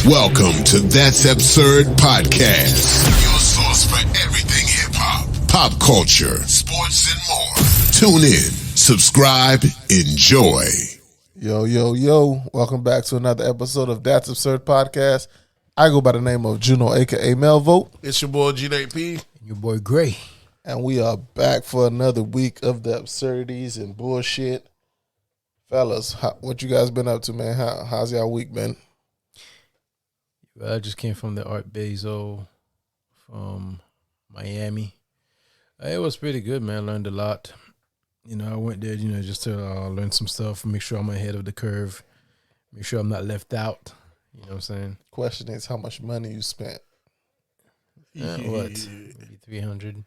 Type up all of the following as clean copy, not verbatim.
Welcome to That's Absurd Podcast, your source for everything hip-hop, pop culture, sports, and more. Tune in, subscribe, enjoy. Yo. Welcome back to another episode of That's Absurd Podcast. I go by the name of Juno, a.k.a. Melvote. It's your boy G.P. And your boy Gray. And we are back for another week of the absurdities and bullshit. Fellas, what you guys been up to, man? How's y'all week been? Well, I just came from the Art Basel from Miami. It was pretty good, man. I learned a lot. I went there, just to learn some stuff, make sure I'm ahead of the curve, make sure I'm not left out. You know what I'm saying? Question is, how much money you spent? What? Maybe 300.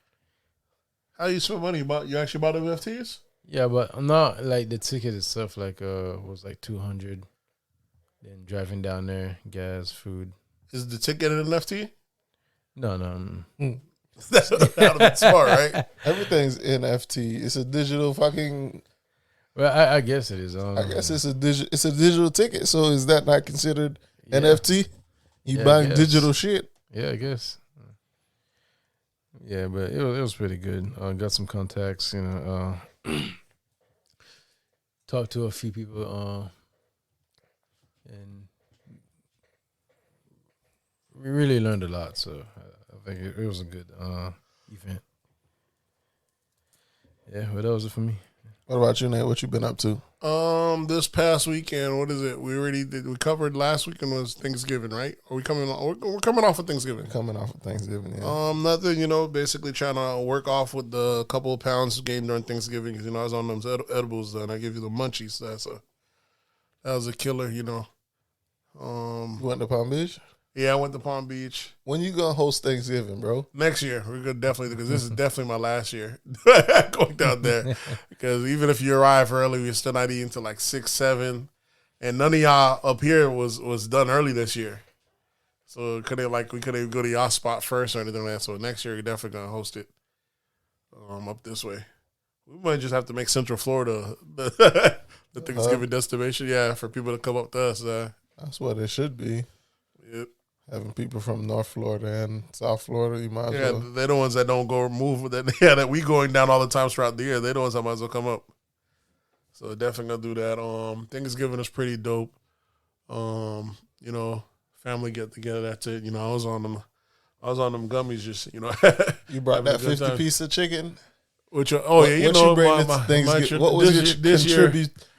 How you spend money? You actually bought NFTs? Yeah, but not like the ticket itself. Was like 200. Then driving down there, gas, food. Is the ticket an NFT? No. That would have been smart, right? Everything's NFT. It's a digital fucking. Well, I guess it is. I guess it's a digital ticket. So is that not considered NFT? You buying digital shit? Yeah, I guess. Yeah, but it was pretty good. Got some contacts. Talked to a few people. And we really learned a lot, so I think it was a good event. Yeah, well, that was it for me. What about you, Nate? What you been up to? This past weekend, what is it? We covered last weekend was Thanksgiving, right? Are we coming on? We're coming off of Thanksgiving. Yeah. Nothing, basically trying to work off with the couple of pounds gained during Thanksgiving because, I was on those edibles and I give you the munchies. That was a killer, You went to Palm Beach? Yeah, I went to Palm Beach. When you gonna host Thanksgiving, bro? Next year, we're gonna definitely, because this is definitely my last year going down there. Because even if you arrive early, we're still not eating till like 6, 7, and none of y'all up here was done early this year. So we couldn't go to y'all spot first or anything like that. So next year, we're definitely gonna host it up this way. We might just have to make Central Florida the Thanksgiving destination. Yeah, for people to come up to us. That's what it should be. Yep. Having people from North Florida and South Florida, you might as well. Yeah, they're the ones that don't go move. That we going down all the time throughout the year. They're the ones that might as well come up. So definitely gonna do that. Thanksgiving is pretty dope. Family get together. That's it. I was on them gummies. Just You brought that 50-piece of chicken. Which you bring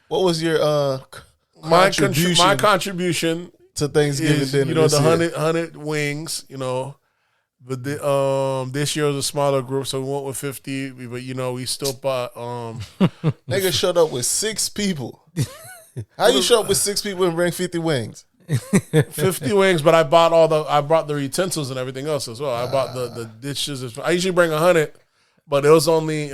what was your contribution to Thanksgiving is, dinner? the 100 wings. But this year was a smaller group, so we went with 50. But we still bought. Nigga showed up with 6 people. How you show up with 6 people and bring 50 wings? 50 wings, but I brought the utensils and everything else as well. I bought the dishes. I usually bring 100, but it was only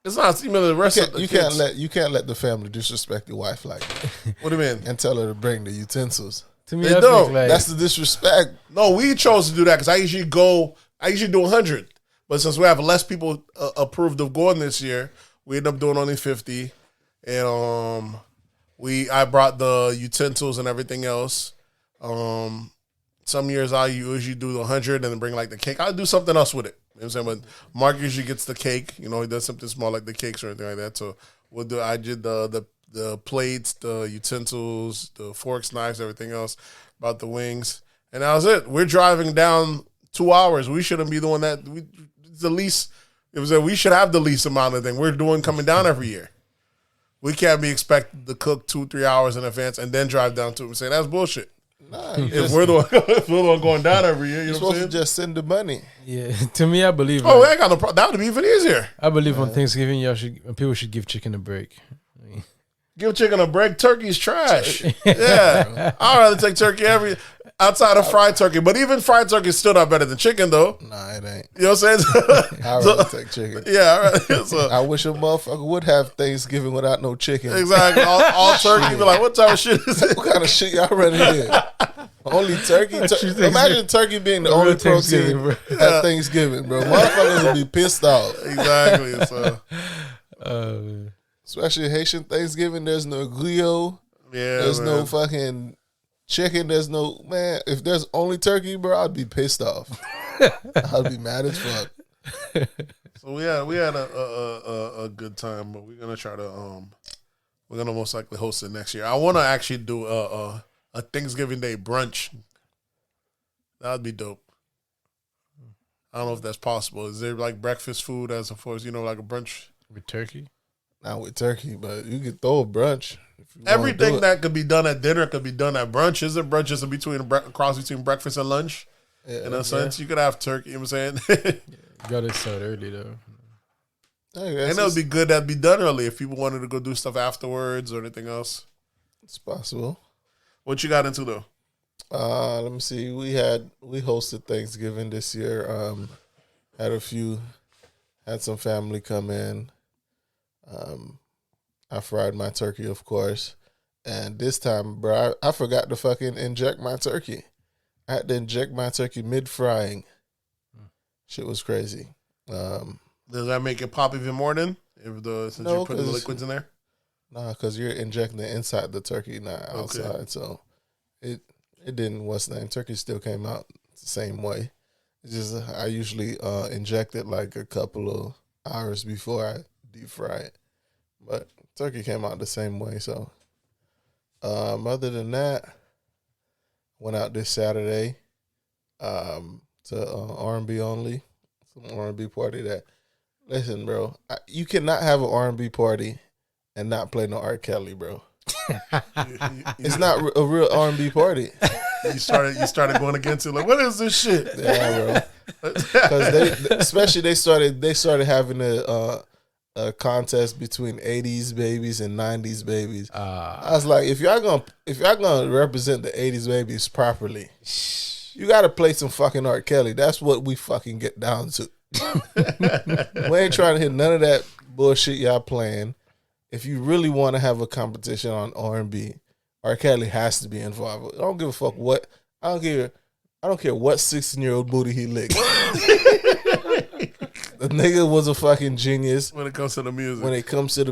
it's not even the rest of the kids. You can't let the family disrespect your wife like that. What do you mean? And tell her to bring the utensils. To me, They don't. That's the disrespect. No, we chose to do that because I usually do 100, but since we have less people approved of going this year, we end up doing only 50, and I brought the utensils and everything else. Some years I usually do the 100 and then bring like the cake. I'll do something else with it. You know what I'm saying? But Mark usually gets the cake. He does something small like the cakes or anything like that. So I did the plates, the utensils, the forks, knives, everything else, about the wings. And that was it. We're driving down 2 hours. We shouldn't be doing that. We should have the least amount of thing. We're doing coming down every year. We can't be expected to cook 2-3 hours in advance and then drive down to it and say that's bullshit. Nah, if we're the one going down every year, you're supposed to just send the money. Yeah, to me, I believe. Oh, I got no problem. That would be even easier. I believe on Thanksgiving, people should give chicken a break. Give chicken a break. Turkey's trash. Yeah, I'd rather take turkey outside of fried turkey. But even fried turkey is still not better than chicken, though. Nah, it ain't. You know what I'm saying? I'd rather take chicken. Yeah, I wish a motherfucker would have Thanksgiving without no chicken. Exactly. All turkey. Be like, what type of shit is it? What kind of shit y'all running here? Only turkey. Imagine turkey being the only protein at Thanksgiving, bro. Motherfuckers would be pissed off. Exactly. So, especially Haitian Thanksgiving, there's no griot. Yeah, there's no fucking Chicken, there's no man. If there's only turkey, bro, I'd be pissed off. I'd be mad as fuck. So we had a good time, but we're gonna try to we're gonna most likely host it next year. I want to actually do a Thanksgiving Day brunch. That'd be dope. I don't know if that's possible. Is there like breakfast food as opposed, like a brunch with turkey? Not with turkey, but you could throw a brunch. Everything that could be done at dinner could be done at brunch. Isn't brunch just cross between breakfast and lunch? Yeah, in a sense, you could have turkey. You know what I'm saying? You gotta start early though. And it would be good that'd be done early if people wanted to go do stuff afterwards or anything else. It's possible. What you got into though? Let me see. We hosted Thanksgiving this year. Had some family come in. I fried my turkey, of course. And this time, bro, I forgot to fucking inject my turkey. I had to inject my turkey mid-frying. Shit was crazy. Does that make it pop even more then? Since you're putting the liquids in there? Nah, because you're injecting it inside the turkey, not outside. Okay. So it didn't, turkey still came out the same way. It's just I usually inject it like a couple of hours before I deep fry it. But turkey came out the same way. So other than that, went out this Saturday to R&B only, some R&B party that. Listen, bro, you cannot have an R&B party and not play no R. Kelly, bro. It's not a real R&B party. You started going against it. Like, what is this shit? Yeah, bro. Because they started having a contest between 80s babies and 90s babies. I was like, if y'all gonna represent the 80s babies properly, you gotta play some fucking R. Kelly. That's what we fucking get down to. We ain't trying to hit none of that bullshit y'all playing. If you really want to have a competition on R&B, R. Kelly has to be involved. I don't give a fuck what. I don't care what 16-year-old booty he licked. The nigga was a fucking genius when it comes to the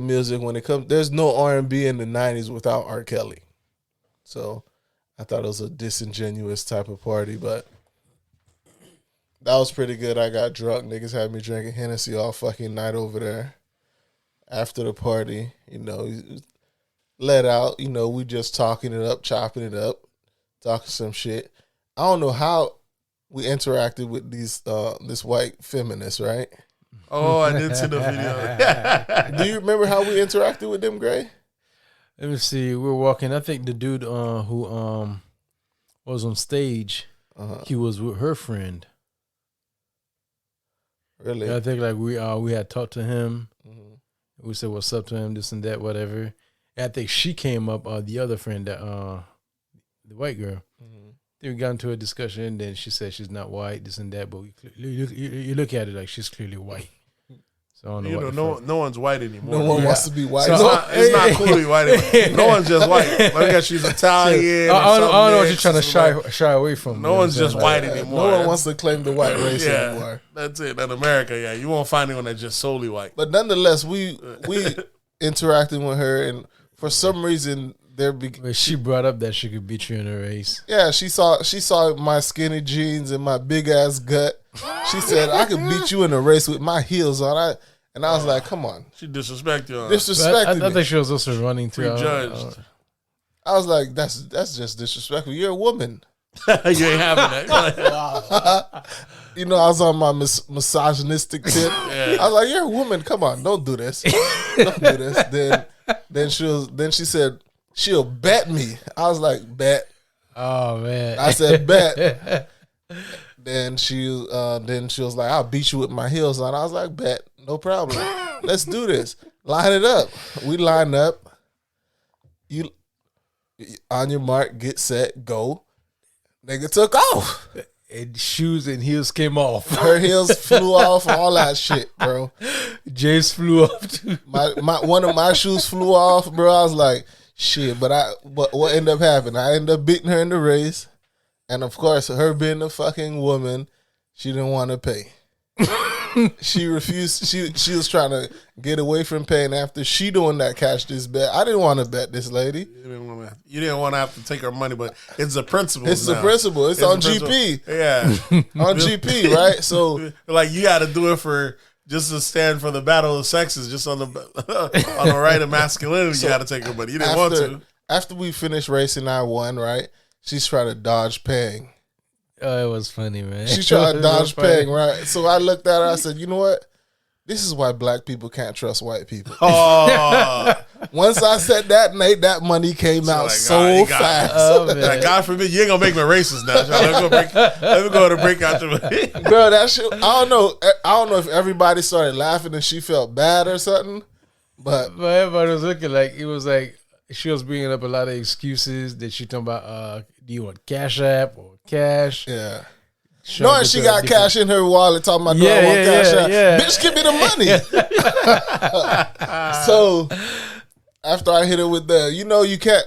music. There's no R&B in the 90s without R. Kelly. So I thought it was a disingenuous type of party, but that was pretty good. I got drunk. Niggas had me drinking Hennessy all fucking night over there. After the party, let out. We just talking it up, chopping it up, talking some shit. I don't know how we interacted with this white feminist, right? Oh, I did see the video. Do you remember how we interacted with them, Gray? Let me see. We were walking. I think the dude who was on stage, he was with her friend. Really? I think like we had talked to him. Mm-hmm. We said what's up to him, this and that, whatever. And I think she came up, the other friend, that the white girl. Mm-hmm. Then we got into a discussion, and then she said she's not white, this and that. But you look at it like she's clearly white. So I don't know. No one's white anymore. No one wants to be white. So it's not cool to be white anymore. No one's just white. I guess she's Italian. I don't know what you're trying to shy away from. No one's just white anymore. No one wants to claim the white race anymore. That's it. In America, you won't find anyone that's just solely white. But nonetheless, we interacting with her, and for some reason, she brought up that she could beat you in a race. Yeah, she saw my skinny jeans and my big ass gut. She said, I could beat you in a race with my heels on. And I was like, come on. She disrespected you. I think she was also running to prejudged. I was like, that's just disrespectful. You're a woman. You ain't having that. I was on my misogynistic tip. Yeah. I was like, you're a woman. Come on, don't do this. Don't do this. Then she said, she'll bet me. I was like, bet. Oh man. I said, bet. Then she was like, I'll beat you with my heels on. I was like, bet, no problem. Let's do this. Line it up. We lined up. You on your mark, get set, go. Nigga took off. And shoes and heels came off. Her heels flew off, all that shit, bro. Jay's flew off too. One of my shoes flew off, bro. I was like, shit. But what ended up happening? I ended up beating her in the race. And of course, her being a fucking woman, she didn't want to pay. she refused. She was trying to get away from paying after she doing that cash this bet. I didn't want to bet this lady. You didn't want to have to take her money, but it's a principle. It's a principle. It's on GP. Yeah, on GP, right? So like you got to do it for just to stand for the battle of the sexes, just on the on the right of masculinity. So you got to take her money. You didn't want to. After we finished racing, I won. Right? She's trying to dodge paying. Oh, it was funny, man. She tried to dodge paying, right? So I looked at her. I said, "You know what? This is why black people can't trust white people." Oh. Once I said that, Nate, that money came out so fast. Like, God forbid, you ain't gonna make me racist now. Let me go to break out the Bro, that shit. I don't know if everybody started laughing and she felt bad or something, but everybody was looking like it was like she was bringing up a lot of excuses that she talking about. Do you want Cash App or cash? Yeah. No, and she got cash in her wallet talking about, I want cash out. Yeah. Bitch, give me the money. So after I hit her with you can't.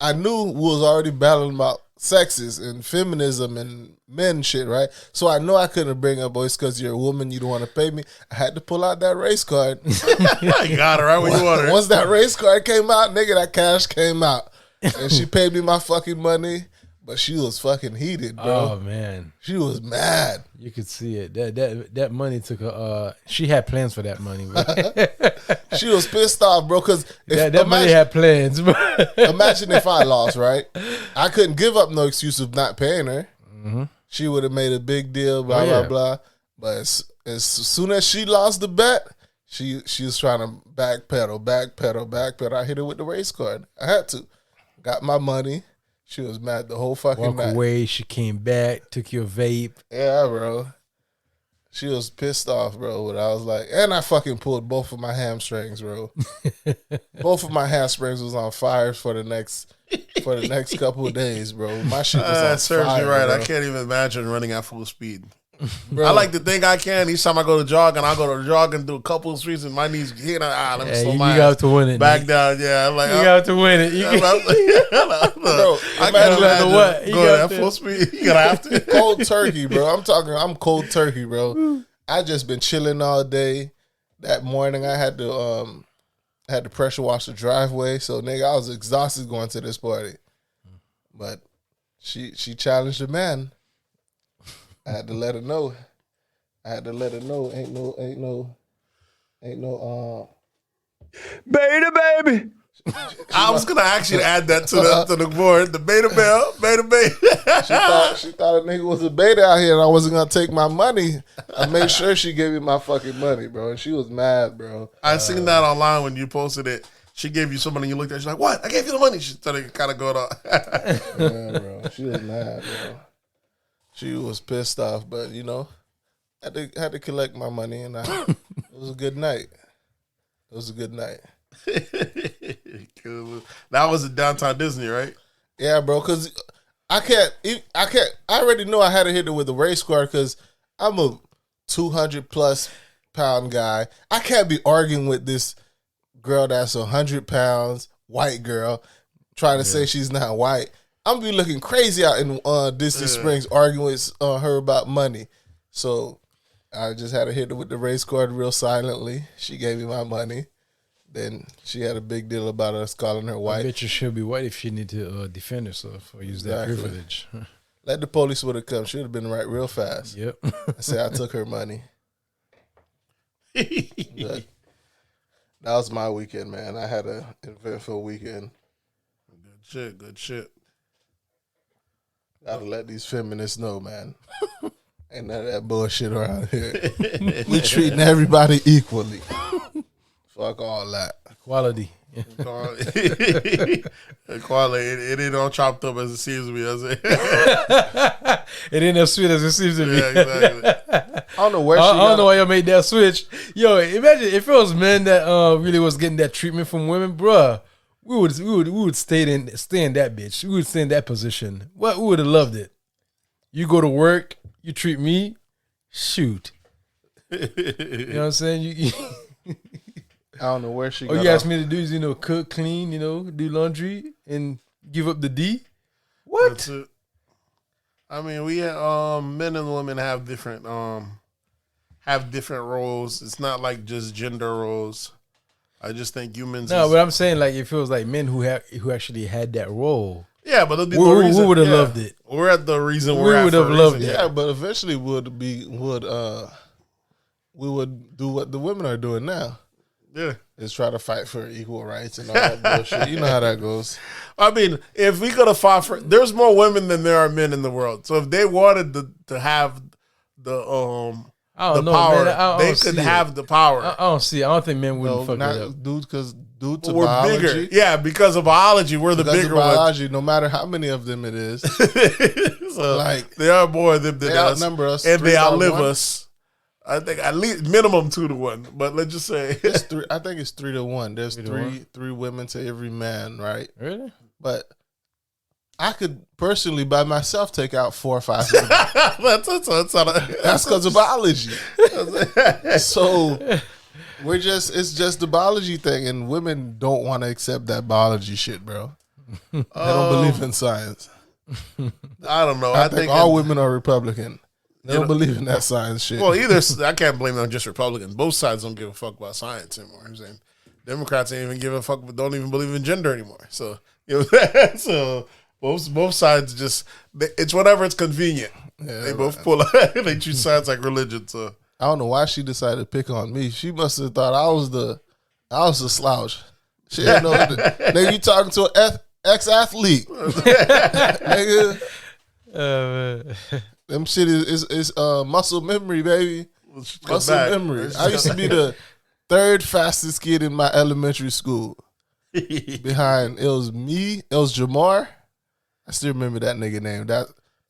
I knew we was already battling about sexes and feminism and men shit, right? So I know I couldn't bring up boys because you're a woman, you don't want to pay me. I had to pull out that race card. I got her right when you wanted her. Once that race card came out, nigga, that cash came out. And she paid me my fucking money. But she was fucking heated, bro. Oh man, she was mad. You could see it. That money took her. She had plans for that money. She was pissed off, bro. Because that money had plans. Imagine if I lost, right? I couldn't give up no excuse of not paying her. Mm-hmm. She would have made a big deal, blah blah blah. But as soon as she lost the bet, she was trying to backpedal. I hit her with the race card. I had to. Got my money. She was mad the whole fucking night. Walk away. She came back, took your vape. Yeah, bro. She was pissed off, bro. But I was like, and I fucking pulled both of my hamstrings, bro. Both of my hamstrings was on fire for the next couple of days, bro. My shit was on fire. Serves you right. Bro. I can't even imagine running at full speed. Bro. I like to think I can. Each time I go to jog and do a couple of streets and my knees hit. Let me slow my got to win it. Back down. Yeah, I'm like you got to win it. Bro, I can't imagine what going at full speed. You gotta have to. Cold turkey, bro. I'm cold turkey, bro. I just been chilling all day. That morning I had to pressure wash the driveway. So nigga, I was exhausted going to this party. But she challenged the man. I had to let her know. Ain't no beta baby. I was gonna actually add that to the board. The beta baby. She thought a nigga was a beta out here and I wasn't gonna take my money. I made sure she gave me my fucking money, bro. And she was mad, bro. I seen that online when you posted it. She gave you some money and you looked at her, she's like, "What? I gave you the money." She started kind of going on. Yeah, bro. She was mad, bro. She was pissed off, but had to collect my money, and it was a good night. That was at downtown Disney, right? Yeah, bro. Because I can't. I already know I had to hit it with the race car because I'm a 200+ pound guy. I can't be arguing with this girl that's 100 pounds, white girl, trying to say she's not white. I'm gonna be looking crazy out in Disney Springs arguing with her about money. So I just had to hit her with the race card real silently. She gave me my money. Then she had a big deal about us calling her white. I bet you she'll be white if she need to defend herself or use that privilege. Let the police would have come. She would have been right real fast. Yep. I said I took her money. But that was my weekend, man. I had an eventful weekend. Good shit. Gotta let these feminists know, man. Ain't none of that bullshit around here. We treating everybody equally. Fuck all that. Equality. Equality. It ain't all chopped up as it seems to be, does it? It ain't as sweet as it seems to be. Yeah, exactly. I don't know where I don't know why y'all made that switch. Yo, imagine if it was men that really was getting that treatment from women, bruh. We would stay in that bitch. We would stay in that position. What we would have loved it. You go to work, you treat me, shoot. You know what I'm saying? I don't know where she. All you asked me to do is cook, clean, do laundry, and give up the D. What? I mean, we men and women have different have different roles. It's not like just gender roles. I just think humans. No, but I'm saying like it feels like men who actually had that role. Yeah, but we would have loved it. We're at the reason we would have loved it. Yeah, but eventually we would do what the women are doing now. Yeah, is try to fight for equal rights and all that bullshit. You know how that goes. I mean, if we could have fought for, there's more women than there are men in the world. So if they wanted to have the power, man. they could have the power. I don't see it. I don't think men wouldn't fuck it up. Dude, because due to we're biology. Bigger. Yeah, because of biology, we're the bigger biology, no matter how many of them it is. So like they are more of them than us. They outnumber us. And they outlive us. I think at least minimum 2-1. But let's just say it's 3. I think it's 3-1. There's three women to every man, right? Really? But I could personally by myself take out 4 or 5 women. That's because of biology. So it's just the biology thing, and women don't want to accept that biology shit, bro. They don't believe in science. I don't know. I think all women are Republican. They don't believe in that science shit. Well, I can't blame them on just Republicans. Both sides don't give a fuck about science anymore. I'm saying Democrats ain't even give a fuck, but don't even believe in gender anymore. So so both sides just it's whatever it's convenient. Yeah, they both pull out. They choose sides like religion. So I don't know why she decided to pick on me. She must have thought I was the slouch. She didn't know. Nigga, you talking to an ex-athlete? Nigga. Them shit is muscle memory, baby. Muscle memory. I used to be the 3rd fastest kid in my elementary school. Behind it was Jamar. I still remember that nigga name.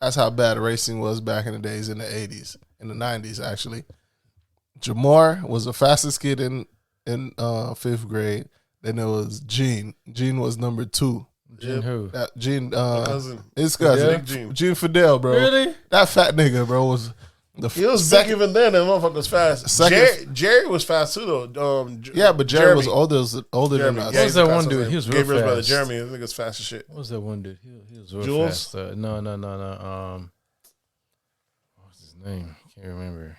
That's how bad racing was back in the days in the 80s, in the 90s actually. Jamar was the fastest kid in 5th grade. Then there was Gene. Gene was number 2. Gene who? Gene, cousin. His cousin. Yeah. Gene Fidel, bro. Really? That fat nigga, bro, was he was big even then. That motherfucker was fast. Jerry was fast too, though. Yeah, but Jerry was older than us. What was that one dude? He was real Gabriel's fast. brother, Jeremy. I think it's fast as shit. What was that one dude? He was real Jules? fast. No. What's his name? Can't remember.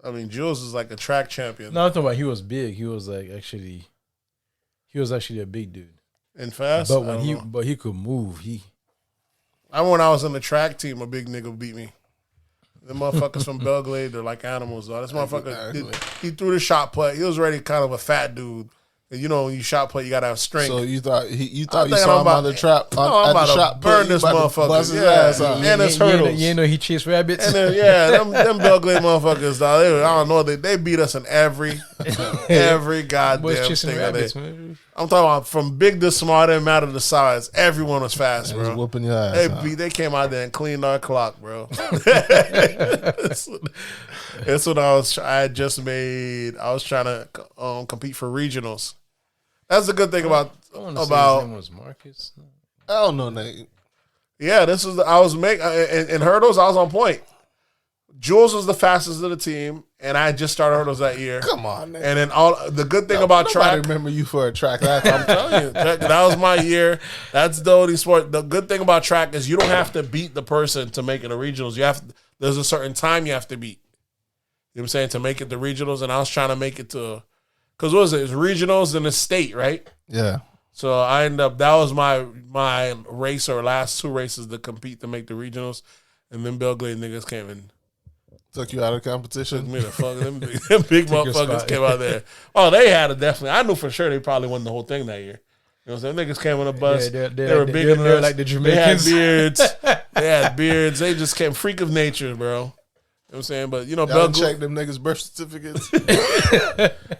I mean, Jules is like a track champion. No, I'm talking about he was big. He was actually a big dude. And fast? But he could move. I remember when I was on the track team, a big nigga beat me. The motherfuckers from Belgrade, they're like animals, though. This motherfucker, he threw the shot put. He was already kind of a fat dude. And you know, when you shot put, you gotta have strength. So you thought you saw him on the trap? I'm about to burn this motherfucker. Bust his ass out. And his hurdles. You know he chased rabbits. And then, them Belgrade motherfuckers, dog, I don't know, they beat us in every goddamn thing. Rabbits, I'm talking about from big to small, it didn't matter the size. Everyone was fast, bro. Was whooping your ass. They came out there and cleaned our clock, bro. That's what I had just made. I was trying to compete for regionals. That's the good thing about his name was Marcus. I don't know, Nate. Yeah, I was making in hurdles. I was on point. Jules was the fastest of the team, and I just started hurdles that year. Come on, Nate. And then the good thing about track. I remember you for a track. I'm telling you, that was my year. That's the only sport. The good thing about track is you don't have to beat the person to make it to regionals. There's a certain time you have to beat. You know what I'm saying? To make it to regionals, and I was trying to make it to. Because what was it? It was regionals and the state, right? Yeah. So I ended up, that was my race or last 2 races to compete to make the regionals. And then Belgrade niggas came in. Took you out of competition? Took me the fuck. Them big motherfuckers came out there. Oh, they had it definitely. I knew for sure they probably won the whole thing that year. You know what I'm saying? Niggas came on a bus. Yeah, they were bigger than us. like the Jamaicans. They had beards. They just came freak of nature, bro. You know what I'm saying? But, you know, Belgrade. Check them niggas' birth certificates.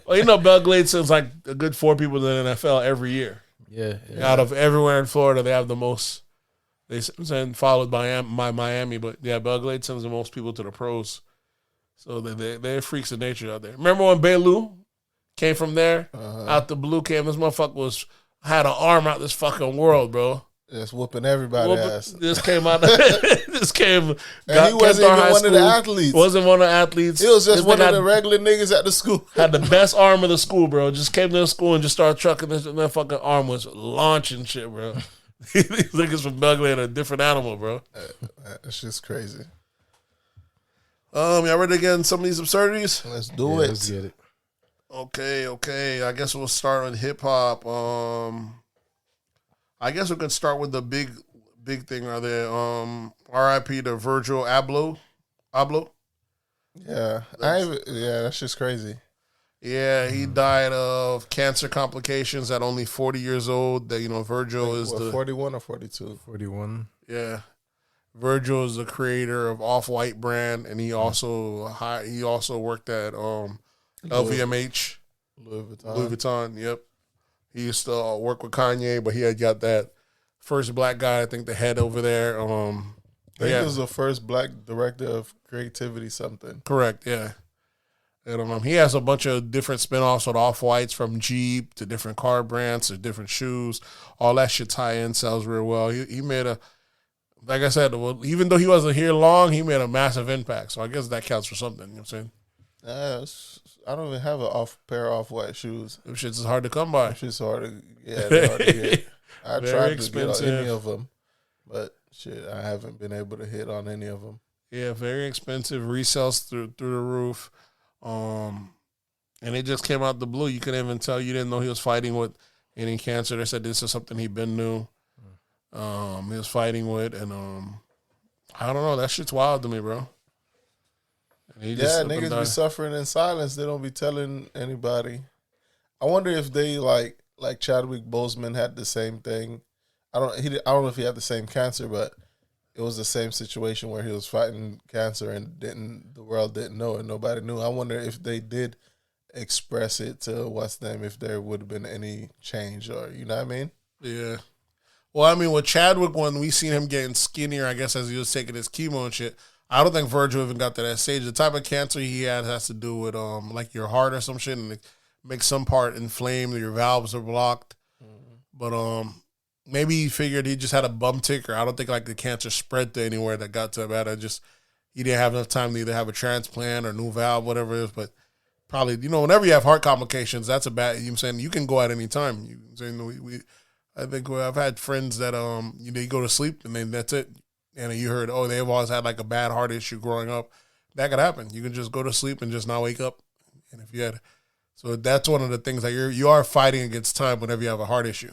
Well, you know, Belgrade sends like a good 4 people to the NFL every year. Yeah. Out of everywhere in Florida, they have the most. They send followed by Miami, but yeah, Belgrade sends the most people to the pros. So they're freaks of nature out there. Remember when Belu came from there? Out the blue came. This motherfucker had an arm out this fucking world, bro. Just whooping everybody's ass. This came out. And he wasn't even one of the athletes. Wasn't one of the athletes. He was just one of the regular niggas at the school. Had the best arm of the school, bro. Just came to the school and just started trucking this, and that fucking arm was launching shit, bro. These niggas from Belgrade are a different animal, bro. It's just crazy. Y'all ready to get in some of these absurdities? Let's do it. Let's get it. Okay. I guess we'll start with hip hop. I guess we could start with the big thing right there. R.I.P. to Virgil Abloh. Yeah, that's just crazy. Yeah, he died of cancer complications at only 40 years old. That Virgil is the 41 or 42. 41. Yeah, Virgil is the creator of Off-White brand, and he also worked at LVMH, Louis Vuitton. Louis Vuitton. Yep, he used to work with Kanye, but he had got that first black guy, I think, the head over there. I think he was the first black director of creativity something. Correct. Yeah. And he has a bunch of different spinoffs with Off-Whites, from Jeep to different car brands to different shoes. All that shit tie in, sells real well. He made like I said, even though he wasn't here long, he made a massive impact. So I guess that counts for something. You know what I'm saying? I don't even have a pair of Off-White shoes. Them shits is hard to come by. It's hard to get. I Very tried expensive. to get on any of them, but shit, I haven't been able to hit on any of them. Yeah, very expensive. Resells through the roof. And it just came out the blue. You couldn't even tell. You didn't know he was fighting with any cancer. They said this is something he'd been knew. He was fighting with, and I don't know. That shit's wild to me, bro. Niggas be suffering in silence. They don't be telling anybody. I wonder if they like Chadwick Boseman had the same thing. I don't know if he had the same cancer, but it was the same situation where he was fighting cancer and the world didn't know and nobody knew. I wonder if they did express it to what's name, if there would have been any change, or you know what I mean? Yeah. Well, I mean, with Chadwick, when we seen him getting skinnier, I guess as he was taking his chemo and shit, I don't think Virgil even got to that stage. The type of cancer he had has to do with like your heart or some shit, and it makes some part inflamed, your valves are blocked. Mm-hmm. But maybe he figured he just had a bum ticker. I don't think like the cancer spread to anywhere that got to him. He didn't have enough time to either have a transplant or new valve, whatever it is. But probably, whenever you have heart complications, that's a bad, you know what I'm saying? You can go at any time. You know what I'm saying? I think I've had friends that, you go to sleep and then that's it. And you heard, they've always had like a bad heart issue growing up. That could happen. You can just go to sleep and just not wake up. And if you had, so that's one of the things that you are fighting against time whenever you have a heart issue.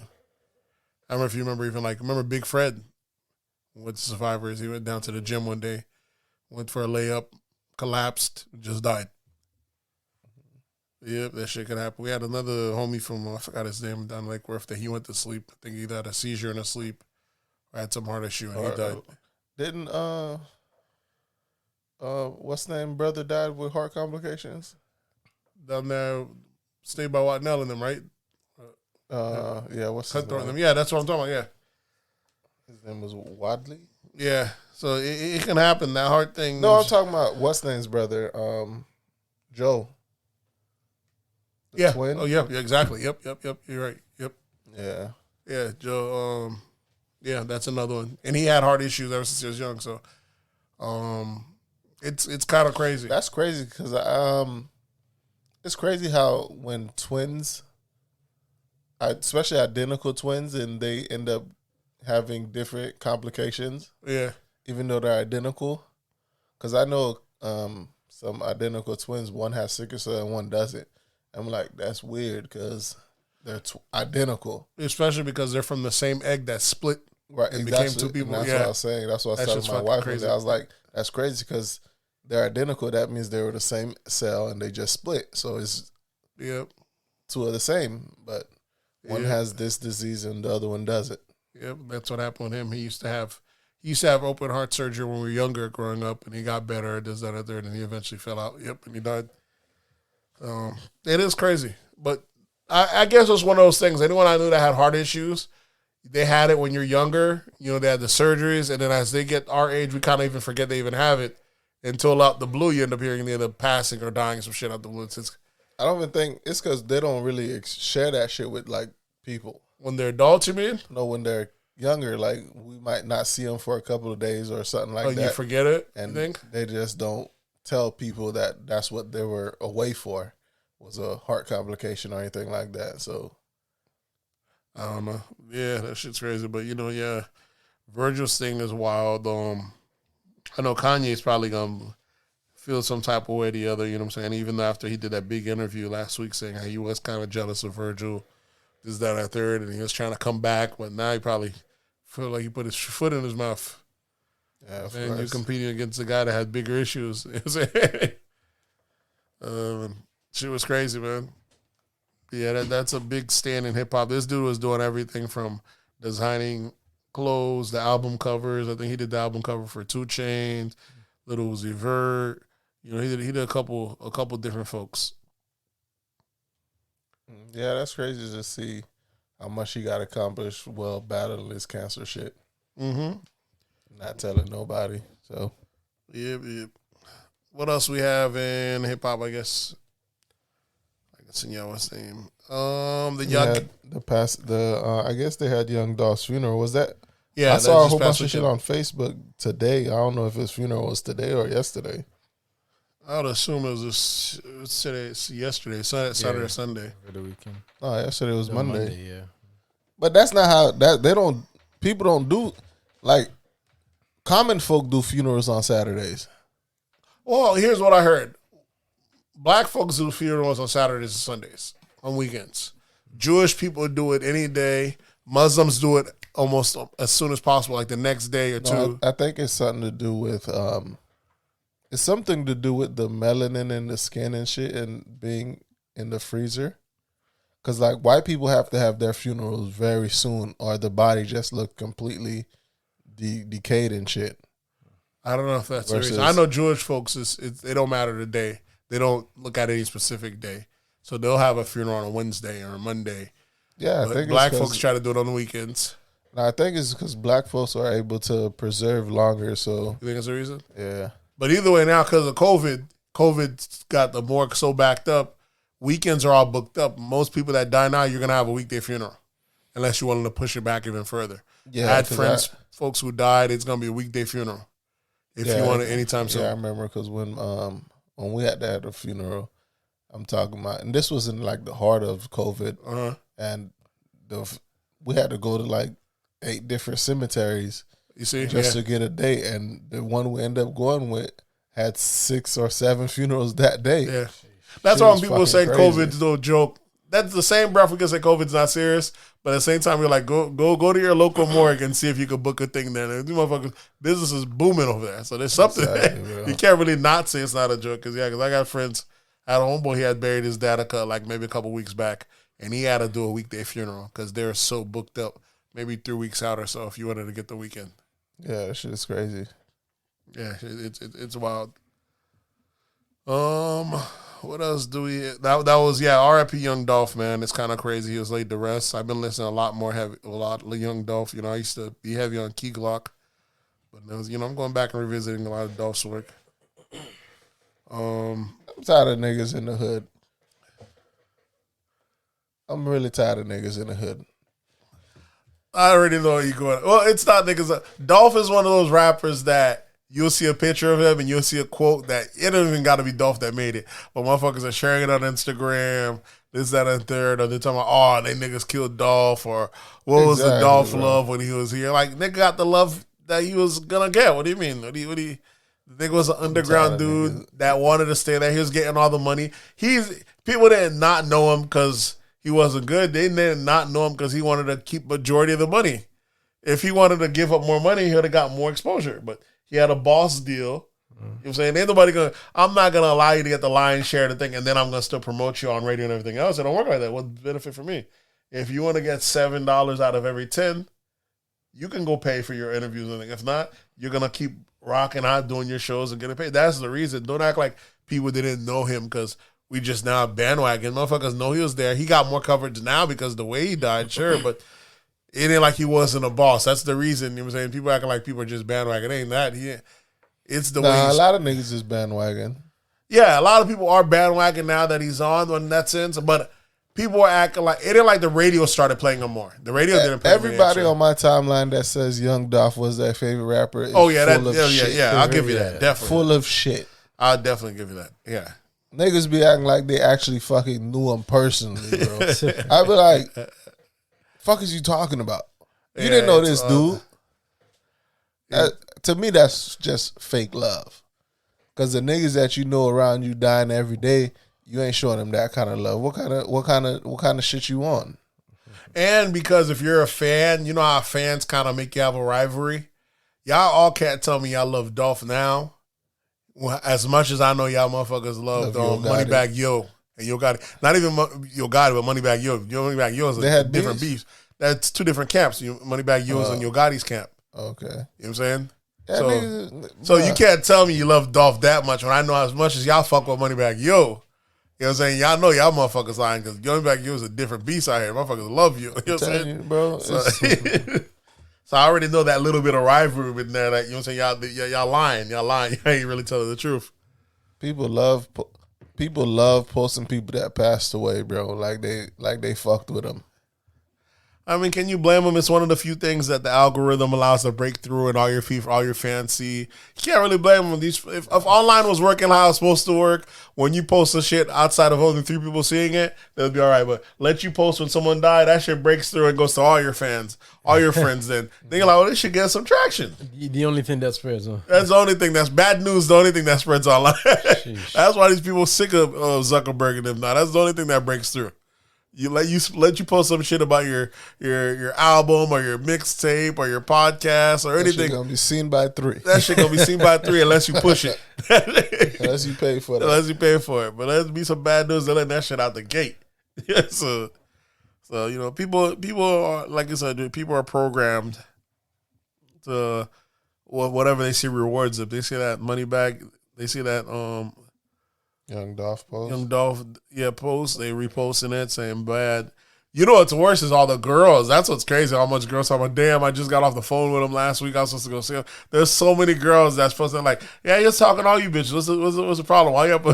I don't know if you remember Big Fred with Survivors. He went down to the gym one day, went for a layup, collapsed, just died. Yep, that shit could happen. We had another homie from, I forgot his name, down Lake Worth, that he went to sleep. I think he either had a seizure in his sleep or had some heart issue and he died. Didn't, what's the name, brother died with heart complications? Down there, stayed by Watnell and them, right? What's his name? Them. Yeah, that's what I'm talking about, yeah. His name was Wadley? Yeah, so it can happen, that heart thing. No, I'm talking about what's the name's brother, Joe. The twin? Oh, yeah, exactly. Yep, you're right, yep. Yeah. Yeah, Joe, yeah, that's another one. And he had heart issues ever since he was young, so it's kind of crazy. That's crazy because it's crazy how when twins, especially identical twins, and they end up having different complications. Yeah. Even though they're identical. Because I know some identical twins, one has sickle cell and one doesn't. I'm like, that's weird because they're identical. Especially because they're from the same egg that split and became two people. That's what I was saying. That's what I was telling my wife. Crazy. I was like, that's crazy because they're identical. That means they were the same cell and they just split. So it's two of the same, but one has this disease and the other one doesn't. Yep, that's what happened with him. He used to have open heart surgery when we were younger growing up, and he got better, this, that, and third, and he eventually fell out. Yep, and he died. It is crazy. But I guess it was one of those things. Anyone I knew that had heart issues, they had it when you're younger. They had the surgeries, and then as they get our age, we kind of even forget they even have it until out the blue, you end up hearing they end up passing or dying some shit out the blue. I don't even think it's because they don't really share that shit with, like, people. When they're adults, you mean? No, when they're younger, like, we might not see them for a couple of days or something like that. You forget it, and you think? They just don't tell people that that's what they were away for, was a heart complication or anything like that. So, I don't know. Yeah, that shit's crazy. But, Virgil's thing is wild. I know Kanye's probably going to feel some type of way or the other, you know what I'm saying? Even after he did that big interview last week saying how he was kind of jealous of Virgil, this, that, and third, and he was trying to come back, but now he probably feel like he put his foot in his mouth. Yeah, and you're competing against a guy that had bigger issues. Shit was crazy, man. Yeah, that's a big stand in hip hop. This dude was doing everything from designing clothes, the album covers. I think he did the album cover for 2 Chainz, Lil Uzi Vert. You know, he did a couple different folks. Yeah, that's crazy to see how much he got accomplished while battling this cancer shit. Mm-hmm. Not telling nobody. So, yeah. What else we have in hip hop? I guess in what's the name? The young I guess they had Young Dolph's funeral. Was that? Yeah, I saw a whole bunch of shit on Facebook today. I don't know if his funeral was today or yesterday. I would assume it was yesterday, Saturday or Sunday. For the weekend. Oh, yesterday was Monday. Yeah. But that's not how people don't do, like, common folk do funerals on Saturdays. Well, here's what I heard. Black folks do funerals on Saturdays and Sundays, on weekends. Jewish people do it any day. Muslims do it almost as soon as possible, like the next day or two. I think it's something to do with the melanin in the skin and shit and being in the freezer. Because, like, white people have to have their funerals very soon or the body just look completely decayed and shit. I don't know if that's the reason. I know Jewish folks, it don't matter the day. They don't look at any specific day. So they'll have a funeral on a Wednesday or a Monday. Yeah, I think black folks try to do it on the weekends. No, I think it's because black folks are able to preserve longer. So you think that's the reason? Yeah. But either way, now because of COVID got the morgue so backed up. Weekends are all booked up. Most people that die now, you're gonna have a weekday funeral, unless you're willing to push it back even further. Yeah, I had friends, folks who died. It's gonna be a weekday funeral if you want it anytime soon. Yeah, I remember because when we had to have a funeral, I'm talking about, and this was in like the heart of COVID, and we had to go to like 8 different cemeteries. You see, just to get a date, and the one we ended up going with had 6 or 7 funerals that day. Yeah, that's why when people say COVID's no joke. That's the same breath we can say COVID's not serious, but at the same time you're like, go to your local morgue and see if you can book a thing there. And these motherfuckers, business is booming over there, so there's something there. You can't really not say it's not a joke because I got friends. I had a homeboy, he had buried his dad maybe a couple weeks back, and he had to do a weekday funeral because they're so booked up, maybe 3 weeks out or so if you wanted to get the weekend. Yeah, that shit is crazy. Yeah, it's wild. What else do we? That was R.I.P. Young Dolph, man. It's kind of crazy. He was laid to rest. I've been listening a lot of Young Dolph. You know, I used to be heavy on Key Glock, but I'm going back and revisiting a lot of Dolph's work. I'm tired of niggas in the hood. I'm really tired of niggas in the hood. I already know where you're going. Well, it's not niggas. Dolph is one of those rappers that you'll see a picture of him and you'll see a quote that it don't even got to be Dolph that made it. But motherfuckers are sharing it on Instagram, this, that, and third. Or they're talking about, they niggas killed Dolph. Or what was the Dolph love when he was here? Like, nigga got the love that he was going to get. What do you mean? What do you the nigga was an underground dude that wanted to stay there. He was getting all the money. People did not know him because he wasn't good. They did not know him because he wanted to keep majority of the money. If he wanted to give up more money, he would have got more exposure. But he had a boss deal. You know what I'm saying? Ain't nobody I'm not going to allow you to get the lion's share of the thing, and then I'm going to still promote you on radio and everything else. It don't work like that. What's the benefit for me? If you want to get $7 out of every 10, you can go pay for your interviews. And if not, you're going to keep rocking out, doing your shows and getting paid. That's the reason. Don't act like people didn't know him because we just now bandwagon. Motherfuckers know he was there. He got more coverage now because the way he died, sure, but it ain't like he wasn't a boss. That's the reason. You know what I'm saying? People acting like people are just bandwagon. It ain't that. It's the way. A lot of niggas is bandwagon. Yeah, a lot of people are bandwagon now that he's on in that sense. But people are acting like it ain't like the radio started playing him more. The radio didn't play him. Everybody on my timeline that says Young Dolph was their favorite rapper. Oh yeah, I'll give you that. Definitely full of shit. I'll definitely give you that. Yeah. Niggas be acting like they actually fucking knew him personally, bro. I be like, fuck is you talking about? You didn't know this dude. To me, that's just fake love. Because the niggas that you know around you dying every day, you ain't showing them that kind of love. What kind of shit you on? And because if you're a fan, you know how fans kind of make you have a rivalry. Y'all all can't tell me y'all love Dolph now. As much as I know y'all motherfuckers love Moneybagg Yo and Yo Gotti. Not even Yo Gotti, but Moneybagg Yo. Moneybagg Yo is a different beef. That's two different camps. Moneybagg Yo is in Yo Gotti's camp. Okay. You know what I'm saying? Yeah, so you can't tell me you love Dolph that much when I know as much as y'all fuck with Moneybagg Yo. You know what I'm saying? Y'all know y'all motherfuckers lying because Moneybagg Yo is a different beast out here. Motherfuckers love you. You know what I'm saying? Bro. So I already know that little bit of rivalry in there. That, you know what I'm saying? Y'all lying. Y'all lying. You ain't really telling the truth. People love posting people that passed away, bro. Like they fucked with them. I mean, can you blame them? It's one of the few things that the algorithm allows to break through and all your fans see. You can't really blame them. If online was working how it's supposed to work, when you post the shit outside of only 3 people seeing it, they'll be all right. But let you post when someone died, that shit breaks through and goes to all your fans, all your friends. Then you're like, oh, this should get some traction. The only thing that spreads, huh? That's the only thing that's bad news. The only thing that spreads online. That's why these people sick of Zuckerberg and them now. That's the only thing that breaks through. Let you post some shit about your album or your mixtape or your podcast or anything. That shit gonna be seen by 3. That shit gonna be seen by 3 unless you push it. Unless you pay for it. Unless you pay for it. But let's be some bad news to let that shit out the gate. So you know, people are, like I said, people are programmed to whatever they see rewards. If they see that money bag, they see that Young Dolph post. Post. They reposting it saying bad. You know what's worse is all the girls. That's what's crazy. How much girls talk about, damn, I just got off the phone with them last week. I was supposed to go see them. There's so many girls that's supposed to like, yeah, you're talking to all you bitches. What's the problem? Why you up?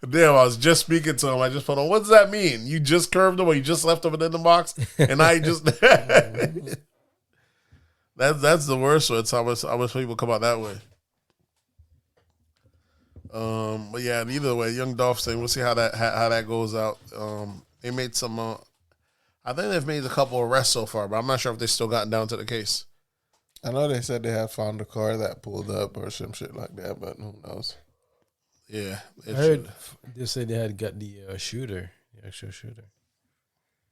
Damn, I was just speaking to them. I just put on, what does that mean? You just curved them or you just left them in the box? And I just... That's the worst one. It's how much people come out that way. But yeah, either way, Young Dolph saying, we'll see how that goes out. They made some. I think they've made a couple arrests so far, but I'm not sure if they still gotten down to the case. I know they said they had found a car that pulled up or some shit like that, but who knows? Yeah, I heard they said they had got the shooter, the actual shooter.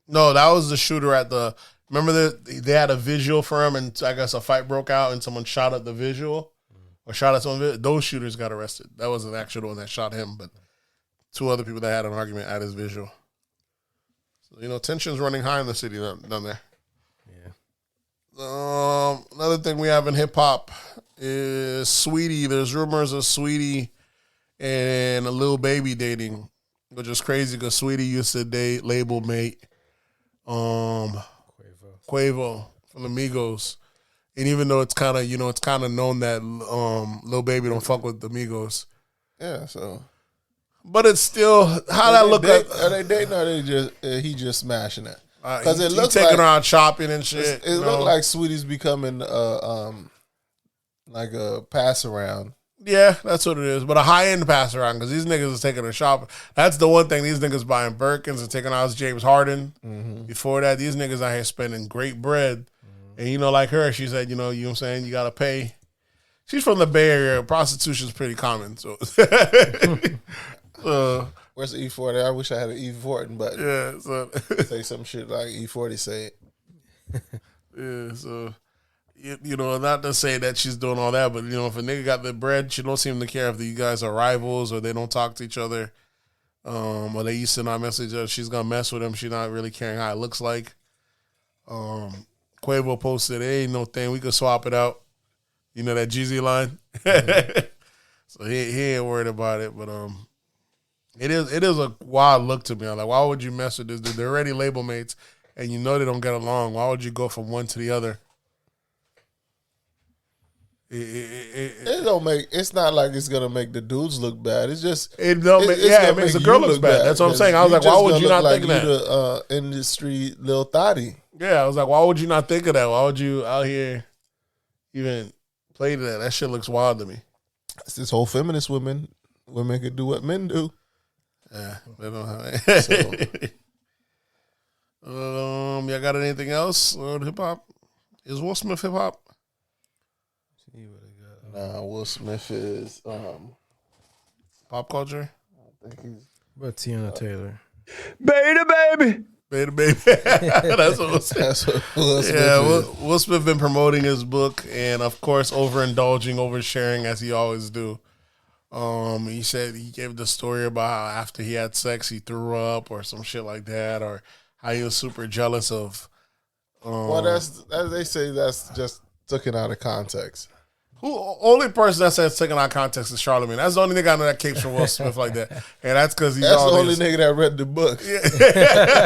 No, that was the shooter at the. Remember they had a visual for him, and I guess a fight broke out, and someone shot at the visual. Or shot at someone. Those shooters got arrested. That wasn't actually the one that shot him, but 2 other people that had an argument at his visual. So, you know, tension's running high in the city down there. Yeah. Another thing we have in hip hop is Sweetie. There's rumors of Sweetie and a Lil Baby dating, which is crazy because Sweetie used to date label mate Quavo from the Migos. And even though it's kind of known that Lil Baby don't fuck with the Migos. Yeah, so. But it's still how that look like. Are they dating or are they he just smashing it? Because it looks taking her out shopping and shit. It looked like Sweetie's becoming like a pass around. Yeah, that's what it is. But a high end pass around because these niggas is taking her shopping. That's the one thing. These niggas buying Birkins and taking out James Harden. Mm-hmm. Before that, these niggas out here spending great bread. And, you know, like her, she said, you know what I'm saying? You got to pay. She's from the Bay Area. Prostitution's pretty common. So, where's the E40? I wish I had an E40 button. Yeah. So say some shit like E40 say it. Yeah. So, you know, not to say that she's doing all that, but, you know, if a nigga got the bread, she don't seem to care if you guys are rivals or they don't talk to each other. Or they used to not message her. She's going to mess with him. She's not really caring how it looks like. Quavo posted, "It ain't no thing. We could swap it out." You know that Jeezy line. Mm-hmm. So he ain't worried about it. But it is a wild look to me. I'm like, why would you mess with this dude? They're already label mates, and you know they don't get along. Why would you go from one to the other? It don't make. It's not like it's gonna make the dudes look bad. It's just it makes the girl look bad. That's what I'm saying. I was like, why would you not think of that? The industry Lil Thotty. Yeah, I was like, why would you not think of that? Why would you out here even play to that? That shit looks wild to me. It's this whole feminist women could do what men do. Yeah, they don't have it. So, y'all got anything else on hip hop? Is Will Smith hip hop? Will Smith is Pop culture. I think he's But Tiana Taylor. Baby. That's what Will Smith. that's what Will Smith Yeah, is. Will Smith been promoting his book and of course overindulging, oversharing as he always do. He said he gave the story about how after he had sex he threw up or some shit like that, or how he was super jealous of. Well, that's as they say, that's just taken out of context. Only person that says taken out of context is Charlamagne. That's the only nigga I know that capes from Will Smith like that, and that's because he's That's the only nigga that read the book.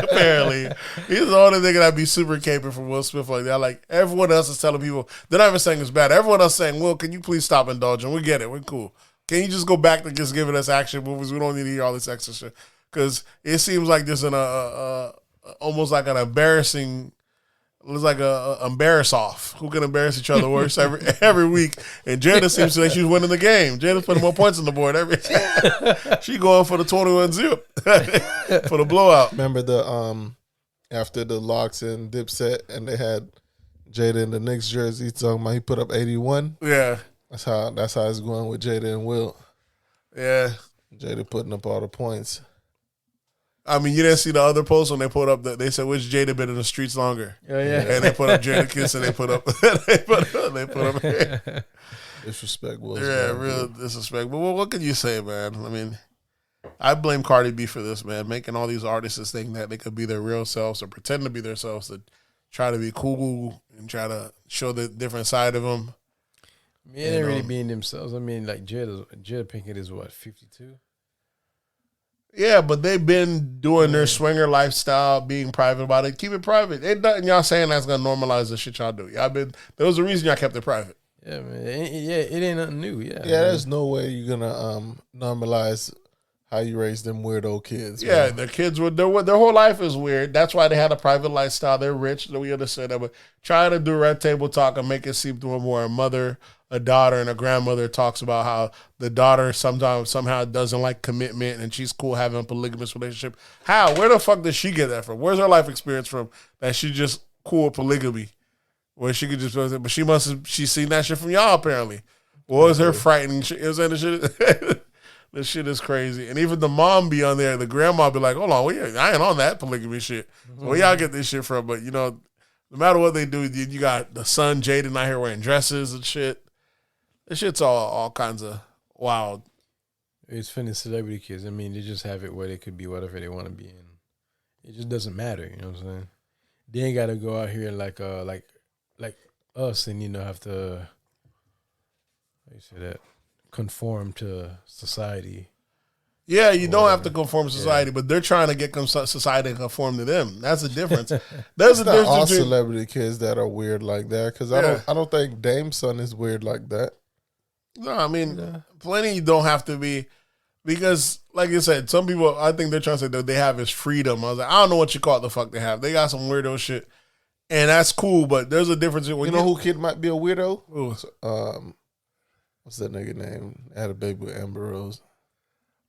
Apparently, he's the only nigga that be super caping from Will Smith like that. Like everyone else is telling people, they're not even saying it's bad. Everyone else saying, "Will, can you please stop indulging? We get it. We're cool. Can you just go back to just giving us action movies? We don't need to hear all this extra shit." Because it seems like there's almost like an embarrassing. It was like a embarrass off. Who can embarrass each other worse every week? And Jada seems to think she's winning the game. Jada's putting more points on the board every. She going for the 21-0 for the blowout. Remember the after the Locks and Dipset, and they had Jada in the Knicks jersey talking about he put up 81. Yeah, That's how it's going with Jada and Will. yeah. Jada putting up all the points. I mean, you didn't see the other post when they put up they said which Jada been in the streets longer. Oh, yeah. And they put up Jada Kiss and they put up they put up Disrespect Will. yeah, real disrespect. But what can you say, man? I mean, I blame Cardi B for this, man, making all these artists think that they could be their real selves or pretend to be their selves to try to be cool and try to show the different side of them. I mean, they're really being themselves. I mean, like Jada Pinkett is what, 52? Yeah, but they've been doing their swinger lifestyle, being private about it. Keep it private. Ain't nothing y'all saying that's gonna normalize the shit y'all do. There was a reason y'all kept it private. Yeah, man. It ain't nothing new. Yeah. Yeah, there's no way you're gonna normalize how you raise them weirdo kids. Yeah, man. their kids were their whole life is weird. That's why they had a private lifestyle. They're rich. We understand that, but trying to do red table talk and make it seem to them more a mother, a daughter, and a grandmother talks about how the daughter somehow doesn't like commitment and she's cool having a polygamous relationship. How? Where the fuck does she get that from? Where's her life experience from that she's just cool with polygamy? Where she could just, but she's seen that shit from y'all apparently. What was her frightening shit? You know what I'm saying? This shit is crazy. And even the mom be on there, the grandma be like, hold on, I ain't on that polygamy shit. So where y'all get this shit from? But, no matter what they do, you got the son, Jaden, out here wearing dresses and shit. This shit's all kinds of wild. It's funny, celebrity kids. I mean, they just have it where they could be whatever they want to be in. It just doesn't matter, you know what I'm saying? They ain't got to go out here like us and, have to, how you say that, conform to society. Yeah, you don't have to conform to society, but they're trying to get society to conform to them. That's the difference. There's a It's not difference all between celebrity kids that are weird like that, because I don't think Dame's son is weird like that. No, I mean, plenty don't have to be, because, like you said, some people, I think they're trying to say that they have is freedom. I was like, I don't know what you call it the fuck they have. They got some weirdo shit, and that's cool, but there's a difference. When You know who kid might be a weirdo? Who? What's that nigga name? Had a baby with Amber Rose.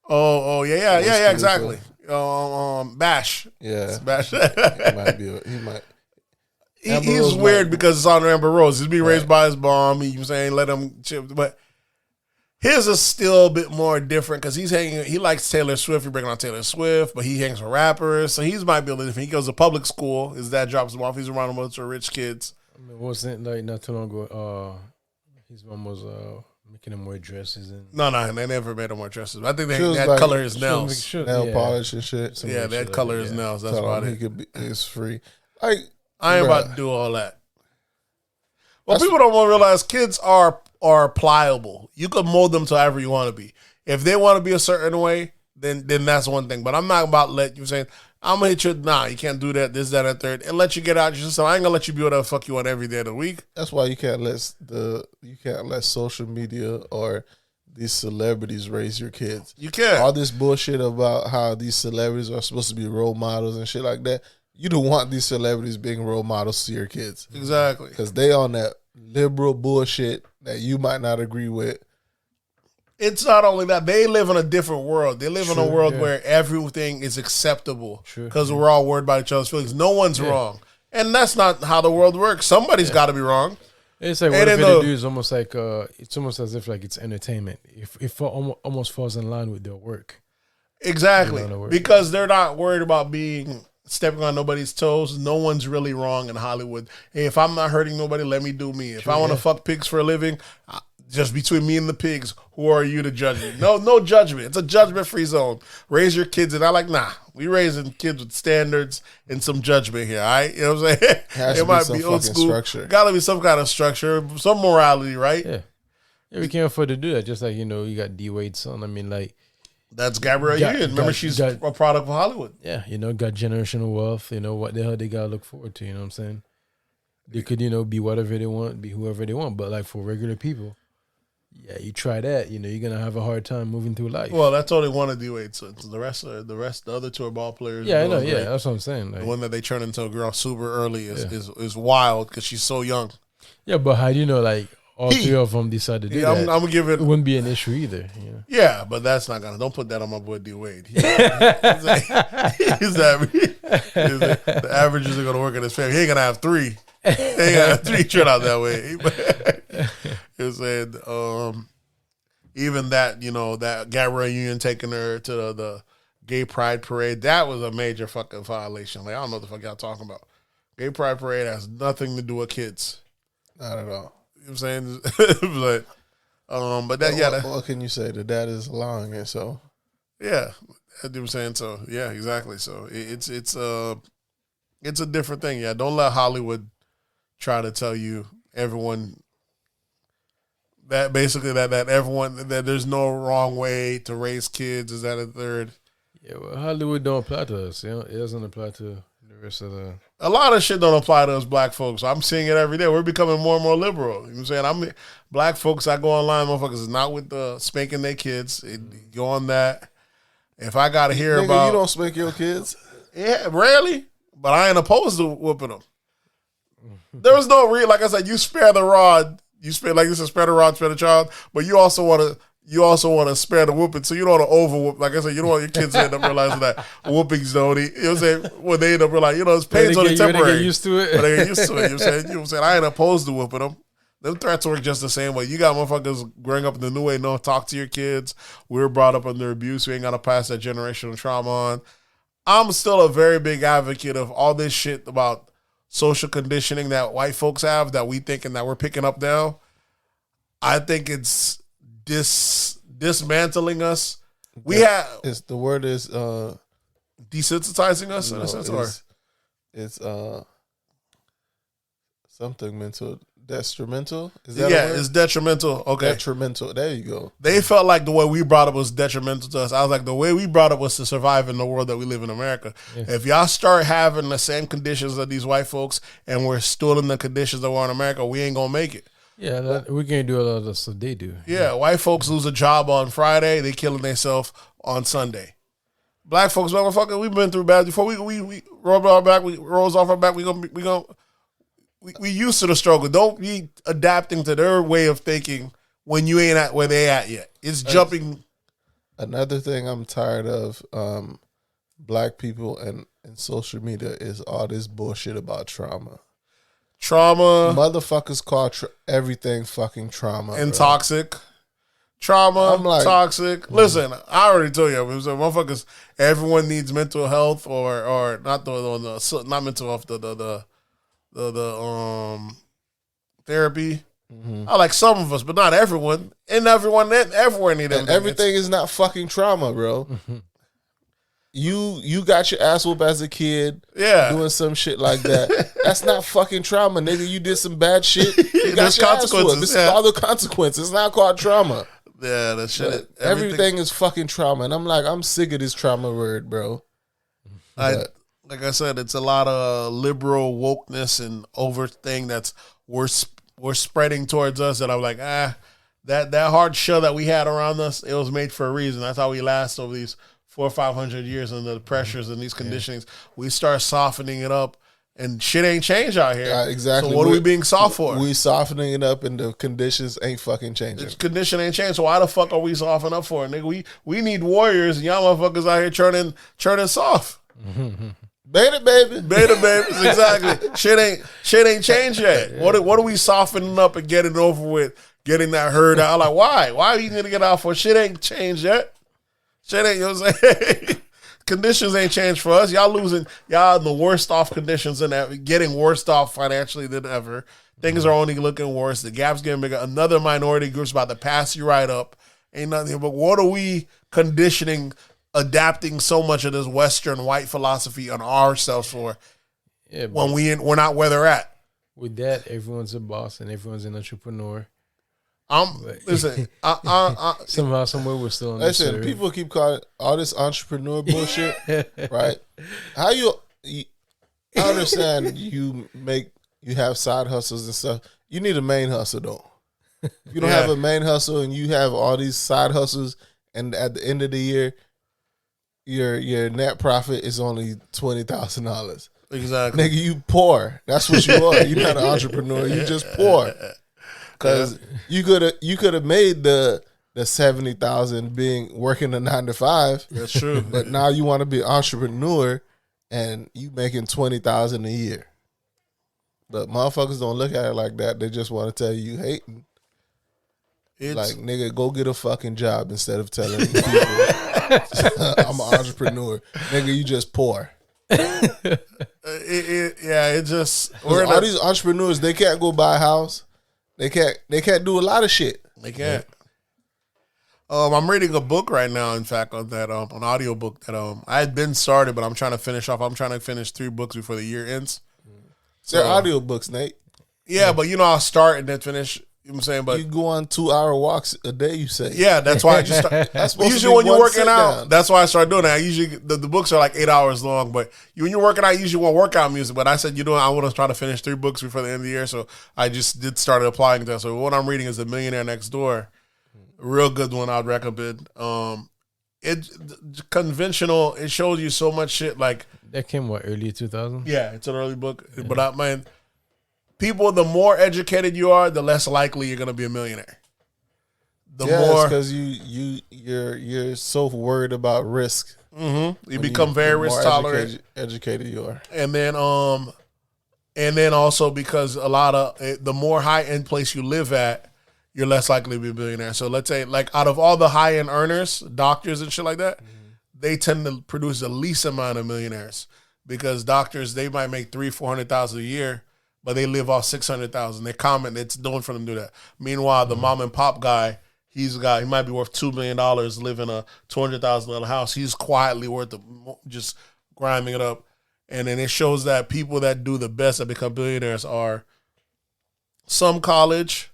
Oh, yeah, exactly. Bash. Yeah. Bash. He's weird because it's on Amber Rose. He's being raised by his mom. He's saying let him chip, but his is still a bit more different because he likes Taylor Swift. He bringing on Taylor Swift, but he hangs with rappers, so he's might be a little different. He goes to public school. His dad drops him off. He's around a bunch of rich kids. I mean, wasn't like not too long ago? His mom was making him wear dresses and No, they never made him wear dresses. I think they was had like- color his nails. Nail polish and shit. Yeah, they had color his nails. That's Tell about him it. it's free. Like, I ain't bruh. about to do all that. Well, people don't want to realize kids are pliable. You can mold them to however you want to be. If they want to be a certain way, then that's one thing. But I'm not about let you saying, I'm going to hit you. Nah, you can't do that, this, that, and third. And let you get out your system. I ain't going to let you be whatever the fuck you want every day of the week. That's why you can't let social media or these celebrities raise your kids. You can't. All this bullshit about how these celebrities are supposed to be role models and shit like that. You don't want these celebrities being role models to your kids. Exactly. Because they on that liberal bullshit that you might not agree with. It's not only that. They live in a different world. They live in a world where everything is acceptable because we're all worried about each other's feelings. No one's wrong. And that's not how the world works. Somebody's got to be wrong. It's like whatever they do is almost like it's almost as if like it's entertainment. If almost falls in line with their work. Exactly, because they're not worried about stepping on nobody's toes. No one's really wrong in Hollywood. Hey, if I'm not hurting nobody, let me do me. If I want to fuck pigs for a living, just between me and the pigs, who are you to judge me? No judgment. It's a judgment-free zone. Raise your kids, and I like, nah, we raising kids with standards and some judgment here, all right? You know what I'm saying? It might be old school. Structure. Gotta be some kind of structure, some morality, right? Yeah, we can't afford to do that. Just like, you got D Wade's son. I mean, like, that's Gabrielle Union. Remember, she's a product of Hollywood. Yeah, got generational wealth. What the hell they gotta look forward to? You know what I'm saying? They could, be whatever they want, be whoever they want. But like for regular people, yeah, you try that, you're gonna have a hard time moving through life. Well, that's only one of the D-Wade sons. The other two are ball players. Yeah, I know. Yeah, that's what I'm saying. Like, the one that they turn into a girl super early is wild because she's so young. Yeah, but how do you know, like, all three of them decided to do that? I'm gonna give it. It wouldn't be an issue either. Yeah, but that's not gonna. Don't put that on my boy D Wade. The averages are gonna work in his favor. He ain't gonna have three. He ain't gonna have three turn out that way. He was saying, even that, that Gabrielle Union taking her to the gay pride parade, that was a major fucking violation. Like, I don't know what the fuck y'all talking about. Gay pride parade has nothing to do with kids. Not at all. You know what I'm saying? Like, but that, what can you say? The dad is allowing it, so. Yeah. I do what I'm saying. So, yeah, exactly. So, it's a different thing. Yeah, don't let Hollywood try to tell you everyone that basically that everyone that there's no wrong way to raise kids. Is that a third? Yeah, well, Hollywood don't apply to us. It doesn't apply to the rest of the. A lot of shit don't apply to us black folks. I'm seeing it every day. We're becoming more and more liberal. You know what I'm saying? Black folks, I go online, motherfuckers is not with the spanking their kids. Go on that. If I gotta hear about, you don't spank your kids. Yeah, rarely. But I ain't opposed to whooping them. There was no real, like I said, you spare the rod. You spare, like you said, spare the rod, spare the child. But you also want to spare the whooping, so you don't want to over whoop. Like I said, you don't want your kids to end up realizing that whoopings don't eat. You know what I'm saying? When they end up realizing, it's pain's only temporary. Get used to it. But they get used to it. You know what I'm saying? I ain't opposed to whooping them. Them threats work just the same way. You got motherfuckers growing up in the new way, no, talk to your kids. We were brought up under abuse. We ain't got to pass that generational trauma on. I'm still a very big advocate of all this shit about social conditioning that white folks have that we thinking that we're picking up now. I think it's dismantling us. The word is desensitizing us in a sense, or it's something mental. Detrimental? Is that it's detrimental. Okay. Detrimental. There you go. They felt like the way we brought up was detrimental to us. I was like, the way we brought up was to survive in the world that we live in America. Yeah. If y'all start having the same conditions of these white folks and we're still in the conditions that we're in America, we ain't going to make it. Yeah, we can't do a lot of the stuff they do. Yeah, white folks lose a job on Friday, they killing themselves on Sunday. Black folks, motherfucker, we've been through bad before. We roll our back, we rolls off our back, we used to the struggle. Don't be adapting to their way of thinking when you ain't at where they at yet. It's jumping. Another thing I'm tired of, black people and social media is all this bullshit about trauma. Motherfuckers call everything fucking trauma. And bro. Toxic. Trauma, I'm like, toxic. Listen, I already told you, motherfuckers, everyone needs mental health or not not mental health, the therapy. Mm-hmm. I like some of us, but not everyone. And everyone need it. Everything is not fucking trauma, bro. Mm-hmm. You got your ass whooped as a kid, doing some shit like that. That's not fucking trauma, nigga. You did some bad shit. You got your ass whooped. This is all the consequences. It's not called trauma. Yeah, that shit. Everything is fucking trauma, and I'm like, I'm sick of this trauma word, bro. Like I said, it's a lot of liberal wokeness and over thing that's we're spreading towards us. And I'm like, that hard shell that we had around us, it was made for a reason. That's how we last over these 400 or 500 years under the pressures and these conditionings. We start softening it up, and shit ain't changed out here. Exactly. So what are we being soft for? We softening it up, and the conditions ain't fucking changing. The condition ain't changed. So why the fuck are we softening up for it, nigga? We need warriors, and y'all motherfuckers out here turning soft. Beta baby. Beta babies, exactly. Shit ain't changed yet. What are we softening up and getting over with? Getting that herd out. Like, why? Why are you gonna get out for? Shit ain't changed yet. Shit ain't, you know what I'm saying? Conditions ain't changed for us. Y'all in the worst off conditions than ever, getting worse off financially than ever. Things are only looking worse. The gap's getting bigger. Another minority group's about to pass you right up. Ain't nothing. But what are we conditioning, adapting so much of this Western white philosophy on ourselves for? Yeah, when we're not where they're at. With that, everyone's a boss and everyone's an entrepreneur. Listen, somehow, somewhere, we're still on this. Listen, people keep calling all this entrepreneur bullshit, right? I understand you have side hustles and stuff. You need a main hustle though. If you don't have a main hustle and you have all these side hustles, and at the end of the year, your net profit is only $20,000. Exactly, nigga, you poor. That's what you are. You're not an entrepreneur. You just poor. Because you could have made the 70,000 being working a 9 to 5. That's true. But now you want to be an entrepreneur and you making 20,000 a year. But motherfuckers don't look at it like that. They just want to tell you hating. Like, nigga, go get a fucking job instead of telling people I'm an entrepreneur. Nigga, you just poor. It just all these entrepreneurs, they can't go buy a house. They can't do a lot of shit. They can't. I'm reading a book right now, in fact, on that an audio book that I had been started, but I'm trying to finish off. I'm trying to finish 3 books before the year ends. They're audio books, Nate. Yeah, but I'll start and then finish. You know what I'm saying? But you go on 2-hour walks a day, you say. Yeah, that's why I just start. Usually when you're working out, that's why I start doing that. I usually the books are like 8 hours long, but when you're working out, you usually want workout music. But I said, I want to try to finish 3 books before the end of the year, so I just did start applying that. So what I'm reading is The Millionaire Next Door, a real good one. I'd recommend. It's conventional. It shows you so much shit. Like that came early 2000. Yeah, it's an early book, but people, the more educated you are, the less likely you're going to be a millionaire. More because you're so worried about risk. Mm-hmm. You become very risk tolerant. Educated you are, and then also because a lot of the more high end place you live at, you're less likely to be a billionaire. So let's say, like, out of all the high end earners, doctors and shit like that, they tend to produce the least amount of millionaires because doctors, they might make $300,000-$400,000 a year. But they live off 600,000. They comment, it's known for them to do that. Meanwhile, the mom and pop guy, he might be worth $2 million, live in a $200,000 house. He's quietly worth just grinding it up. And then it shows that people that do the best that become billionaires are some college,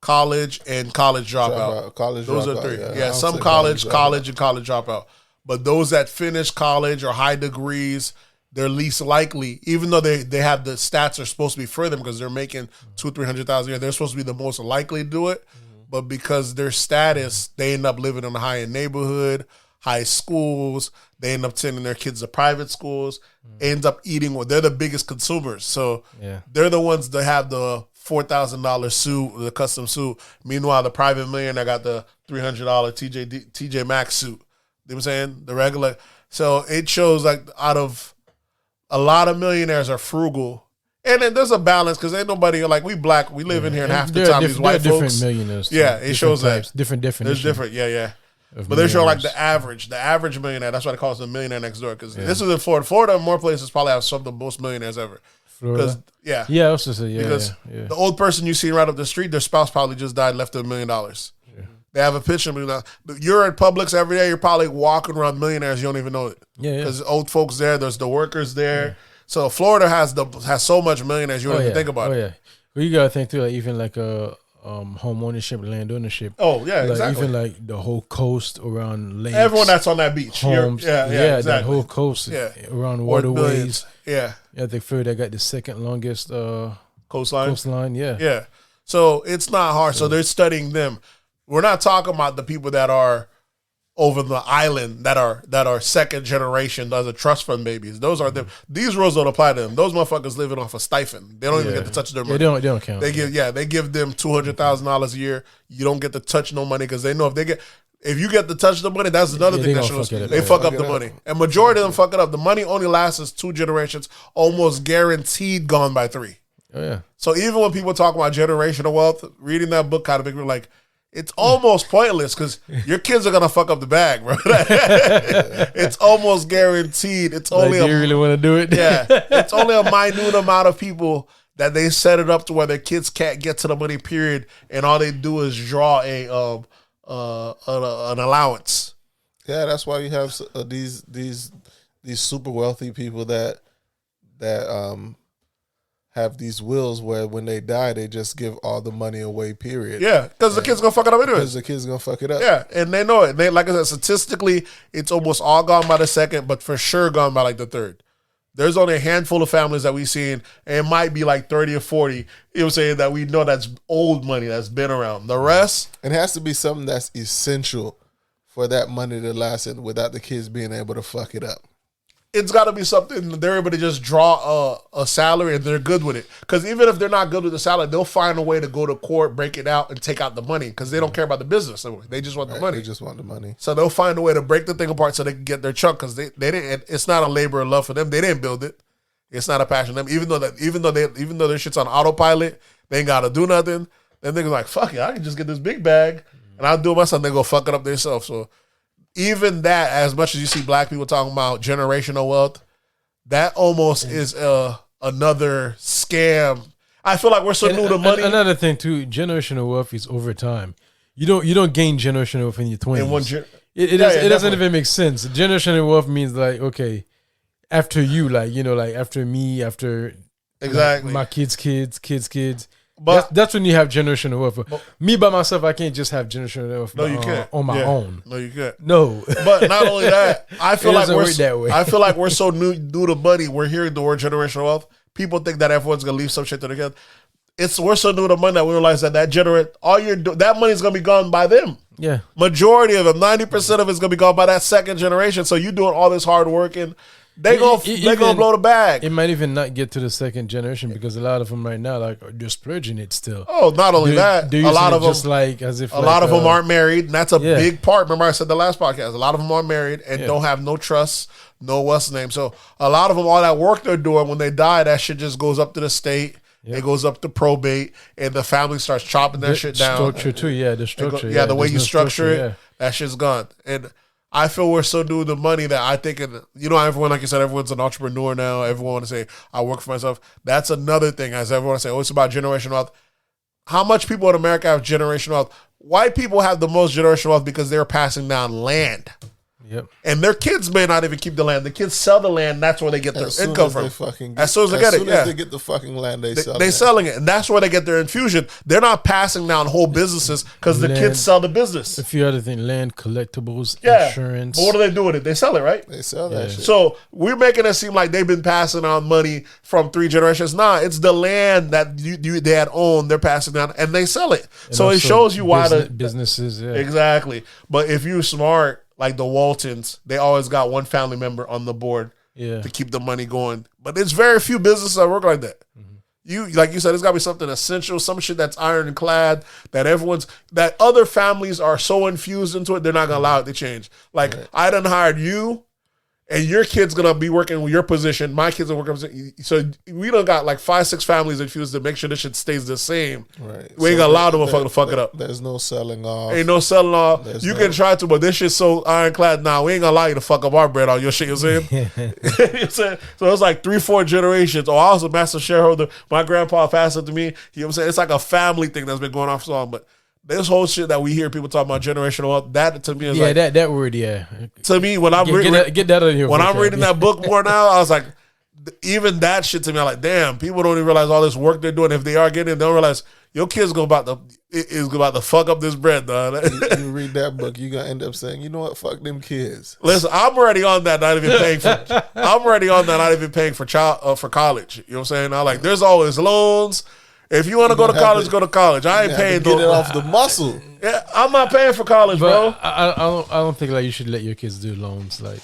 and college dropout. Those are 3. Yeah, some college, and college dropout. But those that finish college or high degrees, they're least likely, even though they have the stats are supposed to be for them because they're making $200,000-$300,000 a year. They're supposed to be the most likely to do it, but because their status, they end up living in a high-end neighborhood, high schools. They end up sending their kids to private schools. Ends up eating what they're the biggest consumers. So they're the ones that have the $4,000 suit, the custom suit. Meanwhile, the private millionaire got the $300 TJ Maxx suit. You know what I'm saying? The regular. So it shows like out of a lot of millionaires are frugal. And then there's a balance because ain't nobody, like, we black, we live in here and half the time these white folks. Different millionaires. Yeah, it shows types, that. Different definitions. There's different, But they show like the average millionaire. That's why they call it the millionaire next door because this is in Florida. Florida and more places probably have some of the most millionaires ever. Florida? Yeah, I was just saying, because the old person you see right up the street, their spouse probably just died, left them $1 million. They have a picture of me now. You're at Publix every day. You're probably walking around millionaires. You don't even know it. Because old folks there. There's the workers there. Yeah. So Florida has so much millionaires. You don't even think about it. Well, you gotta think too. Like even like home ownership, land ownership. Oh yeah, like exactly. Even like the whole coast around lakes. Everyone that's on that beach. Homes. Exactly. That whole coast around waterways. Yeah. They figured they got the second longest coastline. Yeah. So it's not hard. So they're studying them. We're not talking about the people that are over the island that are second generation as a trust fund babies. Those are them. These rules don't apply to them. Those motherfuckers living off a stipend. They don't even get to touch their money. They don't count. They give them $200,000 a year. You don't get to touch no money because they know if they get If you get to touch the money, that's another thing that shows they fuck up the money. And majority of them fuck it up. The money only lasts 2 generations, almost guaranteed gone by 3. Oh yeah. So even when people talk about generational wealth, reading that book kind of make me like, it's almost pointless because your kids are gonna fuck up the bag, bro. It's almost guaranteed. It's only do you really want to do it? Yeah, it's only a minute amount of people that they set it up to where their kids can't get to the money. Period, and all they do is draw an allowance. Yeah, that's why you have these super wealthy people that have these wills where when they die, they just give all the money away, period. Yeah, because the kid's going to fuck it up anyway. Because the kid's going to fuck it up. Yeah, and they know it. They, like I said, statistically, it's almost all gone by the second, but for sure gone by like the third. There's only a handful of families that we've seen, and it might be like 30 or 40, saying that we know that's old money that's been around. The rest... It has to be something that's essential for that money to last without the kids being able to fuck it up. It's got to be something they're able to just draw a salary and they're good with it. Because even if they're not good with the salary, they'll find a way to go to court, break it out, and take out the money because they don't care about the business. They just want the money. They just want the money. So they'll find a way to break the thing apart so they can get their chunk because they didn't. It's not a labor of love for them. They didn't build it. It's not a passion for them. Even though their shit's on autopilot, they ain't got to do nothing. Then they're like, fuck it, I can just get this big bag and I'll do it myself. They go fuck it up themselves. So even that, as much as you see black people talking about generational wealth, that almost is another scam. I feel like we're so new to money. Another thing too, generational wealth is over time. You don't gain generational wealth in your 20s. It doesn't even make sense. Generational wealth means like, okay, after you, like, like after me, after exactly my kids. But that's when you have generational wealth. Me by myself, I can't just have generational wealth. No, you can't. On my own. No, you can't. No. But not only that, I feel like I feel like we're so new to money. We're hearing the word generational wealth. People think that everyone's gonna leave some shit to their kids. We're so new to money that we realize that that money's gonna be gone by them. Yeah. Majority of them, 90% of it's gonna be gone by that second generation. So you doing all this hard work and They gonna blow the bag. It might even not get to the second generation because a lot of them right now they're splurging it still. Oh, not only that, a lot of them just like as if a lot of them aren't married, and that's a big part. Remember, I said the last podcast. A lot of them are married and don't have no trust, no what's the name. So a lot of them, all that work they're doing when they die, that shit just goes up to the state. It goes up to probate, and the family starts chopping that shit down. Structure too, the structure. The way you structure it, that shit's gone. And I feel we're so new to money that I think, everyone, like you said, everyone's an entrepreneur now. Everyone want to say, I work for myself. That's another thing, as everyone say, it's about generational wealth. How much people in America have generational wealth? White people have the most generational wealth because they're passing down land. Yep. And their kids may not even keep the land. The kids sell the land. And that's where they get their income from. As soon as they get it, as they get the fucking land, they're selling it. And that's where they get their infusion. They're not passing down whole businesses because the kids sell the business. A few other things, land, collectibles, insurance. But what do they do with it? They sell it, right? They sell that shit. So we're making it seem like they've been passing on money from 3 generations. Nah, it's the land that they had owned. They're passing down and they sell it. And so it shows you why the businesses. Yeah. Exactly. But if you're smart, like the Waltons, they always got one family member on the board to keep the money going. But there's very few businesses that work like that. Mm-hmm. Like you said, it's got to be something essential, some shit that's ironclad, that other families are so infused into it, they're not going to allow it to change. Like, I done hired you, and your kid's going to be working with your position. My kids are working. So we done got like 5-6 families infused to make sure this shit stays the same. Right. We ain't going to allow them to fuck it up. There's no selling off. Ain't no selling off. You can try to, but this shit's so ironclad now. We ain't going to allow you to fuck up our bread on your shit, you know what I'm saying? So it's like 3-4 generations. Oh, I was a massive shareholder. My grandpa passed it to me. You know what I'm saying? It's like a family thing that's been going on for so long. But this whole shit that we hear people talking about generational wealth, that to me is that word, To me, when I'm get that on here. When I'm reading that book more now, I was like, even that shit to me, I'm like, damn, people don't even realize all this work they're doing. If they are getting it, they don't realize your kid's about to fuck up this bread, dog. You read that book, you're gonna end up saying, you know what, fuck them kids. Listen, I'm already on that, not even paying for for college. You know what I'm saying? I'm like, there's always loans. If you want to go to college, go to college. I ain't paying. Get it off the muscle. Yeah, I'm not paying for college, bro. I don't think like you should let your kids do loans. Like,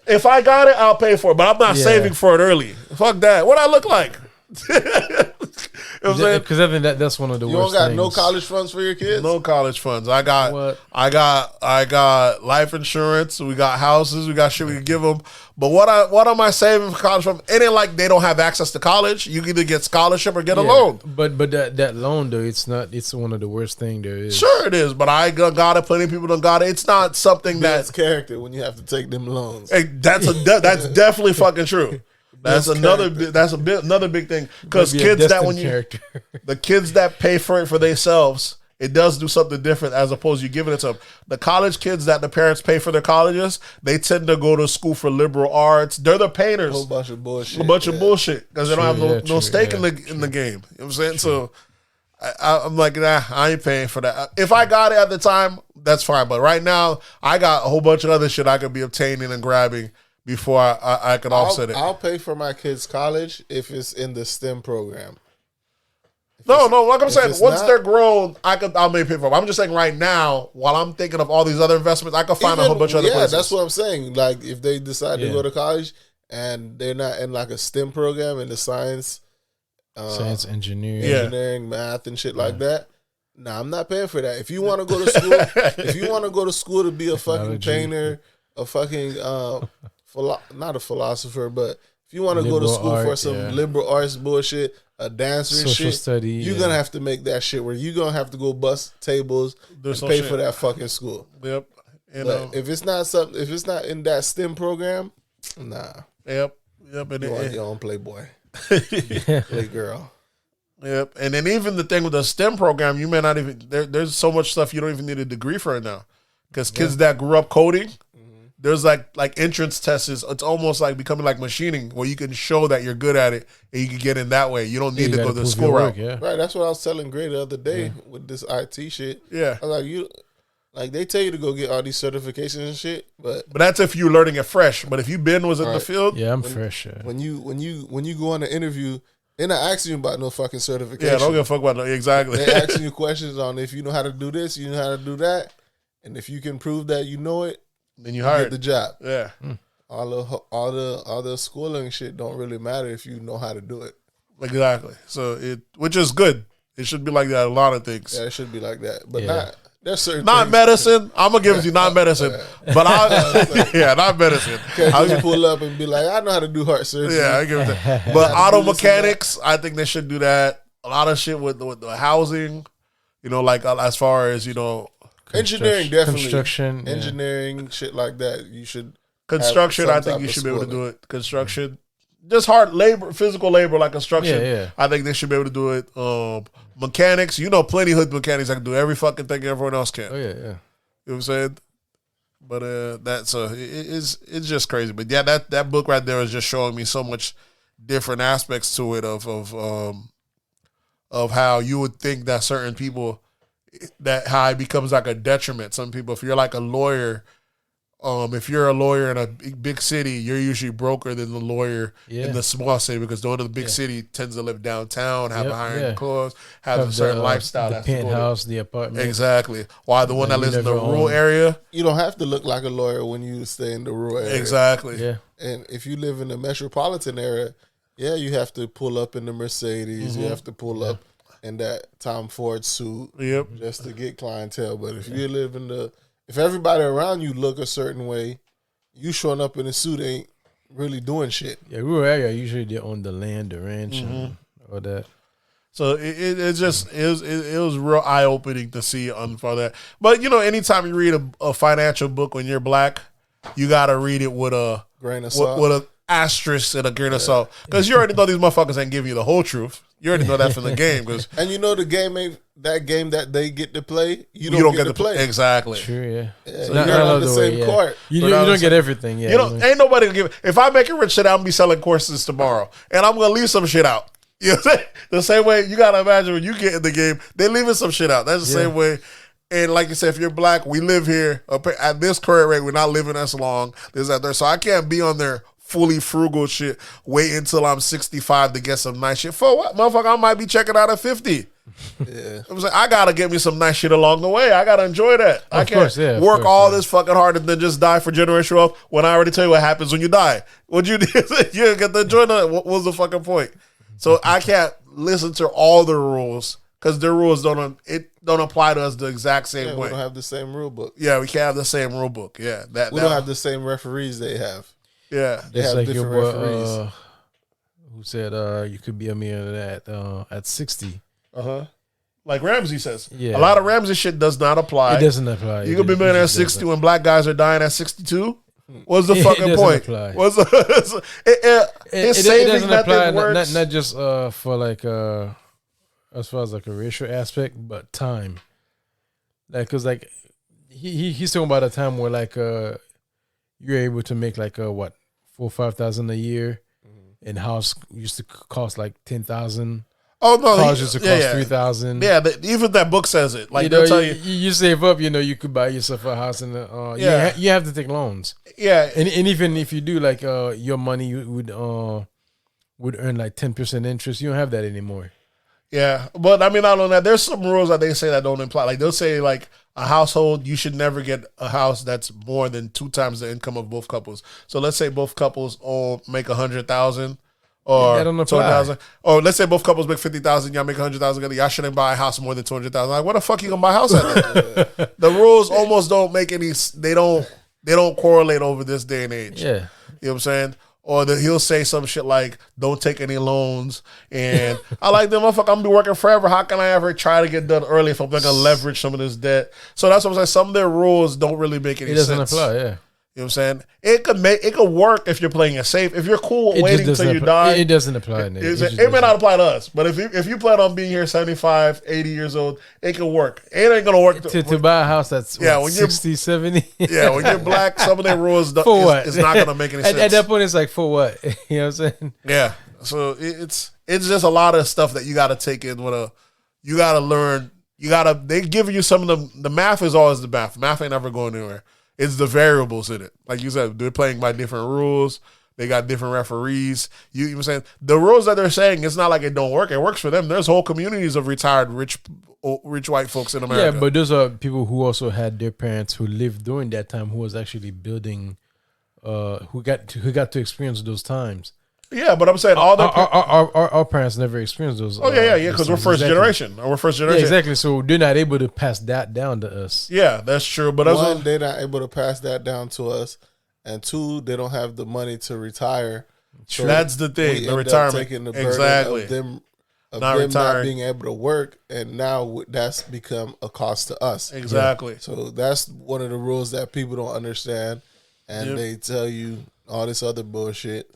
if I got it, I'll pay for it. But I'm not saving for it early. Fuck that. What I look like? what I'm saying? Because I think that's one of the You worst don't got things. no college funds for your kids? No college funds. I got What? I got life insurance. We got houses. We got shit we can give them. But what am I saving for college from? It ain't like they don't have access to college. You can either get scholarship or get a loan. But that loan though, it's one of the worst thing there is. Sure it is, but I got it. Plenty of people don't got it. It's not something That's that character when you have to take them loans. hey, that's definitely fucking true. That's another big thing because Maybe a kids that destined when you character. the kids that pay for it for themselves, it does do something different as opposed to you giving it to them. The college kids that the parents pay for their colleges, they tend to go to school for liberal arts. They're the painters. A whole bunch of bullshit. A bunch of bullshit because they don't have no stake in the true. game. You know what I'm saying? So I'm like, nah, I ain't paying for that. If I got it at the time, that's fine. But right now, I got a whole bunch of other shit I could be obtaining and grabbing before I can offset it. I'll pay for my kids' college if it's in the STEM program. No, like I'm saying, once not- they're grown, I'll maybe pay for them. I'm just saying right now, while I'm thinking of all these other investments, I could find a whole bunch of other places. That's what I'm saying. Like if they decide to go to college and they're not in like a STEM program in the science, engineering, math, and shit like that. Nah, I'm not paying for that. If you want to go to school, to be a fucking painter, a fucking not a philosopher, but if you want to go to school for some liberal arts bullshit, a dancer and social shit, study, you're gonna have to make that shit where you're gonna have to go bust tables and pay for that fucking school. Yep. But if it's not in that STEM program, nah. Yep. You want your own playboy, playgirl. Yep. And then even the thing with the STEM program, you may not even there's so much stuff you don't even need a degree for it now. Because kids that grew up coding, there's like entrance tests. It's almost like becoming like machining where you can show that you're good at it and you can get in that way. You don't need to go to the school route. Right. That's what I was telling Gray the other day with this IT shit. Yeah. I was like, they tell you to go get all these certifications and shit, but that's if you're learning it fresh. But if you was in the field, I'm fresh. When you go on an interview, they're not asking you about no fucking certification. Yeah, don't give a fuck about no exactly. They're asking you questions on if you know how to do this, you know how to do that, and if you can prove that you know it, then you hired. Get the job. Yeah. All the schooling shit don't really matter if you know how to do it. Exactly. So which is good. It should be like that. A lot of things. Yeah, it should be like that, but not. There's certain not things. medicine. I'm gonna give it to you, not medicine, but not medicine. Can't just pull up and be like, I know how to do heart surgery. Yeah, I give it that. But auto mechanics, I think they should do that. A lot of shit with the housing, like as far as engineering, definitely construction, engineering, shit like that. You should construction. I think you should be able to do it. Construction, just hard labor, physical labor like construction. Yeah. I think they should be able to do it. Mechanics, plenty of hood mechanics that can do every fucking thing everyone else can. Oh yeah. You know what I'm saying? But that's it's just crazy. But yeah, that book right there is just showing me so much different aspects to it of how you would think that certain people how it becomes like a detriment. Some people, if you're like a lawyer, if you're a lawyer in a big city, you're usually broker than the lawyer in the small city because the one in the big city tends to live downtown, have a higher clothes, have a certain lifestyle. The penthouse, the apartment. Exactly. While the one that lives in the rural area, you don't have to look like a lawyer when you stay in the rural area. Exactly. Yeah. And if you live in the metropolitan area, you have to pull up in the Mercedes. You have to pull up in that Tom Ford suit just to get clientele. But if you live in if everybody around you look a certain way, you showing up in a suit ain't really doing shit. Yeah, rural area usually they're on the land, the ranch, and all that. So it was real eye opening to see for that. But anytime you read a financial book when you're black, you gotta read it with a grain of salt, with an asterisk and a grain of salt, because you already know these motherfuckers ain't giving you the whole truth. You already know that from the game, and the game ain't that game that they get to play. You don't get to play. Exactly. True, yeah. So you're on the same court. You don't get everything. Yeah, ain't nobody gonna give it. If I make it rich shit, I'm gonna be selling courses tomorrow, and I'm gonna leave some shit out. You know what I'm saying? The same way you gotta imagine when you get in the game, they leaving some shit out. That's the same way. And like you said, if you're black, we live here at this current rate. We're not living as long. This out there, so I can't be on there fully frugal shit. Wait until I'm 65 to get some nice shit. For what, motherfucker? I might be checking out at 50. Yeah, I'm saying I gotta get me some nice shit along the way. I gotta enjoy that. I can't work all this fucking hard and then just die for generational wealth when I already tell you what happens when you die. What you do? You get to enjoy that. What was the fucking point? So I can't listen to all the rules because their rules don't apply to us the exact same way. We don't have the same rule book. Yeah, we can't have the same rule book. Yeah, we don't have the same referees they have. Yeah, they have like different your referees. Who said you could be a millionaire at 60? Like Ramsey says. Yeah. A lot of Ramsey shit does not apply. It doesn't apply. You could be a millionaire at 60 when black guys are dying at 62. What's the fucking point? Apply. It's saving doesn't method apply. works. Not just for like as far as like a racial aspect, but time. Like, cause like he's talking about a time where like you're able to make like what $4,000-5,000 a year, and house used to cost like $10,000. Oh no, cars used to cost $3,000. Yeah, even that book says it. Like they'll tell you, you save up, you could buy yourself a house, and you have to take loans. Yeah, and even if you do, like your money would earn like 10% interest. You don't have that anymore. Yeah, but I mean, not only that, there's some rules that they say that don't apply. Like they'll say, like a household, you should never get a house that's more than 2 times the income of both couples. So let's say both couples all make 100,000. Or 200,000. Or let's say both couples make 50,000. Y'all make 100,000 together. Y'all shouldn't buy a house more than 200,000. Like, what the fuck you gonna buy a house at? The rules almost don't make any. They don't correlate over this day and age. Yeah, you know what I'm saying. Or he'll say some shit like, "Don't take any loans." And I like them. Motherfucker, I'm gonna be working forever. How can I ever try to get done early if I'm gonna leverage some of this debt? So that's what I'm saying. Some of their rules don't really make any sense. It doesn't apply. Yeah. You know what I'm saying? It could work if you're playing it safe. If you're cool with waiting until you die. It doesn't apply. It may not apply to us, but if you plan on being here 75, 80 years old, it can work. It ain't going to work. To buy a house that's when 60, 70. Yeah, when you're black, some of their rules it's not going to make any sense. At that point, it's like, for what? You know what I'm saying? Yeah. So it's just a lot of stuff that you got to take in you got to learn. They give you some of the math is always the math. Math ain't never going anywhere. It's the variables in it. Like you said, they're playing by different rules. They got different referees. You know what I'm saying? The rules that they're saying, it's not like it don't work. It works for them. There's whole communities of retired rich white folks in America. Yeah, but those are people who also had their parents who lived during that time, who was actually building, who got to experience those times. Yeah, but I'm saying our parents never experienced those. Oh yeah, because we're first generation. We're first generation. Yeah, exactly. So they're not able to pass that down to us. Yeah, that's true. But one, they're not able to pass that down to us, and two, they don't have the money to retire. So that's the thing. The retirement, taking the burden exactly. of them not being able to work, and now that's become a cost to us. Exactly. Yeah. So that's one of the rules that people don't understand, and they tell you all this other bullshit.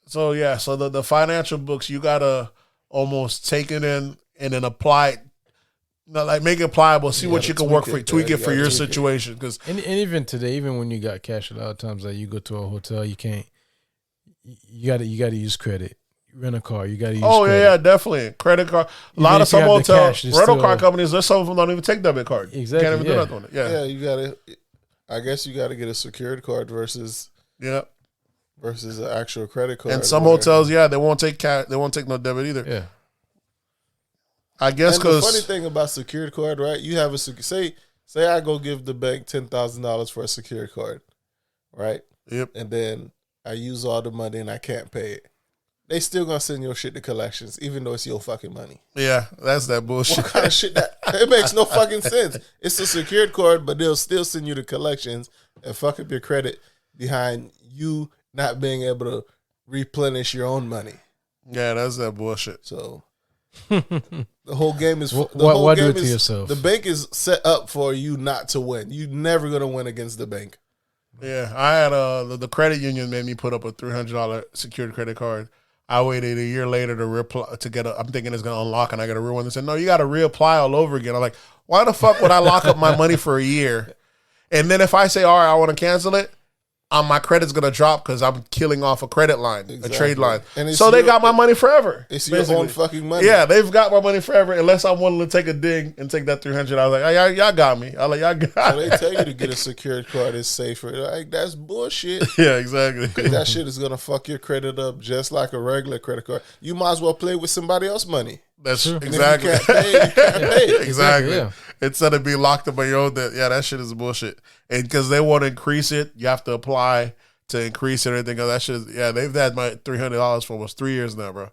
So yeah, so the financial books, you gotta almost take it in and then apply it, like make it pliable, see what you can work for, tweak it for your situation. Because and even today, even when you got cash, a lot of times like you go to a hotel, you can't. You gotta use credit. You rent a car, you gotta use. Oh credit. Yeah, definitely credit card. A lot of some hotels, rental car companies, there's some of them don't even take debit card. Exactly, can't even do nothing on it. Yeah, you gotta. I guess you gotta get a secured card versus an actual credit card. And some hotels, they won't take cash. They won't take no debit either. Yeah, I guess because the funny thing about secured card, right? You have say I go give the bank $10,000 for a secured card, right? Yep. And then I use all the money and I can't pay it. They still gonna send your shit to collections, even though it's your fucking money. Yeah, that's that bullshit. What kind of shit it makes no fucking sense. It's a secured card, but they'll still send you to collections and fuck up your credit behind you not being able to replenish your own money. Yeah, that's that bullshit. So the whole game is why do it to yourself? The bank is set up for you not to win. You're never gonna win against the bank. Yeah, I had the credit union made me put up a $300 secured credit card. I waited a year later to get I'm thinking it's gonna unlock, and I got a real one. They said, no, you got to reapply all over again. I'm like, why the fuck would I lock up my money for a year, and then if I say, all right, I want to cancel it, my credit's gonna drop because I'm killing off a credit line, a trade line. And so they got my money forever. It's your own fucking money. Yeah, they've got my money forever unless I'm willing to take a ding and take that $300. I was like, y'all got me. I like, y'all got. So they tell you to get a secured card is safer. Like, that's bullshit. Yeah, exactly. That shit is gonna fuck your credit up just like a regular credit card. You might as well play with somebody else's money. That's true. Exactly. You can't pay. Exactly. Yeah. Instead of being locked up by your own debt. Yeah, that shit is bullshit. And because they want to increase it, you have to apply to increase it or anything. That shit, they've had my $300 for almost 3 years now, bro.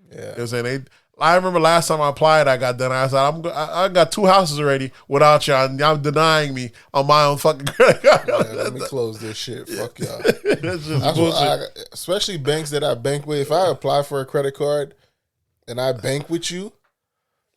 Yeah. You know what I'm saying? I remember last time I applied, I got done. I said, I got 2 houses already without y'all, and y'all denying me on my own fucking credit card. Man, let me close this shit. Fuck y'all. That's just bullshit. Especially banks that I bank with. If I apply for a credit card and I bank with you,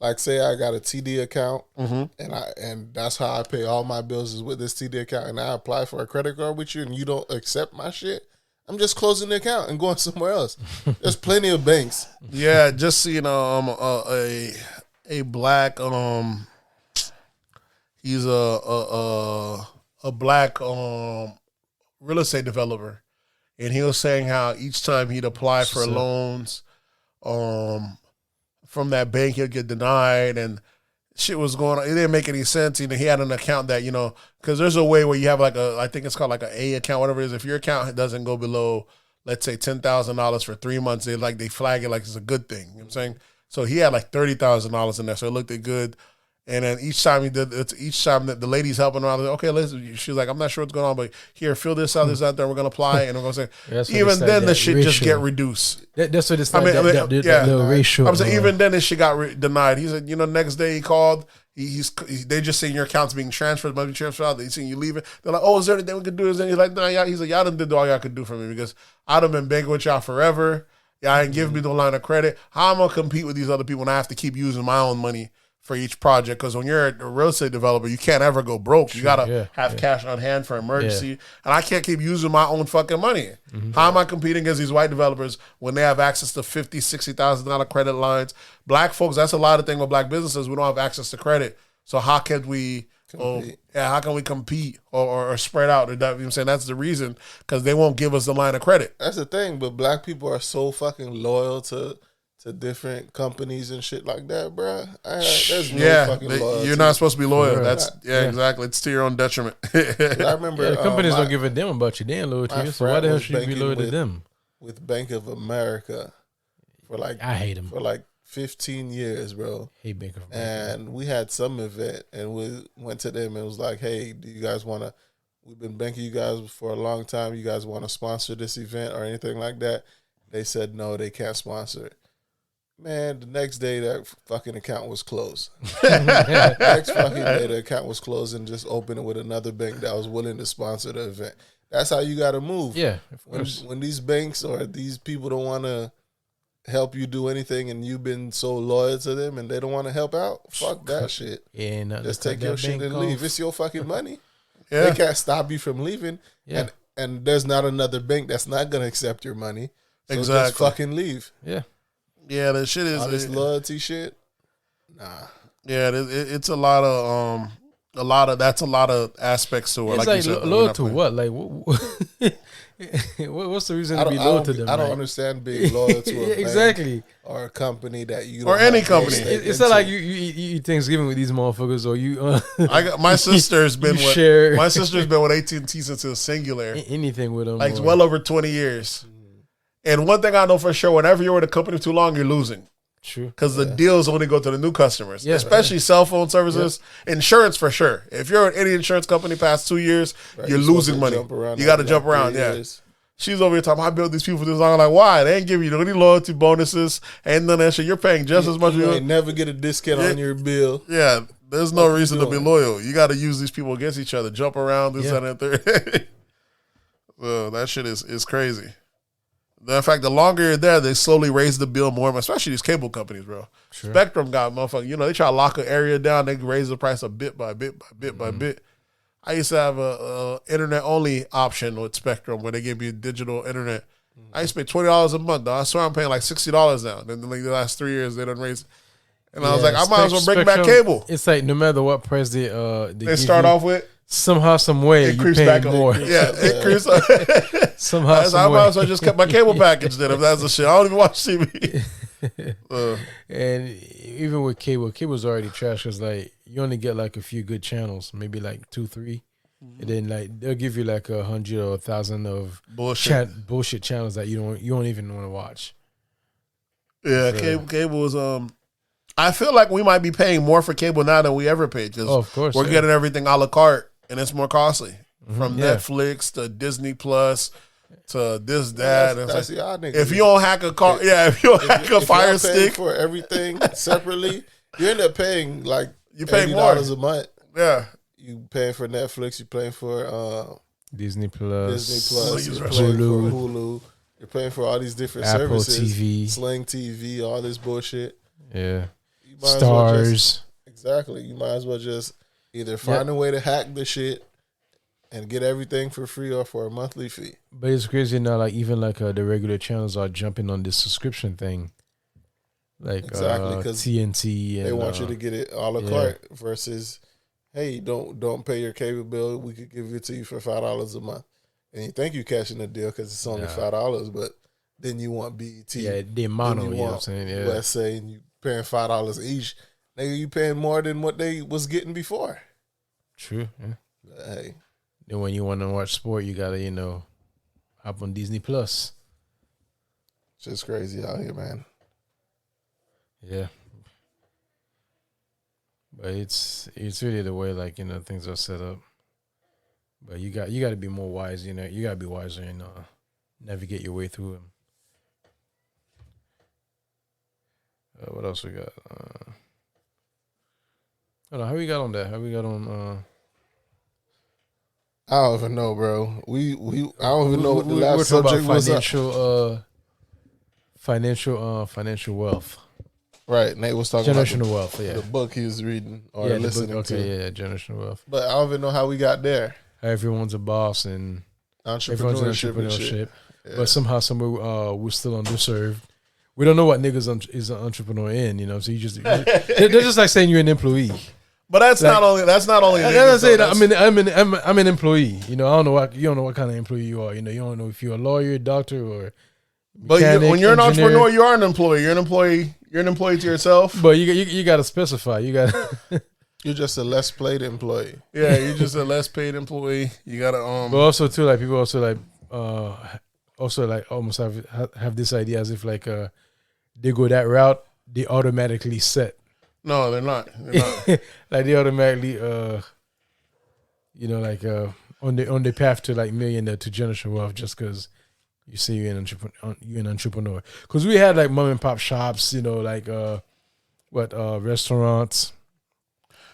like say I got a TD account, and that's how I pay all my bills is with this TD account, and I apply for a credit card with you, and you don't accept my shit, I'm just closing the account and going somewhere else. There's plenty of banks. Yeah, just seeing a black he's a black real estate developer, and he was saying how each time he'd apply for loans from that bank, he'd get denied, and shit was going on. It didn't make any sense. He had an account that, because there's a way where you have like I think it's called like an A account, whatever it is. If your account doesn't go below, let's say $10,000 for 3 months, they flag it like it's a good thing. You know what I'm saying? So he had like $30,000 in there, so it looked good. And then each time that the lady's helping him out, okay, listen, she's like, I'm not sure what's going on, but here, fill this out, there, we're gonna apply, and I'm gonna say, even then the shit just get reduced. That's what it's like. That little ratio. I'm saying even then this shit got denied. He said, next day he called. They just saying your account's being transferred, might be transferred out. They saying you leaving. They're like, oh, is there anything we could do? He's like, nah, yeah. He's like, y'all done did all y'all could do for me because I'd have been banking with y'all forever. Y'all ain't giving me no line of credit. How am I gonna compete with these other people when I have to keep using my own money for each project? Because when you're a real estate developer, you can't ever go broke. You gotta have cash on hand for emergency. And I can't keep using my own fucking money. How am I competing against these white developers when they have access to $50,000, $60,000 credit lines? Black folks, that's a lot of thing with black businesses. We don't have access to credit. So how can we how can we compete or spread out? You know what I'm saying? That's the reason, because they won't give us the line of credit. That's the thing, but black people are so fucking loyal to different companies and shit like that, bro. There's no fucking loyalty. You're not supposed to be loyal. That's exactly. It's to your own detriment. I remember the companies don't give a damn about you. They ain't loyal to you. So why the hell should you be loyal to them? With Bank of America I hate them for like 15 years, bro. Hate Bank of America. And we had some event, and we went to them and was like, "Hey, do you guys want to? We've been banking you guys for a long time. You guys want to sponsor this event or anything like that?" They said no, they can't sponsor it. Man, the next day that fucking account was closed. Next fucking day the account was closed and just opened it with another bank that was willing to sponsor the event. That's how you got to move. Yeah, when these banks or these people don't want to help you do anything and you've been so loyal to them and they don't want to help out, fuck that shit. Yeah, just take your shit and leave. It's your fucking money. Yeah. They can't stop you from leaving. Yeah. And there's not another bank that's not going to accept your money. So Exactly. just fucking leave. Yeah. Yeah, that shit is All this loyalty shit. Nah. Yeah, it's a lot of aspects to it. It's like you like said, loyal to what? Like, what's the reason to be loyal to them? I don't understand being loyal to a exactly bank or a company that you or any company. It's not like you eat Thanksgiving with these motherfuckers, or you. I got my sister's been with share. My sister's been with AT&T since it was singular. Anything with them, Like well over 20 years. And one thing I know for sure, whenever you're with a company too long, you're losing. True. Because the deals only go to the new customers, especially cell phone services, insurance for sure. If you're at any insurance company past 2 years, you're losing money. You got to jump around, She's over here talking, I built these people for this long. I'm like, why? They ain't giving you any loyalty bonuses. Ain't none of that shit. You're paying just as much. You ain't never get a discount on your bill. Yeah, there's no reason to be loyal. You got to use these people against each other, jump around, this, that, and third. Well, that shit is crazy. In fact, the longer you're there, they slowly raise the bill more, especially these cable companies, bro. Sure. Spectrum got motherfucker. They try to lock an area down. They raise the price a bit by bit by bit by bit. I used to have a internet only option with Spectrum where they give you digital internet. I used to pay $20 a month, though. I swear I'm paying like $60 now. Then like the last 3 years they done raised. And I was like, I might as well bring back cable. It's like no matter what price they start off with. Somehow, some way, it you pay more. It creeps. Somehow, I might as well just cut my cable package then if that's the shit. I don't even watch TV. And even with cable's already trash because like you only get like a few good channels, maybe like 2, 3, and then like they'll give you like 100 or 1,000 of bullshit channels that you don't even want to watch. Yeah, cable is I feel like we might be paying more for cable now than we ever paid because of course, we're getting everything a la carte and it's more costly from Netflix to Disney Plus to this, that. That's y'all niggas. If you don't hack a car, if you don't hack a fire stick for everything separately, you end up paying like you pay more $80 a month. Yeah, you paying for Netflix. You paying for Disney Plus, you're paying for Hulu. You're paying for all these different Apple services, TV, Sling TV, all this bullshit. Yeah, Stars. Exactly. You might as well just either find a way to hack the shit and get everything for free or for a monthly fee. But it's crazy now. Like even like the regular channels are jumping on this subscription thing. Like exactly because TNT, and they want you to get it a la carte versus, hey, don't pay your cable bill. We could give it to you for $5 a month, and you think you're catching a deal because it's only $5, but then you want BET. Yeah, the mono. You know what I'm saying? Yeah, let's say you paying $5 each. Nigga, you paying more than what they was getting before. True. Yeah. But, hey. Then when you want to watch sport, you gotta hop on Disney Plus. Just crazy out here, man. Yeah. But it's really the way things are set up. But you got to be more wise. You got to be wiser and navigate your way through them. What else we got? I don't know, how we got on that? How we got on? I don't even know, bro. I don't even know what the last subject was. Financial wealth. Right, Nate was talking generational about wealth. Yeah, the book he was reading or listening to. Yeah, generational wealth. But I don't even know how we got there. Everyone's a boss and entrepreneurship. Yeah. But somehow, somewhere, we're still underserved. We don't know what niggas is an entrepreneur in, so you just they're just like saying you're an employee. But that's not only. I'm an employee. I don't know what kind of employee you are. You don't know if you're a lawyer, doctor, or mechanic, but when you're an entrepreneur, you are an employee. You're an employee. You're an employee to yourself. But you got to specify. You got. You're just a less paid employee. Yeah, you're just a less paid employee. You gotta But also too, like people also almost have this idea as if like they go that route, they automatically set. No, they're not. Like they automatically on the path to like millionaire to generational wealth just because you say you're an entrepreneur. Because we had like mom and pop shops, restaurants,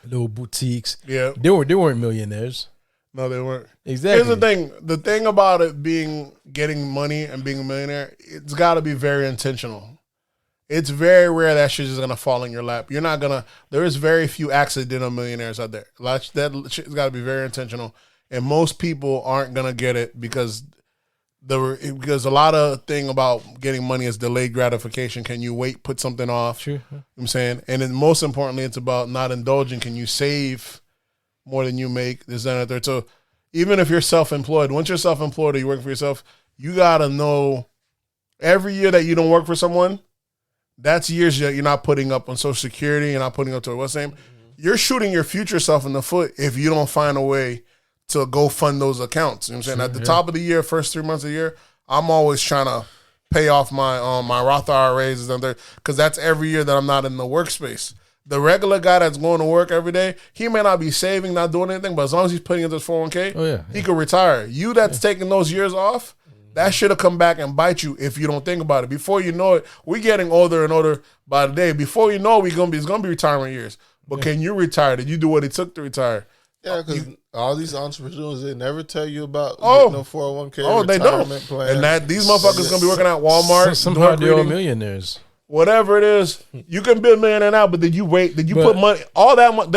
little boutiques. Yeah, they weren't millionaires. No, they weren't. Exactly. Here's the thing: the thing about it getting money and being a millionaire, it's got to be very intentional. It's very rare that shit is gonna fall in your lap. You're not gonna. There is very few accidental millionaires out there. That shit's got to be very intentional, and most people aren't gonna get it because a lot of thing about getting money is delayed gratification. Can you wait? Put something off. True. You know what I'm saying, and then most importantly, it's about not indulging. Can you save more than you make? This, that, and that. So even if you're self-employed, once you're self-employed or you're working for yourself, you gotta know every year that you don't work for someone. That's years that you're not putting up on Social Security, you're not putting up to what's name. You're shooting your future self in the foot if you don't find a way to go fund those accounts. You know what I'm saying? At the top of the year, first 3 months of the year, I'm always trying to pay off my my Roth IRAs because that's every year that I'm not in the workspace. The regular guy that's going to work every day, he may not be saving, not doing anything, but as long as he's putting into his 401k, he could retire. You that's taking those years off, that should have come back and bite you if you don't think about it. Before you know it, we're getting older and older by the day. Before you know it, it's gonna be retirement years. But can you retire? Did you do what it took to retire? Yeah, because all these entrepreneurs, they never tell you about getting no 401k they don't. Plan. And that these motherfuckers gonna be working at Walmart. Somehow they're all millionaires. Whatever it is, you can be a millionaire now, but did you wait? Did you put money? All that money,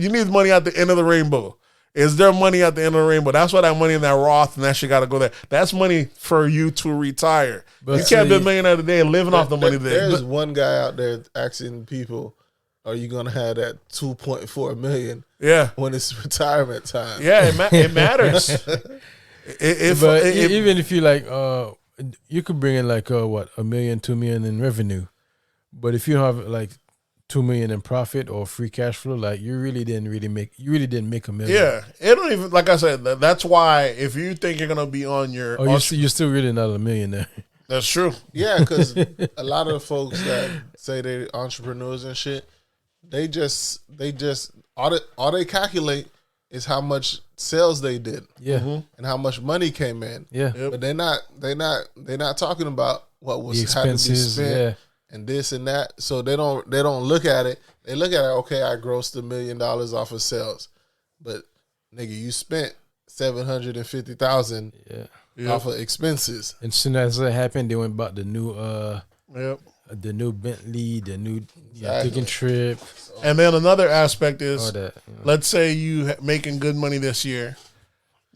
you need money at the end of the rainbow. Is there money at the end of the rainbow? That's why that money in that Roth and that shit got to go there. That's money for you to retire. But you can't be a millionaire today and living off the money there. There's one guy out there asking people, are you going to have that $2.4 million when it's retirement time? Yeah, it matters. Even if you like, you could bring in like, $1 million, $2 million in revenue. But if you have like $2 million in profit or free cash flow, like you really didn't make $1 million. Yeah, it don't even, like I said, that's why if you think you're gonna be on your, you're still really not a millionaire. That's true. Yeah, because a lot of the folks that say they're entrepreneurs and shit, they just all they calculate is how much sales they did. Yeah. And how much money came in. Yeah. Yep. But they're not talking about what was The had to be expenses, spent yeah. and this and that. So they don't look at it. They look at it, okay, I grossed $1 million off of sales. But nigga, you spent $750,000 off of expenses. And soon as that happened, they went about the new Yep. the new Bentley, the new Exactly. taking trip, And then another aspect all is, that. let's say you making good money this year.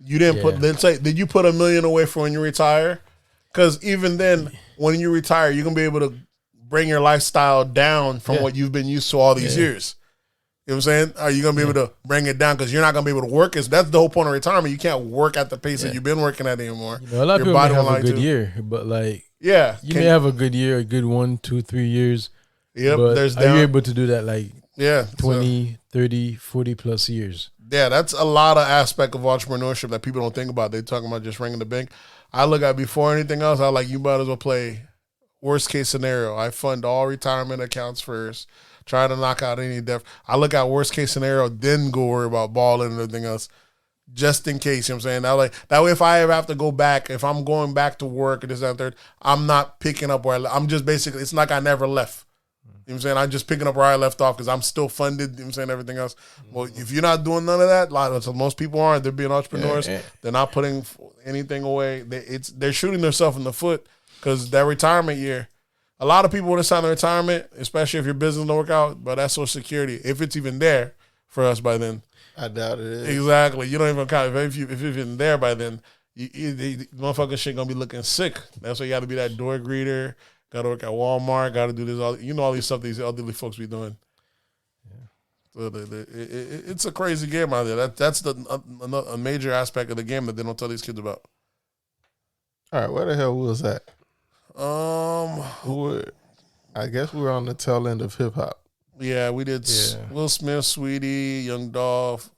You didn't put. Yeah. Let's say, did you put $1 million away for when you retire? Because even then, when you retire, you're gonna be able to bring your lifestyle down from Yeah. what you've been used to all these years. You know what I'm saying? Are you gonna be able to bring it down? Because you're not gonna be able to work. That's the whole point of retirement. You can't work at the pace that you've been working at anymore. You know, a lot of Your people may body have will a lie good to. year, but like Yeah, you may have a good year, a good 1, 2, 3 years. Yep. But There's are down. you able to do that like Yeah, 20, 30, 40 plus years? Yeah, that's a lot of aspect of entrepreneurship that people don't think about. They talking about just ringing the bank. I look at before anything else, I like, you might as well play worst case scenario. I fund all retirement accounts first. Try to knock out any debt. I look at worst case scenario, then go worry about balling and everything else. Just in case, you know what I'm saying? That way if I ever have to go back, if I'm going back to work and this, that, and third, I'm not picking up where I'm just basically, it's like I never left. You know what I'm saying? I'm just picking up where I left off because I'm still funded, you know what I'm saying, everything else. Well, if you're not doing none of that, most people aren't. They're being entrepreneurs. Yeah. They're not putting anything away. They're shooting themselves in the foot because that retirement year, a lot of people want to sign the retirement, especially if your business don't work out, but that's Social Security, if it's even there for us by then. I doubt it is. Exactly. You don't even count. If you're even there by then, the motherfucking shit going to be looking sick. That's why you got to be that door greeter. Got to work at Walmart. Got to do this. All these stuff these elderly folks be doing. Yeah. So it's a crazy game out there. That's a major aspect of the game that they don't tell these kids about. All right, where the hell was that? Um, I guess we were on the tail end of hip hop. Yeah, we did Yeah. Will Smith, Sweetie, Young Dolph,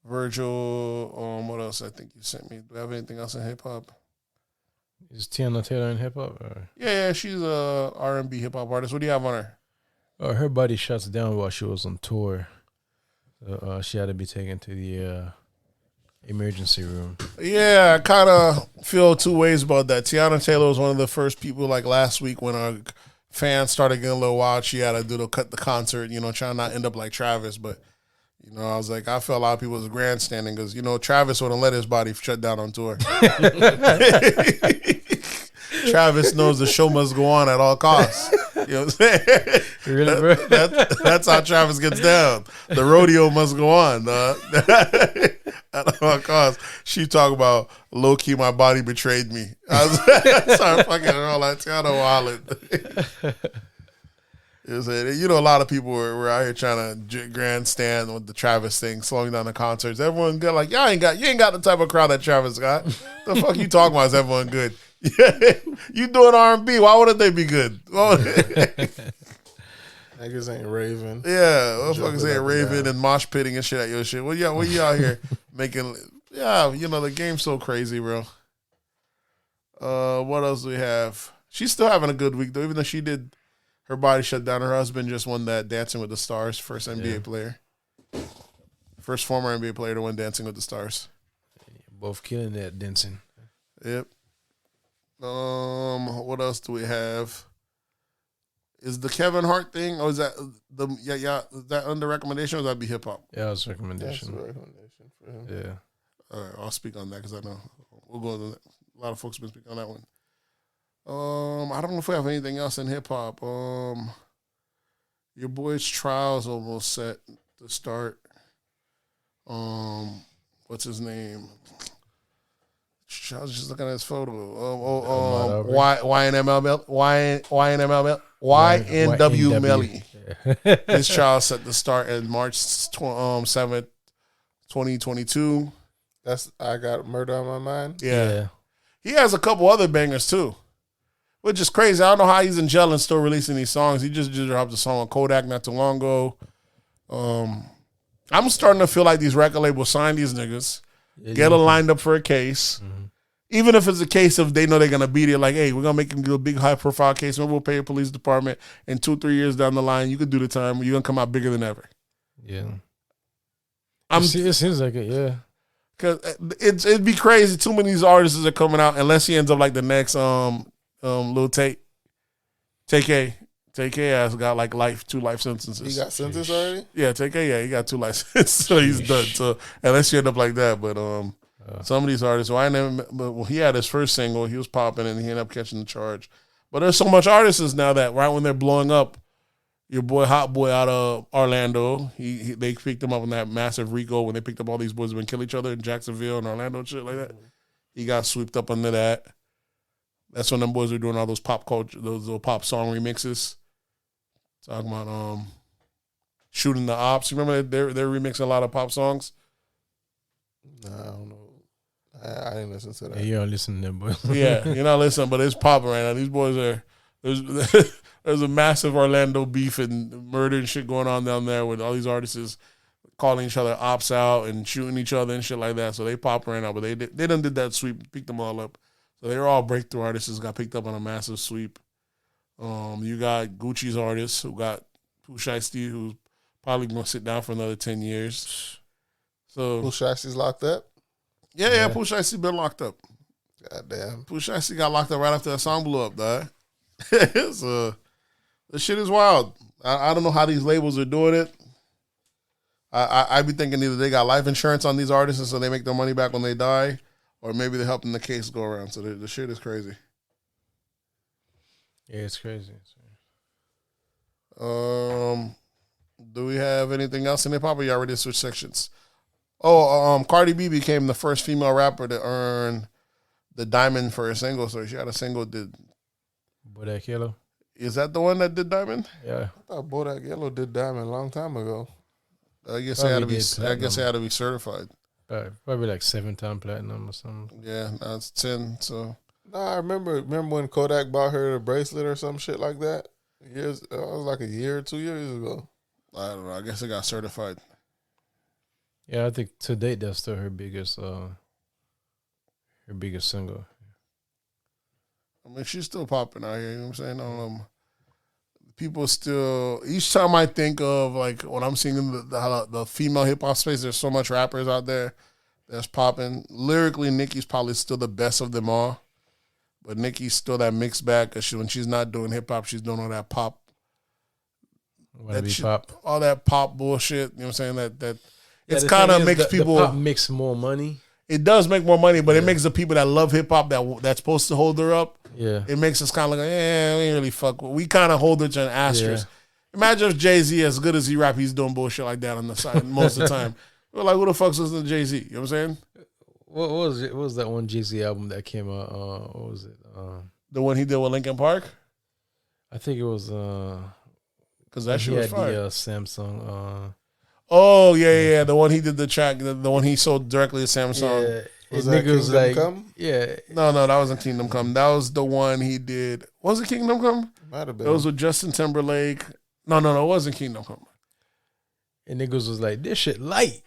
Virgil. What else? I think you sent me. Do we have anything else in hip hop? Is Tiana Taylor in hip hop? Yeah, she's a R&B hip hop artist. What do you have on her? Her body shuts down while she was on tour. So, she had to be taken to the emergency room. Yeah, I kind of feel two ways about that. Tiana Taylor was one of the first people, like last week when our fans started getting a little wild. She had to cut the concert, trying not to end up like Travis. But, I was like, I felt a lot of people was grandstanding because, Travis wouldn't let his body shut down on tour. Travis knows the show must go on at all costs. You know what I'm saying? Really, bro? That's how Travis gets down. The rodeo must go on. At all costs. She talk about low key, my body betrayed me. I started fucking her all that Tiana Wallet. A lot of people were out here trying to grandstand with the Travis thing, slowing down the concerts. Everyone got like, you ain't got the type of crowd that Travis got. The fuck you talking about? Is everyone good? You doing R&B? Why wouldn't they be good? Niggas ain't raving. Yeah, motherfuckers Jumping ain't up and raving down. and mosh pitting and shit at your shit. What you out here making? Yeah, the game's so crazy, bro. What else do we have? She's still having a good week though, even though she did her body shut down. Her husband just won that Dancing with the Stars, first NBA player, first former NBA player to win Dancing with the Stars. Both killing that dancing. Yep. What else do we have? Is the Kevin Hart thing, or is that is that under recommendation, or would that be hip hop? Yeah, that was a That's recommendation. a recommendation for him. Yeah. All right, I'll speak on that because I know we'll go. A lot of folks have been speaking on that one. I don't know if we have anything else in hip hop. Your boy's trial's almost set to start. What's his name? I was just looking at his photo. YNW Melly. His trial set to start in March 7th, 2022. I got Murder on My Mind. Yeah. He has a couple other bangers too, which is crazy. I don't know how he's in jail and still releasing these songs. He just dropped a song on Kodak not too long ago. I'm starting to feel like these record labels sign these niggas, get them lined up for a case. Mm-hmm. Even if it's a case of they know they're going to beat it, like, hey, we're going to make him do a big high-profile case. Maybe we'll pay a police department. And 2-3 years down the line, you could do the time. You're going to come out bigger than ever. Yeah. It seems like it, yeah. Cause it'd be crazy. Too many of these artists are coming out unless he ends up like the next Lil Tate. TK has got like 2 life sentences. He got sentenced already? Yeah, TK, yeah, he got 2 life sentences. So he's done. So unless you end up like that, but some of these artists, he had his first single, he was popping and he ended up catching the charge. But there's so much artists now that right when they're blowing up, your boy Hot Boy out of Orlando, they picked him up in that massive RICO when they picked up all these boys who been killing each other in Jacksonville and Orlando and shit like that. He got swept up under that. That's when them boys were doing all those pop culture, those little pop song remixes. Talking about shooting the ops. You remember they're remixing a lot of pop songs? Nah, I don't know. I didn't listen to that. Yeah, you don't listen to them boys. Yeah, you're not listening, but it's popping right now. These boys are there's a massive Orlando beef and murder and shit going on down there with all these artists calling each other ops out and shooting each other and shit like that. So they pop right now, but they done did that sweep, picked them all up. So they were all breakthrough artists, got picked up on a massive sweep. You got Gucci's artists who got Pooh Shiesty, who's probably going to sit down for another 10 years. So Pooh Shiesty's locked up? Yeah, Pooh Shiesty been locked up. Goddamn. Pooh Shiesty got locked up right after that song blew up, dog. So the shit is wild. I don't know how these labels are doing it. I be thinking either they got life insurance on these artists and so they make their money back when they die, or maybe they're helping the case go around. So the shit is crazy. Yeah, it's crazy. Do we have anything else in hip hop, or y'all ready to switch sections? Oh, Cardi B became the first female rapper to earn the diamond for a single. So she had a single. Bodak Yellow. Is that the one that did diamond? Yeah. I thought Bodak Yellow did diamond a long time ago. I guess they had to be. I guess they had to be certified. Probably like 7-time platinum or something. Yeah, now it's 10. So No, I remember when Kodak bought her a bracelet or some shit like that. It was like a year or 2 years ago. I don't know. I guess it got certified. Yeah, I think to date that's still her biggest single. I mean, she's still popping out here. You know what I'm saying? People still. Each time I think of like when I'm seeing the female hip hop space, there's so much rappers out there that's popping. Lyrically, Nicki's probably still the best of them all. But Nicki's still that mixed bag because when she's not doing hip hop, she's doing all that pop. All that pop bullshit. You know what I'm saying? That it's kind of makes people. The pop makes more money. It does make more money, but it makes the people that love hip hop that's supposed to hold her up. Yeah, it makes us kind of like, we ain't really fuck. We kind of hold her to an asterisk. Yeah. Imagine if Jay-Z, as good as he rap, he's doing bullshit like that on the side most of the time. We're like, who the fuck's listening to Jay-Z? You know what I'm saying? What was it? What was that one Jay-Z album that came out? What was it? The one he did with Linkin Park? I think it was because that shit was fire. The Samsung. Oh yeah. The one he did the track, the one he sold directly to Samsung. Yeah. Was that Kingdom Come? Yeah. No, that wasn't Kingdom Come. That was the one he did. Was it Kingdom Come? Might have been. It was with Justin Timberlake. No, it wasn't Kingdom Come. And niggas was like, this shit light.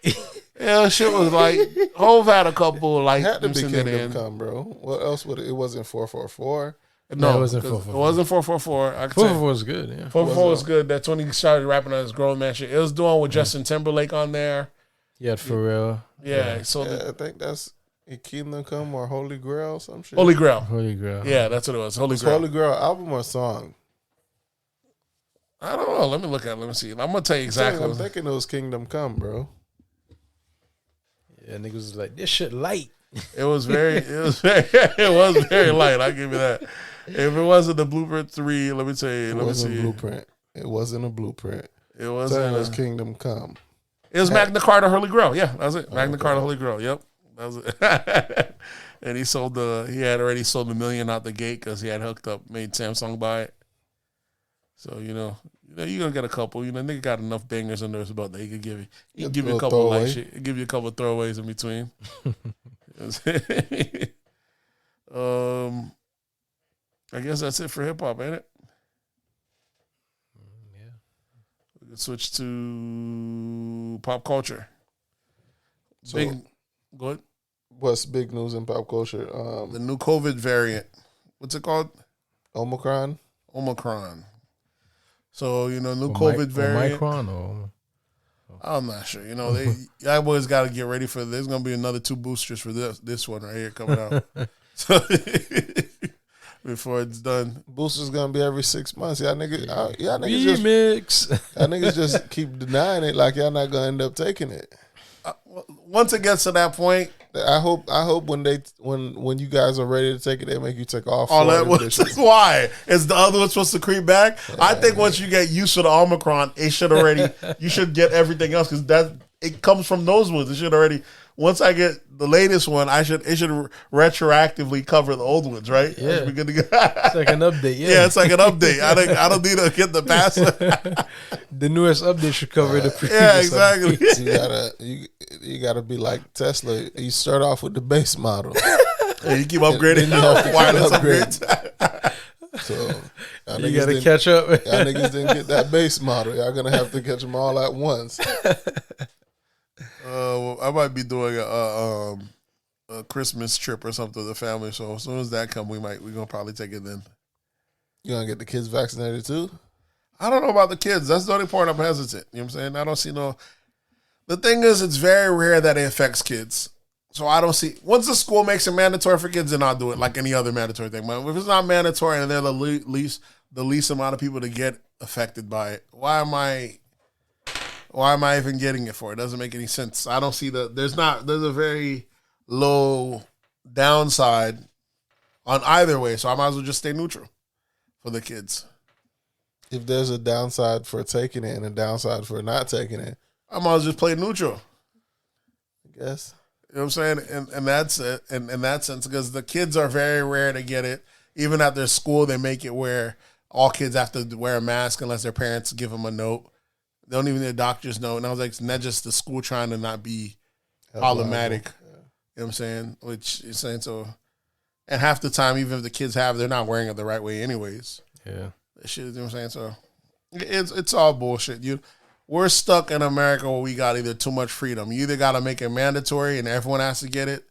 Yeah, shit was like, Hov had a couple like. It had to be Kingdom Come, bro. What else would it wasn't 444? No, it wasn't 444. It wasn't 444. 444 was good, yeah. 444 was good. That's when he started rapping on his grown man shit. It was doing with Justin Timberlake on there. He had Pharrell. Yeah, so I think that's Kingdom Come or Holy Grail, some shit. Holy Grail. Yeah, that's what it was. Holy Grail. Holy Grail album or song? I don't know. Let me look at it. Let me see. I'm gonna tell you exactly. I'm thinking it was Kingdom Come, bro. Yeah, niggas was like, this shit light. It was very light. I'll give you that. If it wasn't the Blueprint 3, let me tell you. It wasn't a blueprint. It wasn't a blueprint. It wasn't. It was Kingdom Come. It was Magna Carta Holy Grail. Yeah, that was it. Magna Carta Holy Grail. Yep, that was it. And he had already sold $1 million out the gate because he had made Samsung buy it. So you're gonna get a couple. Nigga got enough bangers under his belt that he could give you. He can give you a couple of light shit. He give you a couple of throwaways in between. I guess that's it for hip hop, ain't it? Yeah. We can switch to pop culture. So, go ahead. What's big news in pop culture? The new COVID variant. What's it called? Omicron. So, new COVID variant. Omicron or I'm not sure. You know, y'all boys got to get ready for. There's gonna be another 2 boosters for this one right here coming out. So before it's done, Booster's gonna be every 6 months. Y'all niggas just keep denying it like y'all not gonna end up taking it. Once it gets to that point, I hope when you guys are ready to take it, they make you take off. All that was why is the other one supposed to creep back? Yeah, I think once you get used to the Omicron, it should already. You should get everything else because it comes from those ones. It should already. Once I get the latest one, it should retroactively cover the old ones, right? Yeah, be good to go. It's like an update. Yeah, it's like an update. I don't need to get the password. The newest update should cover the previous. Yeah, exactly. You gotta be like Tesla. You start off with the base model. Yeah, you keep upgrading. You have to wireless upgrade. So you gotta catch up. Y'all niggas didn't get that base model. Y'all gonna have to catch them all at once. I might be doing a Christmas trip or something with the family. So as soon as that comes, we're gonna probably take it then. You gonna get the kids vaccinated too? I don't know about the kids. That's the only part I'm hesitant. You know what I'm saying? I don't see no. The thing is, it's very rare that it affects kids. So I don't see. Once the school makes it mandatory for kids, then I'll do it like any other mandatory thing. But if it's not mandatory and they're the least amount of people to get affected by it, why am I even getting it for? It doesn't make any sense. I don't see there's a very low downside on either way. So I might as well just stay neutral for the kids. If there's a downside for taking it and a downside for not taking it, I might as well just play neutral. I guess. You know what I'm saying? And that's it. In that sense, because the kids are very rare to get it. Even at their school, they make it where all kids have to wear a mask unless their parents give them a note. They don't even need doctors know. And I was like, it's not just the school trying to not be problematic. Yeah. You know what I'm saying? Which is saying so. And half the time, even if the kids have, they're not wearing it the right way anyways. Yeah. That shit, you know what I'm saying? So it's all bullshit. We're stuck in America where we got either too much freedom. You either got to make it mandatory and everyone has to get it,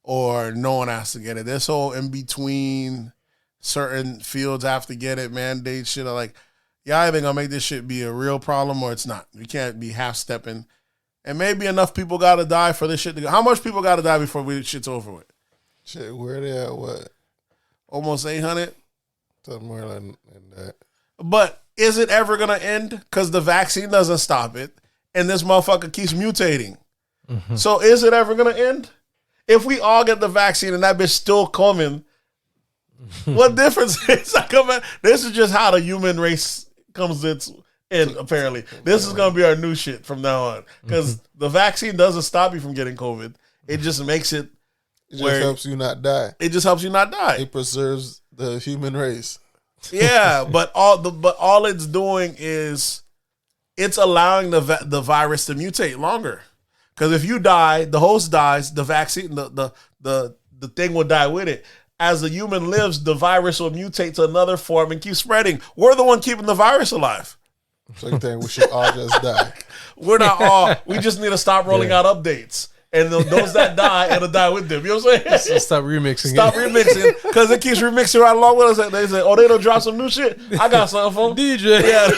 or no one has to get it. This whole in between, certain fields have to get it, mandate shit. Like, y'all either gonna make this shit be a real problem or it's not. You can't be half stepping. And maybe enough people got to die for this shit to go. How much people got to die before shit's over with? Shit, where they at? What? Almost 800. Somewhere in that. But is it ever going to end? Because the vaccine doesn't stop it. And this motherfucker keeps mutating. Mm-hmm. So is it ever going to end? If we all get the vaccine and that bitch still coming, what difference is that coming? This is just how the human race comes in, apparently. This is going to be our new shit from now on. Because the vaccine doesn't stop you from getting COVID. It just makes it. It just helps you not die. It just helps you not die. It preserves the human race. Yeah, but all it's doing is it's allowing the virus to mutate longer. Because if you die, the host dies, the vaccine, the thing will die with it. As the human lives, the virus will mutate to another form and keep spreading. We're the one keeping the virus alive. So you think we should all just die? We're not all. We just need to stop rolling out updates. And those that die, it'll die with them. You know what I'm saying? So stop remixing. Stop remixing. Because it keeps remixing right along with us. They say, oh, they don't drop some new shit. I got something for them. DJ. Yeah.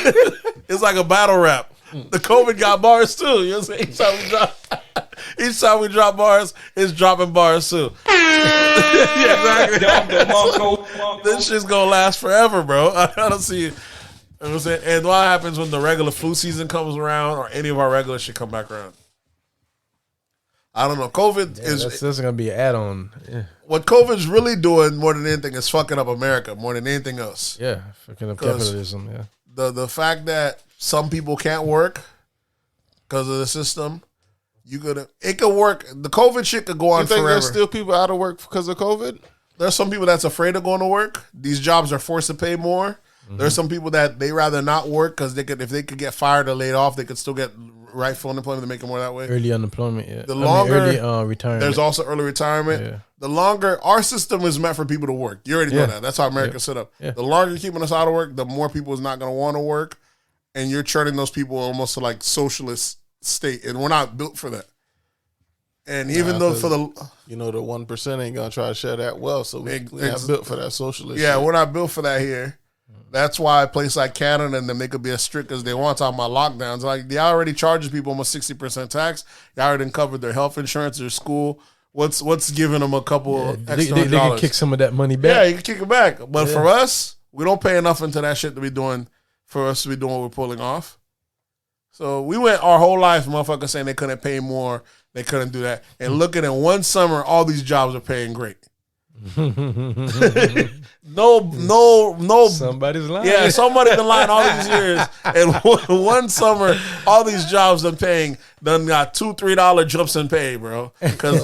It's like a battle rap. The COVID got bars too. You know what I'm saying? Each time we drop bars, it's dropping bars too. Yeah, exactly. This shit's going to last forever, bro. I don't see it. You know what I'm saying? And what happens when the regular flu season comes around or any of our regular shit come back around? I don't know. COVID is... This is going to be an add-on. Yeah. What COVID's really doing more than anything is fucking up America more than anything else. Yeah, fucking up capitalism, yeah. The fact that some people can't work because of the system, it could work. The COVID shit could go on forever. There's still people out of work because of COVID? There's some people that's afraid of going to work. These jobs are forced to pay more. Mm-hmm. There's some people that they rather not work because if they could get fired or laid off, they could still get rightful unemployment to make it more that way. Early unemployment, yeah. Early retirement. There's also early retirement. Yeah. The longer our system is meant for people to work. You already know that. That's how America's set up. Yeah. The longer you're keeping us out of work, the more people is not going to want to work, and you're turning those people almost to like socialist state, and we're not built for that. And even though for the the 1% ain't gonna try to share that wealth, so we're not built for that socialist. Yeah, shit. We're not built for that here. That's why a place like Canada and them, they could be as strict as they want talking about lockdowns. Like, they already charges people almost 60% tax. They already covered their health insurance, their school. What's giving them a couple extra they can kick some of that money back. Yeah, you can kick it back. But for us, we don't pay enough into that shit to be doing for us to be doing what we're pulling off. So we went our whole life, motherfuckers saying they couldn't pay more, they couldn't do that. And look at it, one summer, all these jobs are paying great. No. Somebody's lying. Yeah, somebody's been lying all these years. And one summer, all these jobs are paying. Done got $2-3 jumps in pay, bro. Because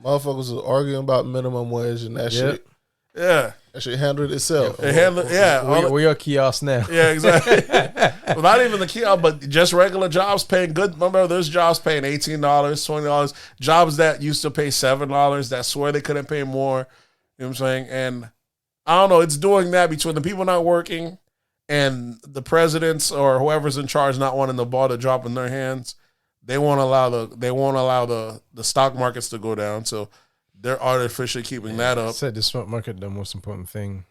motherfuckers was arguing about minimum wage and that shit. Yeah. That shit handled itself. Where your kiosk now? Yeah, exactly. Well, not even the kiosk, but just regular jobs paying good. Remember, there's jobs paying $18, $20. Jobs that used to pay $7 that swear they couldn't pay more. You know what I'm saying? And I don't know. It's doing that between the people not working and the presidents or whoever's in charge not wanting the ball to drop in their hands. They won't allow the stock markets to go down. So they're artificially keeping that up. I said the stock market, the most important thing.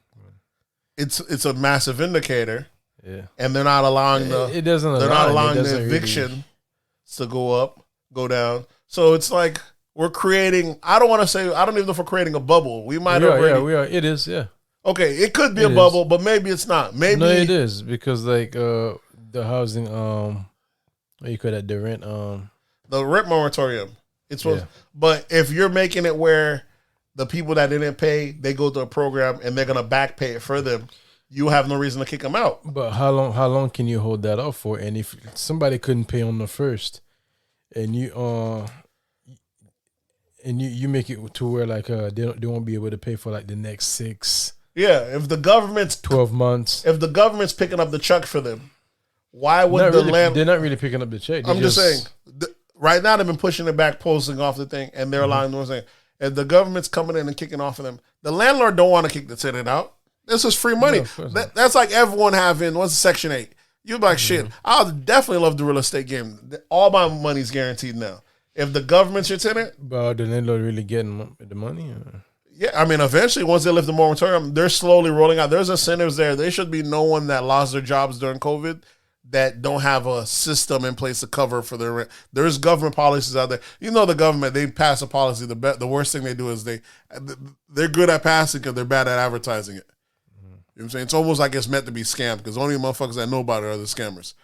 It's a massive indicator. Yeah, and they're not allowing the eviction to go down. So it's like we're creating. I don't even know if we're creating a bubble. We might already. We are. It is. Yeah. Okay, it could be a bubble, but maybe it's not. Maybe no, it is because like the housing. What you call that? The rent. The rent moratorium. It's supposed, but if you're making it where the people that didn't pay, they go to a program and they're gonna back pay it for them, you have no reason to kick them out. But how long can you hold that up for? And if somebody couldn't pay on the first, and you make it to where like they won't be able to pay for like the next 6. Yeah, if the government's 12 months, if the government's picking up the check for them, why would they're not really picking up the check. I'm just saying. Right now, they've been pushing it back, posting off the thing, and they're allowing them to say, if the government's coming in and kicking off of them, the landlord don't want to kick the tenant out. This is free money. No, that's like everyone having, what's Section 8? You'd be like, shit, I'll definitely love the real estate game. All my money's guaranteed now. If the government's your tenant. But the landlord really getting the money? Or? Yeah, I mean, eventually, once they lift the moratorium, they're slowly rolling out. There's incentives there. There should be no one that lost their jobs during COVID that don't have a system in place to cover for their rent. There's government policies out there. You know, the government, they pass a policy. The worst thing they do is they're good at passing because they're bad at advertising it. You know what I'm saying? It's almost like it's meant to be scammed because only motherfuckers that know about it are the scammers.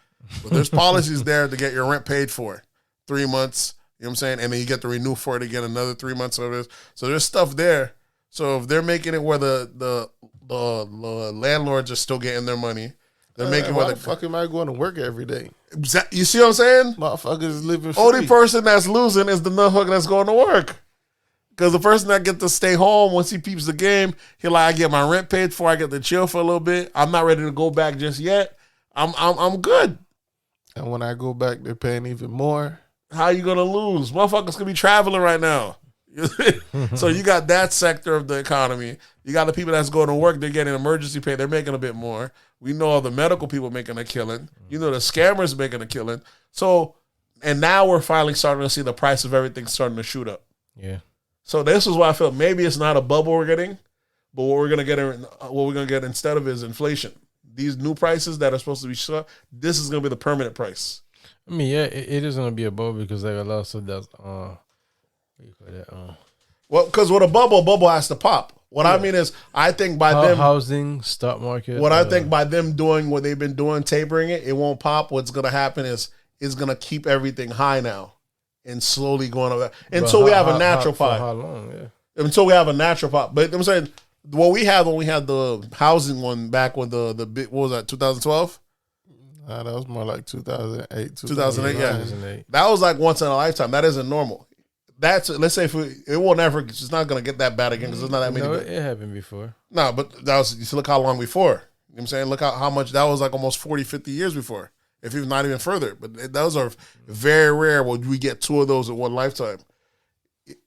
But there's policies there to get your rent paid for 3 months. You know what I'm saying? And then you get to renew for it again another 3 months of it. So there's stuff there. So if they're making it where the landlords are still getting their money, they're making why the fuck am I going to work every day? You see what I'm saying? Motherfuckers is living free. Only person that's losing is the motherfucker that's going to work. Because the person that get to stay home once he peeps the game, he like, I get my rent paid for, I get to chill for a little bit. I'm not ready to go back just yet. I'm good. And when I go back, they're paying even more. How you gonna lose? Motherfuckers could be traveling right now. So you got that sector of the economy. You got the people that's going to work, they're getting emergency pay, they're making a bit more. We know all the medical people making a killing. You know the scammers making a killing. So, and now we're finally starting to see the price of everything starting to shoot up. Yeah. So this is why I felt maybe it's not a bubble we're getting, but what we're gonna get instead of is inflation. These new prices that are supposed to be shut, this is gonna be the permanent price. I mean, yeah, it is gonna be a bubble because like a lot of stuff that's what do you call that? Well, because with a bubble has to pop. What I mean is, I think by them housing, stock market. What I think by them doing what they've been doing, tapering it, it won't pop. What's gonna happen is it's gonna keep everything high now, and slowly going up until we have a natural pop. How long? Yeah. Until we have a natural pop. But I'm saying what we had when we had the housing one back when the big, what was that, 2012? That was more like 2008. 2008, yeah. That was like once in a lifetime. That isn't normal. Let's say it will never. It's not gonna get that bad again because there's not that many. No, it happened before. No, but that was. You look how long before. You know what I'm saying? Look how much that was, like almost 40, 50 years before, if even not even further. But those are very rare. When we get 2 of those in one lifetime.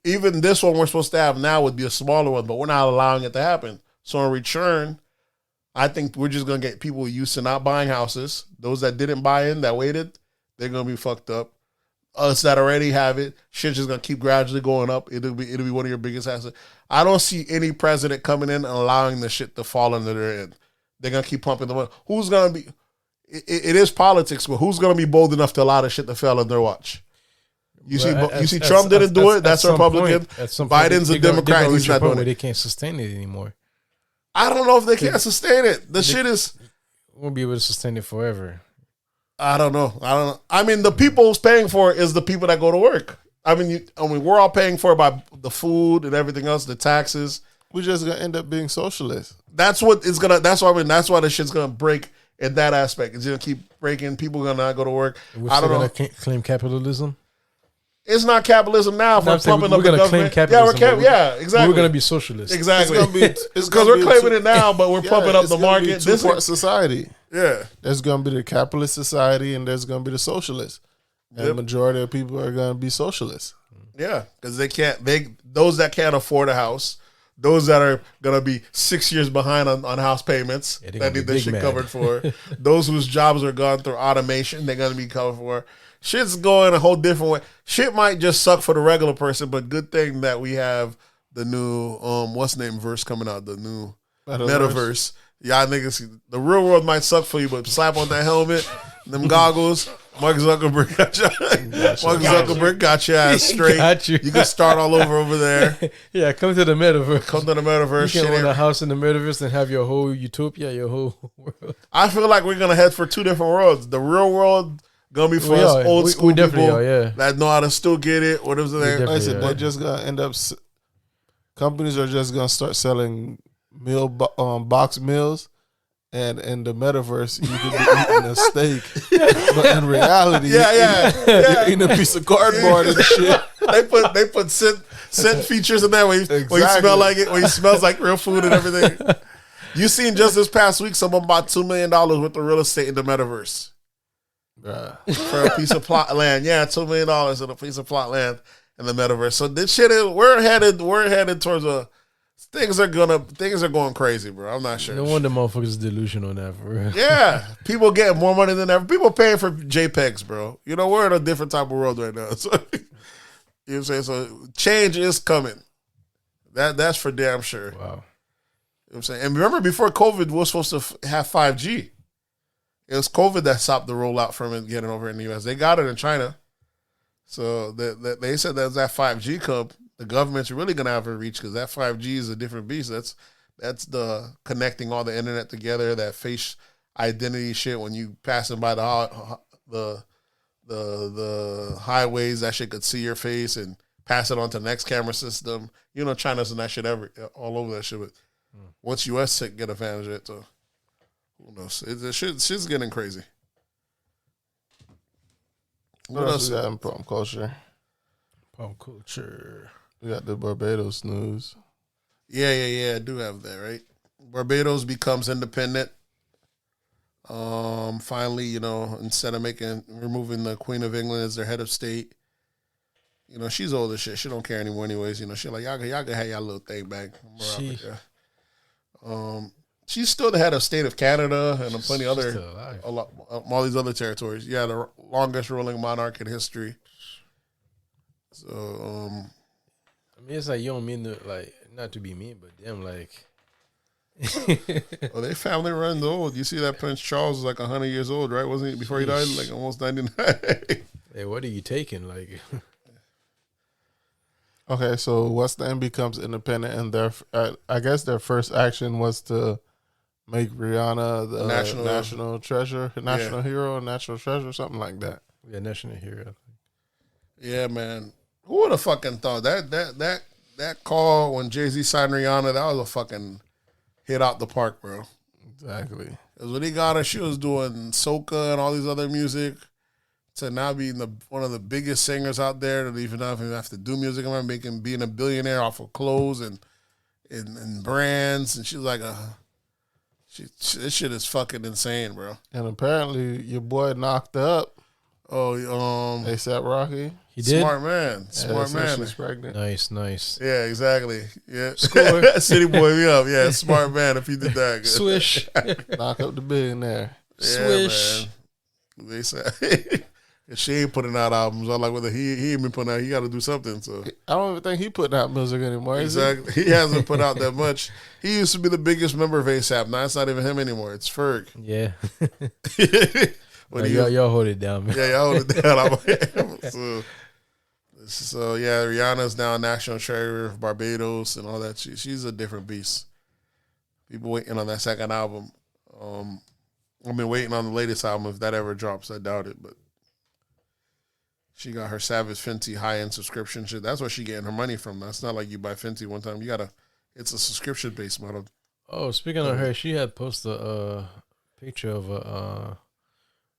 Even this one we're supposed to have now would be a smaller one, but we're not allowing it to happen. So in return, I think we're just gonna get people used to not buying houses. Those that didn't buy in, that waited, they're gonna be fucked up. Us that already have it, shit's just gonna keep gradually going up. It'll be one of your biggest assets. I don't see any president coming in and allowing the shit to fall under their end. they're gonna keep pumping the money. Who's gonna be? It is politics, but who's gonna be bold enough to allow the shit to fail on their watch? You see, Trump didn't do it. That's a Republican. Biden's a Democrat. He's not doing it. They can't sustain it anymore. I don't know if they can't sustain it. The shit is won't be able to sustain it forever. I don't know. I mean, the people who's paying for it is the people that go to work. I mean, we're all paying for it by the food and everything else, the taxes. We're just gonna end up being socialists. That's what it's gonna. That's why the shit's gonna break in that aspect. It's gonna keep breaking. People are gonna not go to work. I don't know. Claim capitalism. It's not capitalism now. If we're pumping up the government. Exactly. We're gonna be socialists. Exactly. It's because we're claiming it now, but we're pumping up the market. This is society. Yeah. There's gonna be the capitalist society, and there's gonna be the socialist. And the majority of people are gonna be socialists. Yeah, because those that can't afford a house, those that are gonna be 6 years behind on house payments that need this shit covered for, those whose jobs are gone through automation, they're gonna be covered for. Shit's going a whole different way. Shit might just suck for the regular person, but good thing that we have the new verse coming out, the new metaverse. Y'all niggas, the real world might suck for you, but slap on that helmet, them goggles. Mark Zuckerberg got your ass straight. You can start all over there. Yeah, come to the metaverse. You can own a house in the metaverse and have your whole utopia, your whole world. I feel like we're gonna head for two different worlds. The real world gonna be for us old school people that know how to still get it. What is there? Like I said, they're just gonna end up. Companies are just gonna start selling box meals. And in the metaverse, you could be eating a steak, but in reality, you're eating a piece of cardboard and shit. They put scent features in there where you smell like it, where it smells like real food and everything. You seen just this past week, someone bought $2 million worth of real estate in the metaverse for a piece of plot land. Yeah, $2 million in a piece of plot land in the metaverse. So this shit is we're headed towards a. Things are going crazy, bro. I'm not sure. No wonder motherfuckers is delusional on that, for real. Yeah, people getting more money than ever. People paying for JPEGs, bro. You know, we're in a different type of world right now. So, you know what I'm saying? So change is coming. That's for damn sure. Wow. You know what I'm saying? And remember, before COVID, we were supposed to have 5G. It was COVID that stopped the rollout from it getting over in the U.S. They got it in China. So they said that 5G come. The government's really gonna have a reach because that 5G is a different beast. That's the connecting all the internet together. That face identity shit when you passing by the highways, that shit could see your face and pass it on to the next camera system. You know, China's and that shit all over that shit. But once US get advantage of it, so who knows? Shit's getting crazy. What else we got in pop culture? Pop culture. We got the Barbados news. Yeah. I do have that, right? Barbados becomes independent. Finally, you know, instead of removing the Queen of England as their head of state, you know, she's old as shit. She don't care anymore anyways. You know, she's like, y'all can have y'all little thing back. She's still the head of state of Canada and plenty other, all these other territories. Yeah, the longest ruling monarch in history. So, I mean, it's like you don't mean to, like, not to be mean, but damn, like. Well, they family runs old. You see that Prince Charles was like 100 years old, right? Wasn't he before he died? Like almost 99. Hey, what are you taking? Like, okay, so West End becomes independent, and I guess their first action was to make Rihanna the national treasure, national hero, national treasure, something like that. Yeah, national hero. Yeah, man. Who would have fucking thought that call when Jay-Z signed Rihanna? That was a fucking hit out the park, bro. Exactly. Because when he got her, she was doing soca and all these other music. To now being one of the biggest singers out there, that even not even have to do music anymore, being a billionaire off of clothes and brands, and she's like this shit is fucking insane, bro. And apparently your boy knocked up. Oh, A$AP Rocky. He did? Smart man. She's pregnant. Nice. Yeah, exactly. Yeah. Score. City boy me up. Yeah, smart man if he did that. Good. Swish. Knock up the billionaire. Yeah, Swish. man. They said She ain't putting out albums. I'm like, whether he ain't been putting out, he got to do something. So I don't even think he putting out music anymore. exactly, he hasn't put out that much. He used to be the biggest member of ASAP. Now it's not even him anymore. It's Ferg. Yeah. When y'all hold it down, man. Yeah, y'all hold it down. So yeah, Rihanna's now national treasure of Barbados and all that. She's a different beast. People waiting on that second album. I've been waiting on the latest album. If that ever drops, I doubt it. But she got her Savage Fenty high-end subscription shit. That's where she getting her money from. That's not like you buy Fenty one time. It's a subscription-based model. Oh, speaking of her, she had posted a picture of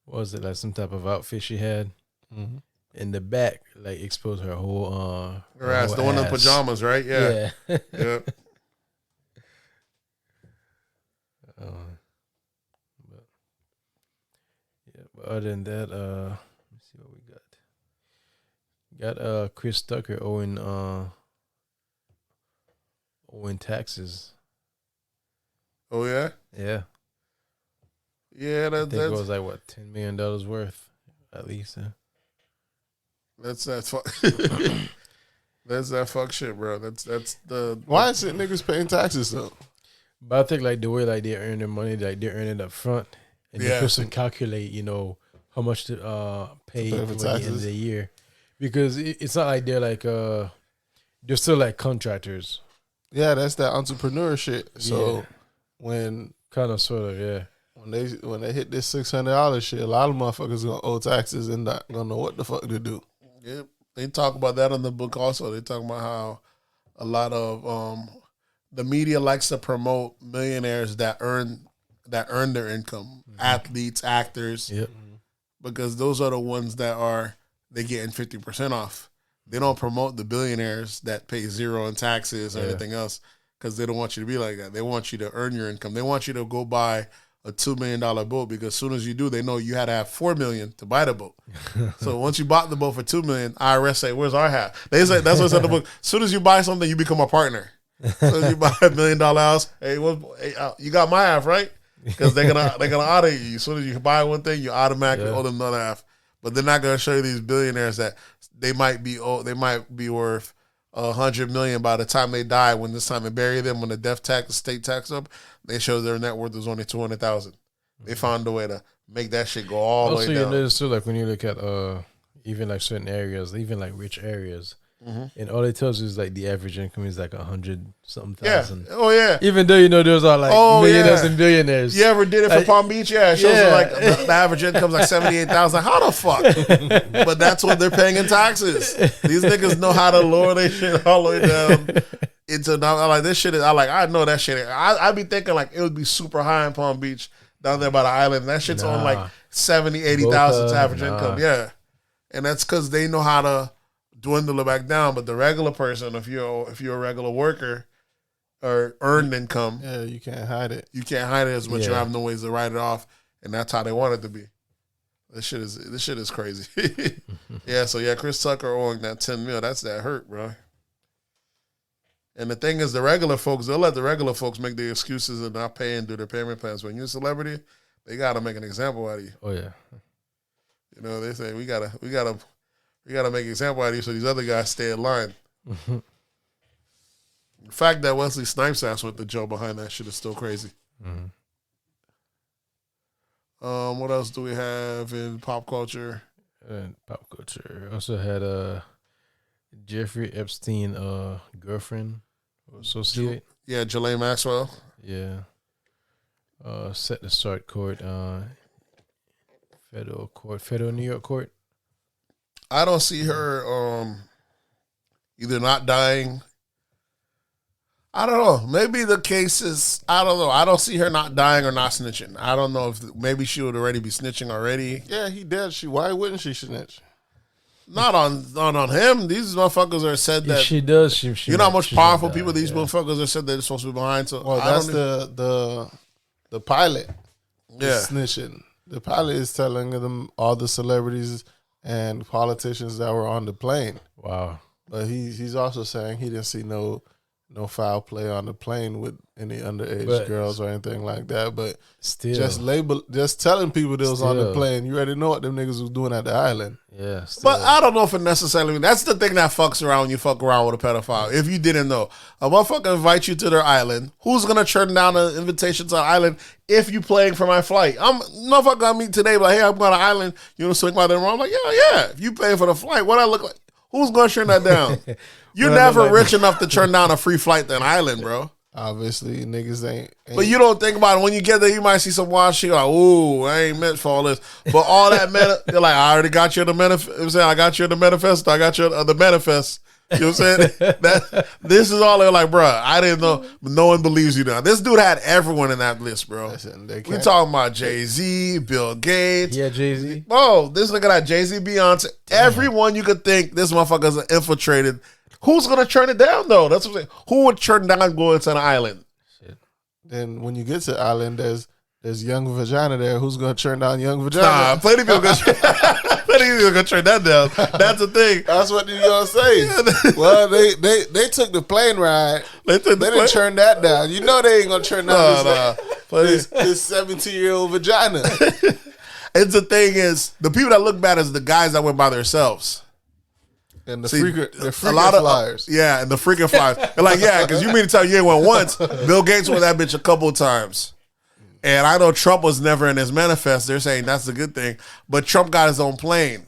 what was it, like some type of outfit she had. Mm-hmm. In the back, like exposed her whole her ass, the one in the pajamas, right? Yeah. Yeah. But other than that, let's see what we got. Got Chris Tucker owing taxes. Oh yeah? Yeah. Yeah, I think it was like what, $10 million worth at least. That's that fuck. That's that fuck shit, bro. That's the. Why is it niggas paying taxes though? But I think like the way like they earn their money, like they earn it up front, and the person calculate, how much to pay for the end of the year, because it's not like they're like they're still like contractors. Yeah, that's that entrepreneur shit. So when kind of sort of when they hit this $600 shit, a lot of motherfuckers gonna owe taxes and not gonna know what the fuck to do. Yep. They talk about that in the book also. They talk about how a lot of the media likes to promote millionaires that earn their income, athletes, actors, because those are the ones that they getting 50% off. They don't promote the billionaires that pay zero in taxes or anything else, because they don't want you to be like that. They want you to earn your income. They want you to go buy a $2 million boat, because as soon as you do, they know you had to have $4 million to buy the boat. So once you bought the boat for $2 million, IRS say, "Where's our half?" They say that's what's in the book. As soon as you buy something, you become a partner. So you buy $1 million house, hey, you got my half, right? Because they're gonna audit you. As soon as you buy one thing, you automatically owe them another half. But they're not gonna show you these billionaires that they might be worth $100 million by the time they die. When it's time to bury them, when the estate tax up, they show their net worth is only $200,000. They found a way to make that shit go all the way down. Also, you notice too, like when you look at even like certain areas, even like rich areas, and all it tells you is like the average income is like 100-something thousand. Oh yeah. Even though those are like millionaires and billionaires. You ever did it for Palm Beach? Yeah, it shows you like the average income is like 78,000. How the fuck? But that's what they're paying in taxes. These niggas know how to lower their shit all the way down. I'm like, this shit is. I know that shit. I be thinking like it would be super high in Palm Beach down there by the island. That shit's on like 70,000, 80,000 average income. Yeah, and that's because they know how to dwindle it back down. But the regular person, if you're a regular worker or earned income, you can't hide it. You can't hide it as much. You have no ways to write it off, and that's how they want it to be. This shit is crazy. So Chris Tucker owing that $10 million. That's that hurt, bro. And the thing is, the regular folks, they'll let the regular folks make their excuses and not pay and do their payment plans. When you're a celebrity, they gotta make an example out of you. Oh yeah. They say we gotta make an example out of you so these other guys stay in line. The fact that Wesley Snipes ass went to jail behind that shit is still crazy. What else do we have in pop culture? Also had Jeffrey Epstein girlfriend or associate. Ghislaine Maxwell. Yeah. Set to start court. Federal New York court. I don't see her either not dying. I don't know. Maybe the case is, I don't know. I don't see her not dying or not snitching. I don't know if maybe she would already be snitching already. Yeah, he dead. Why wouldn't she snitch? Not on him. These motherfuckers are said that if she does. She you know how much powerful people these motherfuckers are said they're supposed to be behind. So that's the pilot. Yeah, snitching. The pilot is telling them all the celebrities and politicians that were on the plane. Wow. But he's also saying he didn't see no no foul play on the plane with any underage girls or anything like that. But still, just telling people they was on the plane. You already know what them niggas was doing at the island. Yeah, still. But I don't know if it necessarily. That's the thing that fucks around when you fuck around with a pedophile. If you didn't know, a motherfucker invite you to their island. Who's gonna turn down an invitation to an island if you playing for my flight? I'm motherfucker got me today. Like, hey, I'm going to island. You wanna swing by the room? I'm like, yeah. If you paying for the flight, what I look like? Who's gonna turn that down? You're never rich enough to turn down a free flight to an island, bro. Obviously, niggas ain't. But you don't think about it. When you get there, you might see some wild shit like, ooh, I ain't meant for all this. But all that, they're like, I already got you the manifest. I'm saying, I got you the manifest. I got you the manifest. You know what I'm saying? This is all they're like, bro, I didn't know. But no one believes you now. This dude had everyone in that list, bro. Listen, we talking about Jay-Z, Bill Gates. Yeah, Jay-Z. Oh, this nigga got Jay-Z, Beyonce. Everyone you could think this motherfucker's infiltrated. Who's going to turn it down, though? That's what I'm saying. Who would turn down going to an island? Shit. Then when you get to the island, there's young vagina there. Who's going to turn down young vagina? Nah, plenty of people going to turn that down. That's the thing. That's what you're going to say. Well, they took the plane ride. They didn't turn that down. You know they ain't going to turn down this 17-year-old vagina. It's the thing is, the people that look bad is the guys that went by themselves. And the freaking flyers. Yeah, and the freaking flyers. They're like, yeah, because you mean to tell you ain't went once. Bill Gates went that bitch a couple of times. And I know Trump was never in his manifest. They're saying that's a good thing. But Trump got his own plane.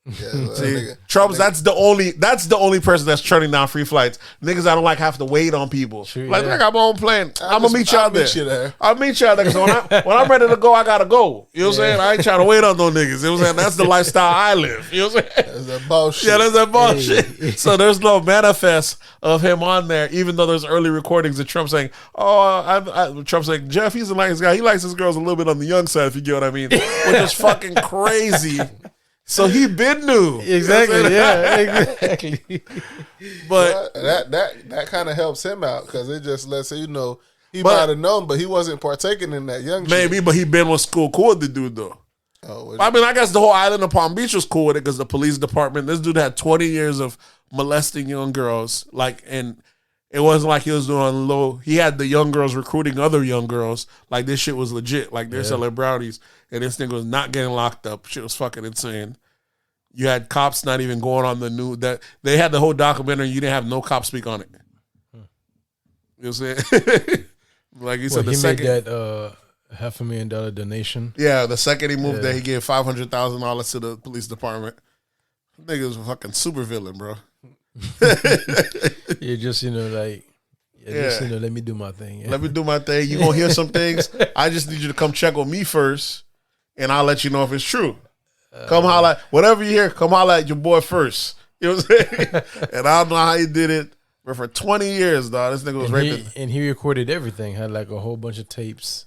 Yeah, see, Trump's that's the only person that's turning down free flights. Niggas I don't like have to wait on people. True, like, I got my own plane. I'm gonna meet you out there. I'll meet you out there because when I'm ready to go, I gotta go. You know what I'm saying? I ain't trying to wait on no niggas. You know what I'm saying? That's the lifestyle I live. You know what I'm saying? That's that bullshit. Yeah, that's that bullshit. Hey. So there's no manifest of him on there, even though there's early recordings of Trump saying, Trump saying, Jeff, he's a nice guy. He likes his girls a little bit on the young side, if you get what I mean. Which is fucking crazy. So he been new. Exactly. Yeah, exactly. But that kind of helps him out because it just lets you know he might have known, but he wasn't partaking in that young maybe, shit. But he been with school cool with the dude though. Oh, I mean, I guess the whole island of Palm Beach was cool with it because the police department, this dude had 20 years of molesting young girls. And it wasn't like he was doing low. He had the young girls recruiting other young girls. Like this shit was legit. Like they're selling brownies. And this nigga was not getting locked up. Shit was fucking insane. You had cops not even going on the news. That they had the whole documentary. You didn't have no cops speak on it. You know what I'm saying? Like he said, the second made that $500,000 donation. Yeah, the second he moved there, he gave $500,000 to the police department. Nigga was a fucking super villain, bro. Yeah, just let me do my thing. Yeah. Let me do my thing. You gonna hear some things. I just need you to come check on me first, and I'll let you know if it's true. Come holla, whatever you hear, come holla at your boy first. You know what I'm saying? And I don't know how he did it, but for 20 years, dog, this nigga was raping. And he recorded everything. Had like a whole bunch of tapes,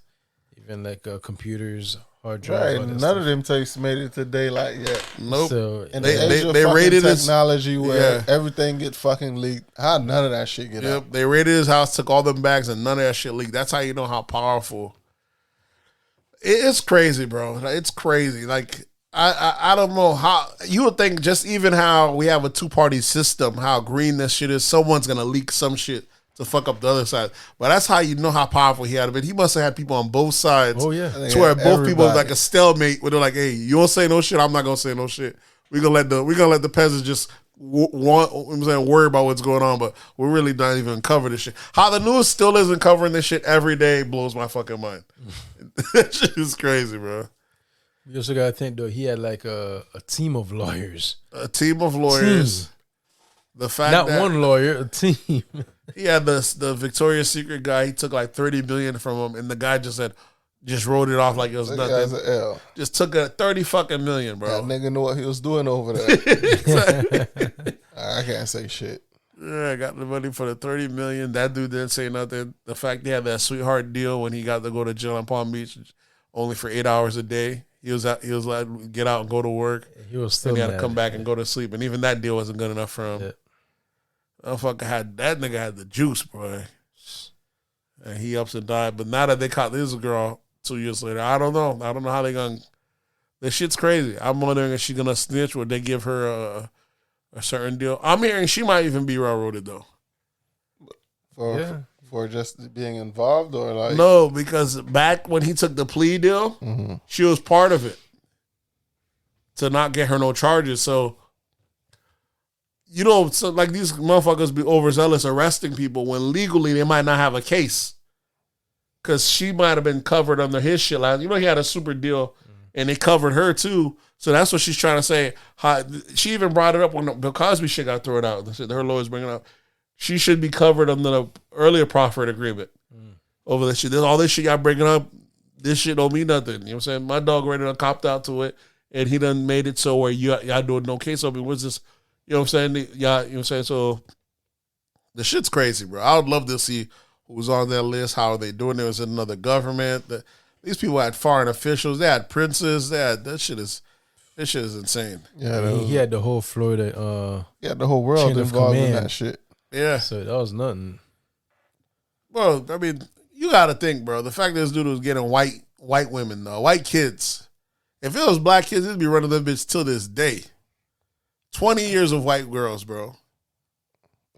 even like computers, hard drives. Right, none of them tapes made it to daylight yet. Nope. So and they rated technology where everything get fucking leaked. How none of that shit get out? They raided his house, took all them bags, and none of that shit leaked. That's how you know how powerful. It's crazy, bro. It's crazy. Like I don't know how you would think. Just even how we have a 2-party system, how green this shit is. Someone's gonna leak some shit to fuck up the other side. But that's how you know how powerful he had been. He must have had people on both sides. Oh yeah, to where both people was like a stalemate where they're like, "Hey, you don't say no shit. I'm not gonna say no shit. We're gonna let the peasants just worry about what's going on, but we're really not even covering this shit. How the news still isn't covering this shit every day blows my fucking mind. That shit is crazy, bro. You also gotta think though, he had like a team of lawyers. A team of lawyers. The fact not that one lawyer, a team. He had the Victoria's Secret guy. He took like $30 million from him, and the guy just wrote it off like it was that nothing. Guy's an L. Just took a $30 fucking million, bro. That nigga knew what he was doing over there. I can't say shit. Yeah, I got the money for the $30 million. That dude didn't say nothing. The fact he had that sweetheart deal when he got to go to jail in Palm Beach, only for 8 hours a day. He was like get out and go to work. He was still and he had to come back and go to sleep. And even that deal wasn't good enough for him. Yeah. That nigga had the juice, bro. And he ups and died. But now that they caught this girl 2 years later, I don't know. I don't know how they gonna. This shit's crazy. I'm wondering if she's gonna snitch or they give her a certain deal. I'm hearing she might even be railroaded though. for just being involved, or like No, because back when he took the plea deal, she was part of it to not get her no charges. So, so like these motherfuckers be overzealous arresting people when legally they might not have a case. Because she might have been covered under his shit. Like, he had a super deal and they covered her too. So that's what she's trying to say. She even brought it up when the Bill Cosby shit got thrown out. Her lawyers bringing it up. She should be covered under the earlier proffered agreement over this shit. All this shit y'all bringing up, this shit don't mean nothing. You know what I'm saying? My dog already done copped out to it, and he done made it so where y'all doing no case over. What's this? You know what I'm saying? Y'all, you know what I'm saying? So the shit's crazy, bro. I would love to see who was on that list. How are they doing? There was another government. These people had foreign officials. They had princes. This shit is insane. Yeah, he had the whole Florida. He had the whole world involved in that shit. Yeah. So that was nothing. Well, I mean, you got to think, bro. The fact that this dude was getting white women, though, white kids. If it was black kids, it'd be running them bitch till this day. 20 years of white girls, bro.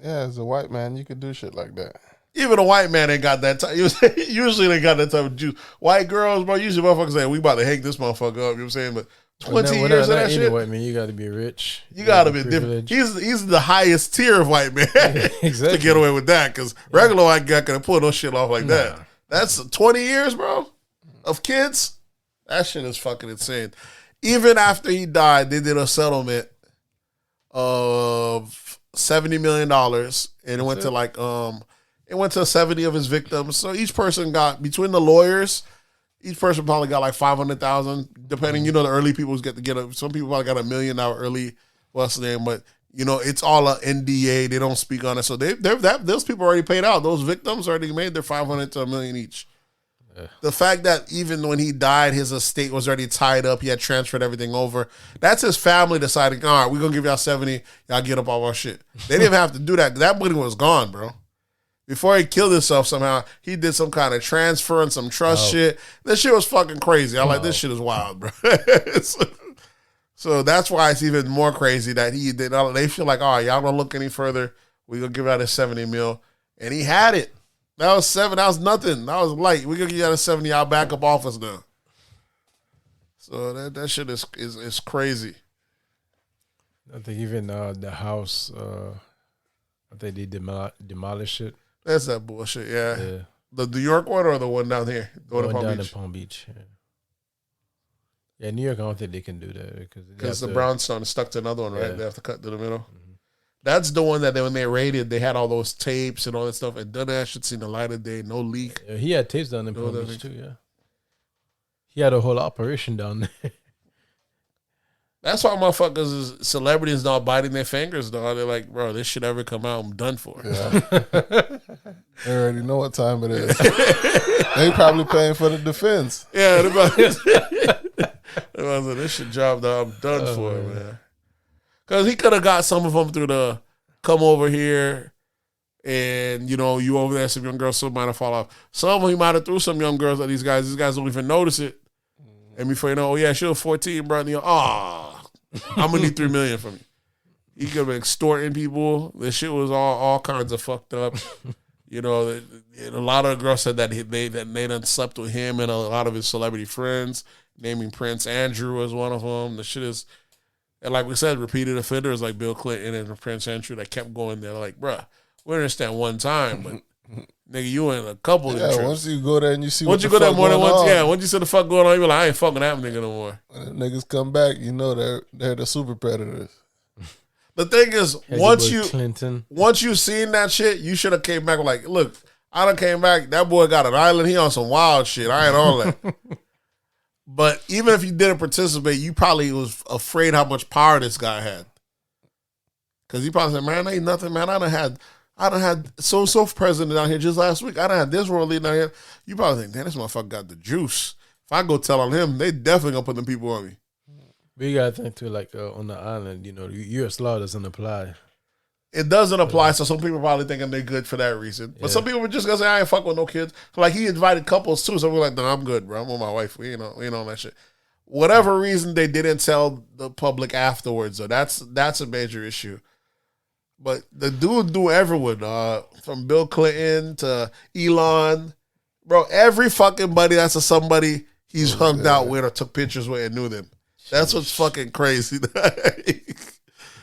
Yeah, as a white man, you could do shit like that. Even a white man ain't got that time. Usually they got that type of juice. White girls, bro, usually motherfuckers saying, we about to hang this motherfucker up. You know what I'm saying? But 20 years of that shit. White man, you got to be rich. You got to be different. He's the highest tier of white man exactly. to get away with that, because regular white guy couldn't pull no shit off like that. That's 20 years, bro, of kids. That shit is fucking insane. Even after he died, they did a settlement of $70 million, and it went to like it went to 70 of his victims. So each person got, between the lawyers, each person probably got like 500,000, depending. You know, the early people get some people probably got $1 million now early. What's the name? But you know, it's all an NDA. They don't speak on it. So those people already paid out. Those victims already made their 500 to $1 million each. Yeah. The fact that even when he died, his estate was already tied up. He had transferred everything over. That's his family deciding, all right, we're going to give y'all 70. Y'all get up all our shit. They didn't even have to do that. That money was gone, bro. Before he killed himself somehow, he did some kind of transfer and some trust shit. This shit was fucking crazy. I'm like, this shit is wild, bro. So that's why it's even more crazy that they feel like, all right, y'all don't look any further. We're going to give out a 70 mil. And he had it. That was nothing. That was light. We're going to give you out a 70, y'all back up office now. So that shit is crazy. I think even the house, I think they demolished it. That's that bullshit, yeah. The New York one or the one down here? The one down in Palm Beach. Yeah, New York, I don't think they can do that. Because the brownstone is stuck to another one, right? They have to cut to the middle. Mm-hmm. That's the one that when they raided, they had all those tapes and all that stuff. And none of that shit seen the light of day, no leak. Yeah, he had tapes down in Palm Beach too, yeah. He had a whole operation down there. That's why motherfuckers, celebrities not biting their fingers, though. They're like, bro, this shit ever come out, I'm done for. Yeah. They already know what time it is. They probably paying for the defense. Yeah, this shit job, though, I'm done for, man. Because he could have got some of them through the come over here and, you know, you over there, some young girls, some might have fall off. Some of them he might have threw some young girls at these guys. These guys don't even notice it. And before you know, oh yeah, she was 14, bro. And you know, I'm gonna need $3 million from you. He could have been extorting people. This shit was all kinds of fucked up. You know, a lot of the girls said that they done slept with him and a lot of his celebrity friends, naming Prince Andrew as one of them. The shit is, and like we said, repeated offenders like Bill Clinton and Prince Andrew that kept going there. Like, bruh, we understand one time, but nigga, you in a couple of trips. Once you go there and you see once what you the go fuck there more than going once, on, yeah, once you see the fuck going on, you be like, I ain't fucking that nigga no more. When the niggas come back, you know they're the super predators. The thing is, once you seen that shit, you should have came back like, look, I done came back. That boy got an island. He on some wild shit. I ain't on that. But even if you didn't participate, you probably was afraid how much power this guy had. Because he probably said, man, ain't nothing, man. I done had so president down here just last week. I done had this world leader down here. You probably think, damn, this motherfucker got the juice. If I go tell on him, they definitely gonna put them people on me. But you gotta think too, like on the island, you know, U.S. law doesn't apply. It doesn't apply, so some people probably thinking they're good for that reason. But some people were just gonna say, I ain't fuck with no kids. Like he invited couples too, so we're like, no, I'm good, bro. I'm with my wife. We ain't on that shit. Whatever reason they didn't tell the public afterwards, though, that's a major issue. But the dude knew everyone, from Bill Clinton to Elon. Bro, every fucking buddy that's a somebody he's hung out with or took pictures with and knew them. That's what's fucking crazy.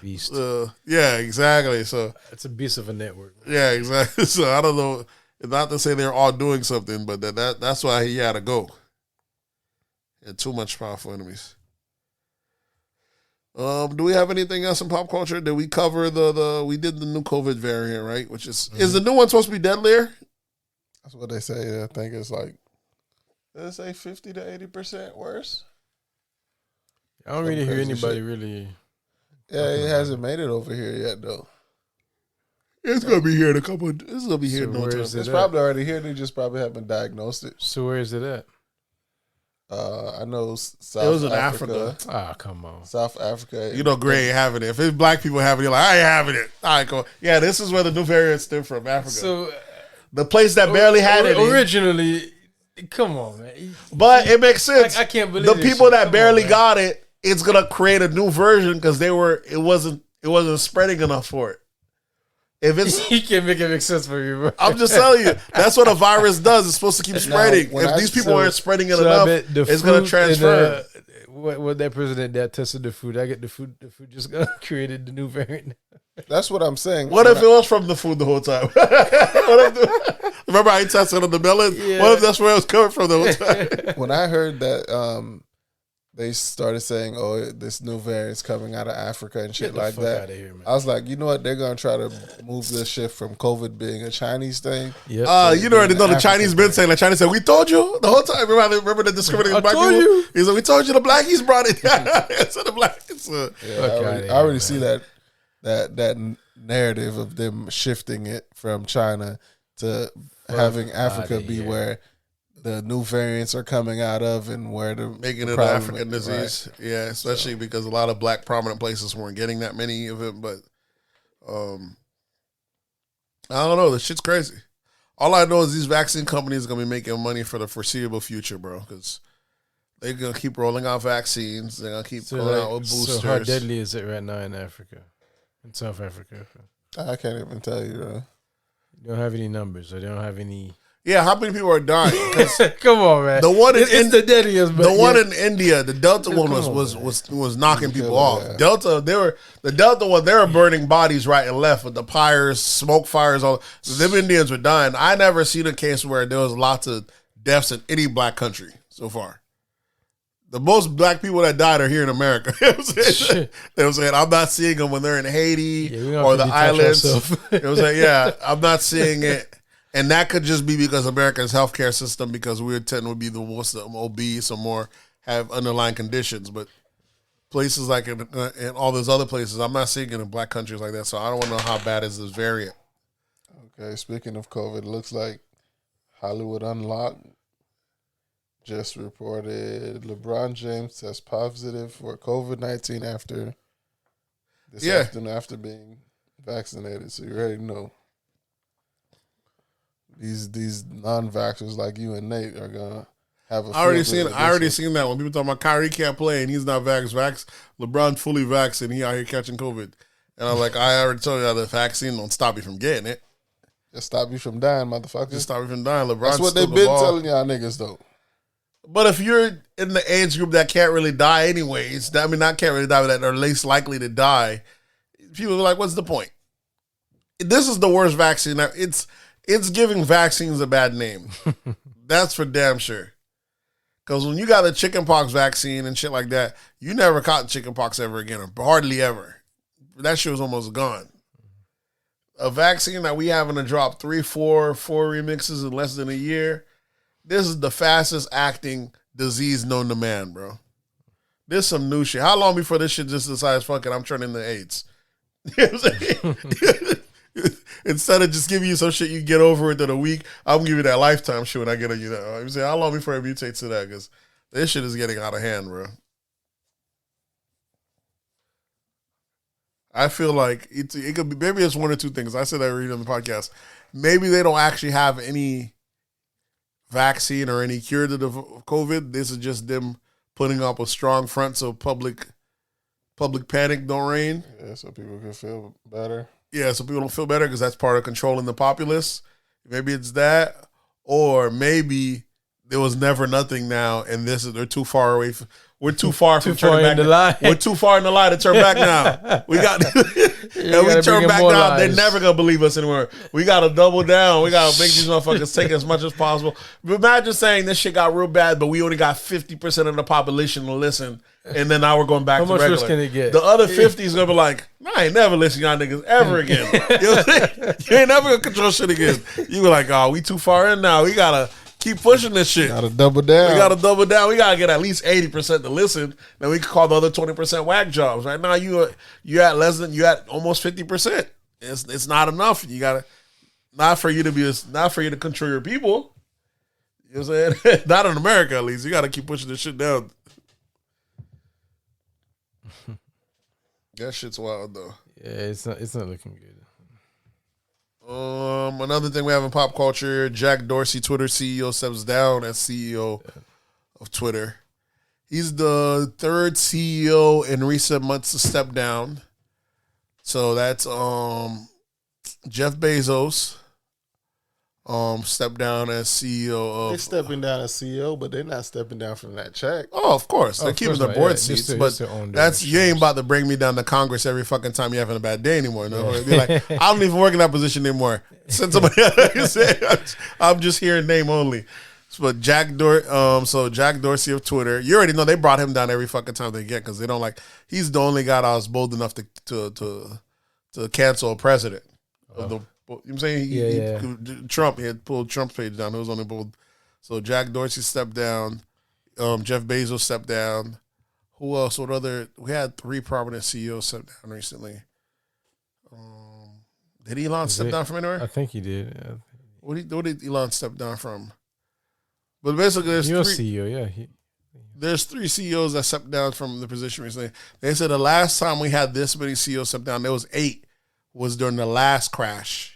Beast. Yeah, exactly. So it's a beast of a network. Yeah, exactly. So I don't know. Not to say they're all doing something, but that's why he had to go. He had too much powerful enemies. Do we have anything else in pop culture? Did we cover we did the new COVID variant, right? Which is the new one supposed to be deadlier? That's what they say. I think it's like, did they say 50 to 80% worse? I don't really hear anybody really. Yeah, it hasn't made it over here yet, though. It's gonna be here in a couple. It's gonna be here in no time. It's probably already here. They just probably haven't diagnosed it. So where is it at? I know South It was in Africa. Ah, come on. South Africa. You know, Gray ain't having it. If it's black people having it, you're like, I ain't having it. All right, cool. Yeah, this is where the new variant stem from, Africa. So the place that barely had it originally. Come on, man. But it makes sense. I can't believe the people shit. that Come barely on, got it. It's gonna create a new version because it wasn't spreading enough for it. If it's you can't make it make sense for you, bro. I'm just telling you, that's what a virus does. It's supposed to keep spreading. If these people aren't spreading it enough, it's gonna transfer. What that president that tested the food, the food just created the new variant. That's what I'm saying. What if it was from the food the whole time? Remember I tested on the melon? Yeah. What if that's where it was coming from the whole time? When I heard that they started saying, "Oh, this new variant's coming out of Africa and shit like that," here, I was like, you know what? They're gonna try to move this shit from COVID being a Chinese thing. Yeah. You already know the Chinese been saying. The Chinese said, "We told you the whole time." Remember the discriminating black people? You. He said, "We told you the blackies brought it." So the blackies. I already see that narrative of them shifting it from China to having Africa be where the new variants are coming out of and where the making it an African disease. Right. Yeah, especially because a lot of black prominent places weren't getting that many of it. But I don't know. This shit's crazy. All I know is these vaccine companies are going to be making money for the foreseeable future, bro, because they're going to keep rolling out vaccines. They're going to keep rolling out with boosters. So how deadly is it right now in Africa, in South Africa? I can't even tell you, bro. You don't have any numbers, or they don't have any... Yeah, how many people are dying? Come on, man. The one it's the deadliest. The one in India, the Delta one was knocking people off. Yeah. The Delta one. They were burning bodies right and left with the pyres, smoke fires. All them Indians were dying. I never seen a case where there was lots of deaths in any black country so far. The most black people that died are here in America. You know what I'm saying? They were saying, I'm not seeing them when they're in Haiti or the islands. You know what I'm saying? Yeah, I'm not seeing it. And that could just be because America's healthcare system, because we tend to be the most obese or more have underlying conditions. But places like in all those other places, I'm not seeing it in black countries like that. So I don't want to know how bad is this variant. Okay, speaking of COVID, it looks like Hollywood Unlocked just reported LeBron James tests positive for COVID-19 after afternoon after being vaccinated. So you already know. These non-vaxxers like you and Nate are gonna have a. I already seen that when people talking about Kyrie can't play and he's not vax. LeBron fully vaxxed and he out here catching COVID. And I'm like, I already told you the vaccine don't stop you from getting it. Just stop you from dying, motherfucker. Just stop you from dying. LeBron. That's what they've been telling y'all niggas though. But if you're in the age group that can't really die anyways, not can't really die, but that are least likely to die, people are like, what's the point? This is the worst vaccine. It's giving vaccines a bad name. That's for damn sure. Because when you got the chickenpox vaccine and shit like that, you never caught chickenpox ever again, or hardly ever. That shit was almost gone. A vaccine that we having to drop 4 remixes in less than a year, this is the fastest acting disease known to man, bro. This is some new shit. How long before this shit just decides, fuck it, I'm turning to AIDS? You know what I'm saying? Instead of just giving you some shit you get over within a week, I'm gonna give you that lifetime shit when I get on you. That I'm saying, how long before it mutates to that? Because this shit is getting out of hand, bro. I feel like it could be, maybe it's one or two things. I said that reading on the podcast. Maybe they don't actually have any vaccine or any cure to the COVID. This is just them putting up a strong front so public panic don't reign. Yeah, so people can feel better. Yeah, so people don't feel better because that's part of controlling the populace. Maybe it's that, or maybe there was never nothing now, and they're too far away. We're too far from turning back. In the line. We're too far in the line to turn back now. We got, and we turn back now. They're never gonna believe us anymore. We gotta double down. We gotta make these motherfuckers take as much as possible. But imagine saying this shit got real bad, but we only got 50% of the population to listen, and then now we're going back to regular. How much worse can it get? The other 50 is gonna be like, I ain't never listen to y'all niggas ever again. You know what I'm saying? You ain't never gonna control shit again. You be like, oh, we too far in now. We gotta keep pushing this shit. Gotta double down. We gotta double down. We gotta get at least 80% to listen. Then we can call the other 20% whack jobs. Right now, you at almost 50%. It's not enough. You gotta not for you to control your people. You know what I'm saying? Not in America, at least. You gotta keep pushing this shit down. That shit's wild though. Yeah, it's not looking good. Another thing we have in pop culture: Jack Dorsey, Twitter CEO, steps down as CEO of Twitter. He's the third CEO in recent months to step down. So that's Jeff Bezos. Stepped down as CEO of. They're stepping down as CEO, but they're not stepping down from that check. Oh, of course. They're keeping their board seats. But you ain't about to bring me down to Congress every fucking time you're having a bad day anymore. No? Yeah. Be like, I don't even work in that position anymore. Send somebody else. I'm just here in name only. But Jack Dorsey of Twitter, you already know they brought him down every fucking time they get because they don't like. He's the only guy that was bold enough to cancel a president of the. You know what I'm saying? Trump, he had pulled Trump's page down. It was only pulled. So Jack Dorsey stepped down. Jeff Bezos stepped down. Who else? What other? We had 3 prominent CEOs step down recently. Did Elon step down from anywhere? I think he did. Yeah. What did Elon step down from? But basically, there's CEO, yeah. There's 3 CEOs that stepped down from the position recently. They said the last time we had this many CEOs step down, there was 8, was during the last crash.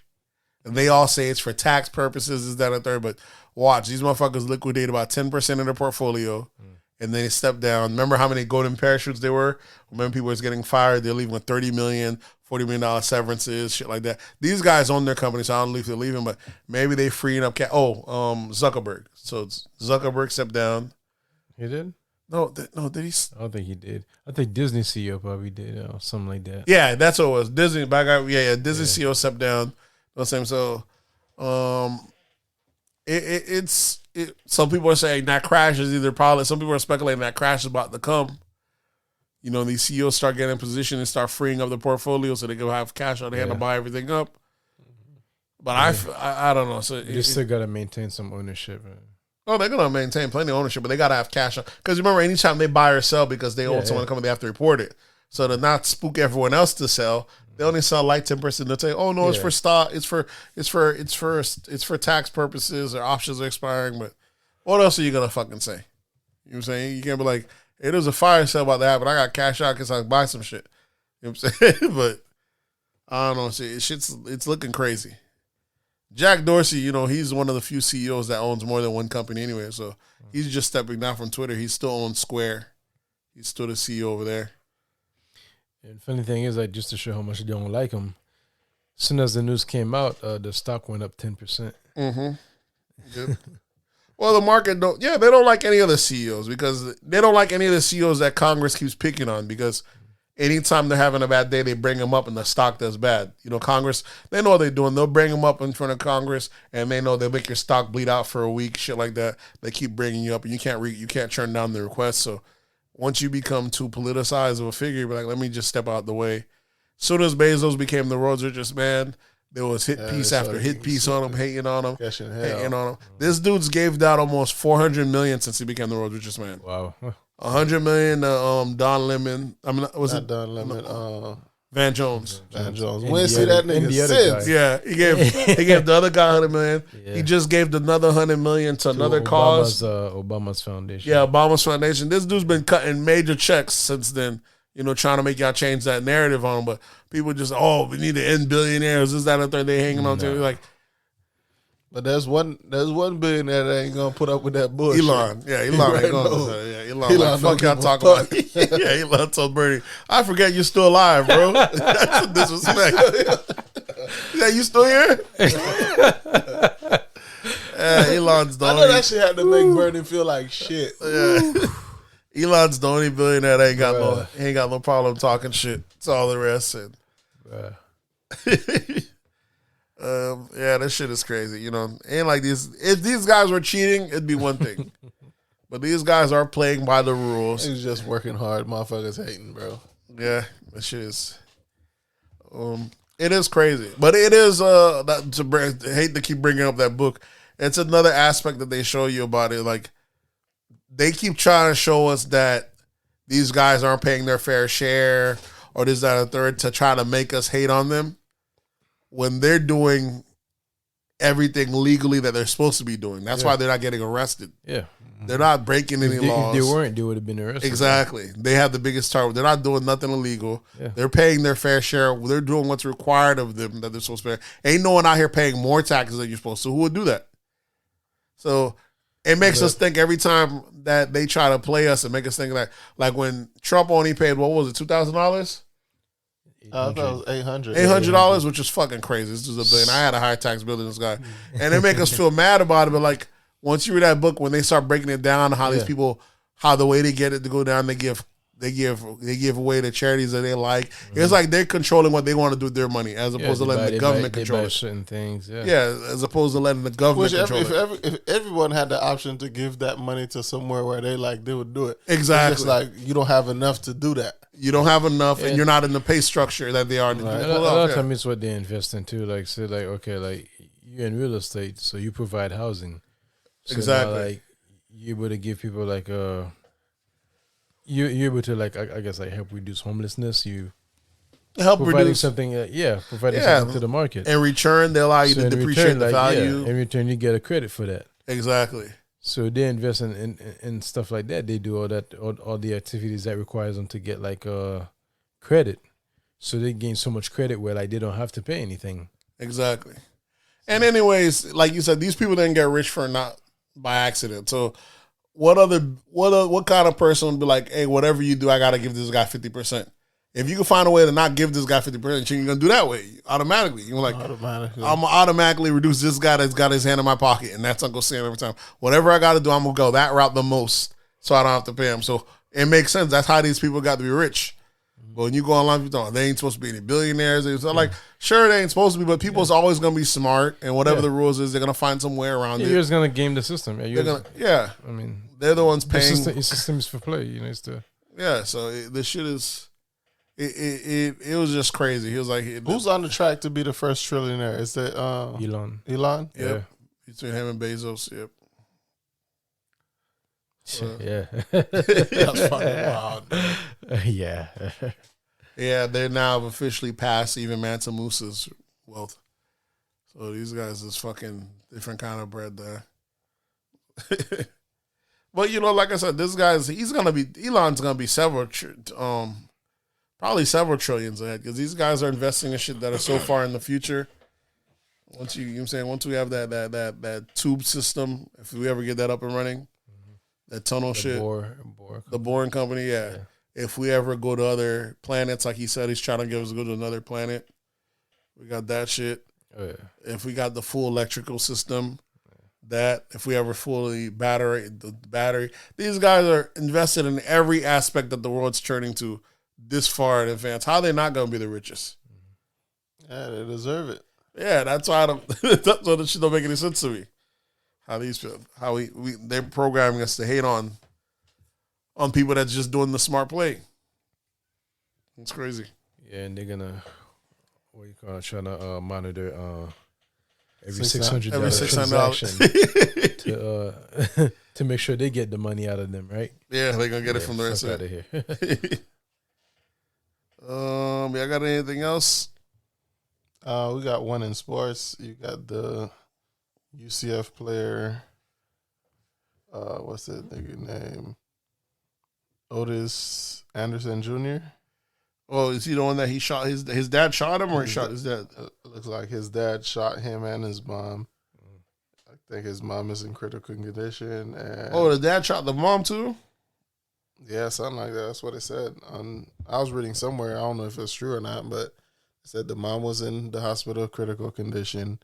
And they all say it's for tax purposes, is that a third? But watch, these motherfuckers liquidate about 10% of their portfolio, and then they step down. Remember how many golden parachutes there were? Remember people was getting fired, they're leaving with $30 million, $40 million severances, shit like that. These guys own their company, so I don't know if they're leaving, but maybe they freeing up Zuckerberg. So Zuckerberg stepped down. He did? No, did he? I don't think he did. I think Disney CEO probably did, something like that. Yeah, that's what it was. Disney, Disney CEO stepped down. So, it's some people are saying that crash is either probably. Some people are speculating that crash is about to come. You know, these CEOs start getting in position and start freeing up the portfolio so they can have cash on hand to buy everything up. But I don't know. So you still got to maintain some ownership. Man. Oh, they're gonna maintain plenty of ownership, but they gotta have cash on. Because remember, anytime they buy or sell, because they own someone coming, they have to report it. So to not spook everyone else to sell. They only sell like 10%. They'll say, "Oh no, it's for stock. It's for tax purposes or options are expiring." But what else are you gonna fucking say? You know what I'm saying? You can't be like, "Hey, there's a fire sale about to happen. I got cash out because I can buy some shit." You know what I'm saying? But I don't know. It's looking crazy. Jack Dorsey, you know, he's one of the few CEOs that owns more than one company anyway. So he's just stepping down from Twitter. He still owns Square. He's still the CEO over there. And funny thing is, like, just to show how much they don't like him, as soon as the news came out, the stock went up 10%. Mm-hmm. Yep. Well, the market they don't like any other CEOs because they don't like any of the CEOs that Congress keeps picking on because anytime they're having a bad day, they bring them up and the stock does bad. You know, Congress, they know what they're doing. They'll bring them up in front of Congress and they know they'll make your stock bleed out for a week, shit like that. They keep bringing you up and you can't turn down the request. So once you become too politicized of a figure, you're like, let me just step out the way. As soon as Bezos became the world's richest man, there was hit piece after hit piece on him, hating on him. This dude's gave out almost $400 million since he became the world's richest man. Wow. $100 million to Don Lemon. I mean, was Not it Don Lemon? Van Jones? Van Jones. We didn't see that nigga since. Yeah, he gave the other guy $100 million. Yeah. He just gave another $100 million to another cause. Obama's foundation. Yeah, Obama's foundation. This dude's been cutting major checks since then. You know, trying to make y'all change that narrative on him. But people just, we need to end billionaires. This, that, and third. They hanging on to it. Like, but there's one billionaire that ain't gonna put up with that bullshit. Elon. Yeah, Elon ain't gonna. Elon like, fuck y'all talk about. Yeah, Elon told Bernie, I forget you're still alive, bro. That's a disrespect. Yeah, you still here? Elon's the I know that shit had to make Bernie feel like shit. Yeah. Elon's the only billionaire that ain't got no problem talking shit. It's all the rest. And, yeah, this shit is crazy. You know, ain't like these. If these guys were cheating, it'd be one thing. But these guys are playing by the rules. He's just working hard. Motherfuckers hating, bro. Yeah, that shit is. It is crazy, but it is. I hate to keep bringing up that book. It's another aspect that they show you about it. Like they keep trying to show us that these guys aren't paying their fair share, or this, that, and third, to try to make us hate on them when they're doing everything legally that they're supposed to be doing. That's why they're not getting arrested. Yeah. They're not breaking any laws. If they weren't, they would have been arrested. Exactly. They have the biggest target. They're not doing nothing illegal. Yeah. They're paying their fair share. They're doing what's required of them that they're supposed to pay. Ain't no one out here paying more taxes than you're supposed to. Who would do that? So it makes us think every time that they try to play us and make us think like when Trump only paid, what was it, $2,000? I thought it was $800. $800, which is fucking crazy. This is $1 billion. I had a higher tax bill than this guy. And they make us feel mad about it, but like, once you read that book, when they start breaking it down, how these people, how the way they get it to go down, they give away the charities that they like. Mm-hmm. It's like they're controlling what they want to do with their money, as opposed to letting the government control it. Certain things, as opposed to letting the government control it. If everyone had the option to give that money to somewhere where they would do it. Exactly. It's just like you don't have enough to do that. You don't have enough, and you're not in the pay structure that they are. Right. A lot of times, it's what they invest into. Like, say, like, okay, like you're in real estate, so you provide housing. So exactly. Now, like you're able to give people like you're able to like I guess like help reduce homelessness. You help reduce something. Providing something to the market. In return, they allow you to depreciate the value. In return, you get a credit for that. Exactly. So they invest in stuff like that. They do all the activities that requires them to get like credit. So they gain so much credit where like they don't have to pay anything. Exactly. And anyways, like you said, these people didn't get rich for not by accident. So what kind of person would be like, hey, whatever you do, I gotta give this guy 50%. If you can find a way to not give this guy 50%, you're gonna do that way automatically. You're like, I'm gonna automatically reduce this guy that's got his hand in my pocket, and that's Uncle Sam every time. Whatever I gotta do, I'm gonna go that route the most, so I don't have to pay him. So it makes sense. That's how these people got to be rich. But when you go online, you don't. They ain't supposed to be any billionaires. It's like, sure, they ain't supposed to be, but people's always gonna be smart, and whatever the rules is, they're gonna find some way around it. You're just gonna game the system. I mean, they're the ones paying. Your system is for play. You know, it's the So the shit is. It was just crazy. He was like, who's on the track to be the first trillionaire? Is that Elon? Elon? Yep. Between him and Bezos. Yep. That's fucking wild. Yeah. Yeah, they're now officially past even Mansa Musa's wealth. So these guys is fucking different kind of bread there. But like I said, this guy's Elon's gonna be probably several trillions ahead, because these guys are investing in shit that are so far in the future. Once you know what I'm saying, once we have that tube system, if we ever get that up and running, that tunnel the boring company, yeah. If we ever go to other planets, like he said, he's trying to get us to go to another planet. We got that shit. Oh, yeah. If we got the full electrical system, that if we ever fully battery, these guys are invested in every aspect that the world's turning to. This far in advance, how are they not gonna be the richest? Yeah, they deserve it. Yeah, that's why that's why this shit don't make any sense to me. How they're programming us to hate on people that's just doing the smart play. It's crazy. Yeah, and they're gonna trying to monitor every $600 transaction to make sure they get the money out of them, right? Yeah, they're gonna get it from the rest out of here. I got anything else? We got one in sports. You got the UCF player. What's that nigga name? Otis Anderson Jr. Oh, is he the one that he shot? His dad shot him, or he shot his dad? Looks like his dad shot him and his mom. I think his mom is in critical condition. And the dad shot the mom too? Yeah, something like that. That's what it said. I was reading somewhere. I don't know if it's true or not, but it said the mom was in the hospital, critical condition.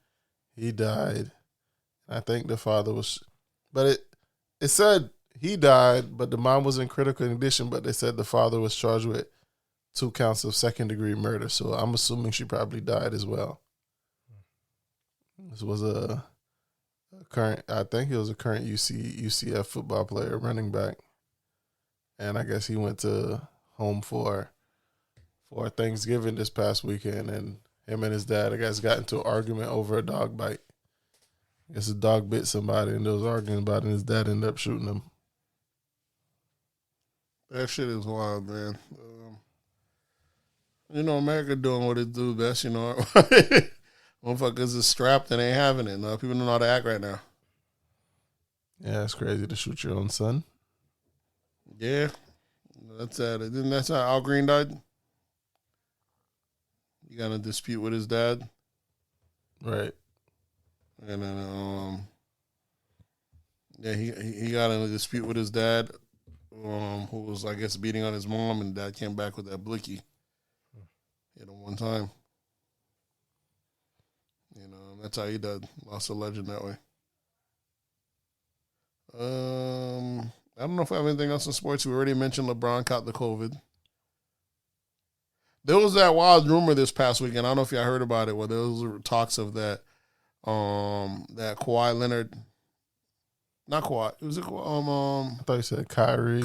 He died. I think the father was, but it said he died, but the mom was in critical condition. But they said the father was charged with 2 counts of 2nd-degree murder. So I'm assuming she probably died as well. This was a current, I think he was a current UCF football player, running back, and I guess he went to home for Thanksgiving this past weekend, and him and his dad, I guess, got into an argument over a dog bite. I guess a dog bit somebody, and they was arguing about it, and his dad ended up shooting him. That shit is wild, man. America doing what it do best, Motherfuckers is strapped and ain't having it. No, people don't know how to act right now. Yeah, it's crazy to shoot your own son. Yeah. That's sad. Didn't that's how Al Green died? He got in a dispute with his dad. Right. And then he got in a dispute with his dad, who was, I guess, beating on his mom, and dad came back with that blicky. Hit him one time. That's how he died. Lost a legend that way. I don't know if I have anything else in sports. We already mentioned LeBron caught the COVID. There was that wild rumor this past weekend. I don't know if y'all heard about it, where there was talks of that Kawhi Leonard, not Kawhi. It was I thought you said Kyrie.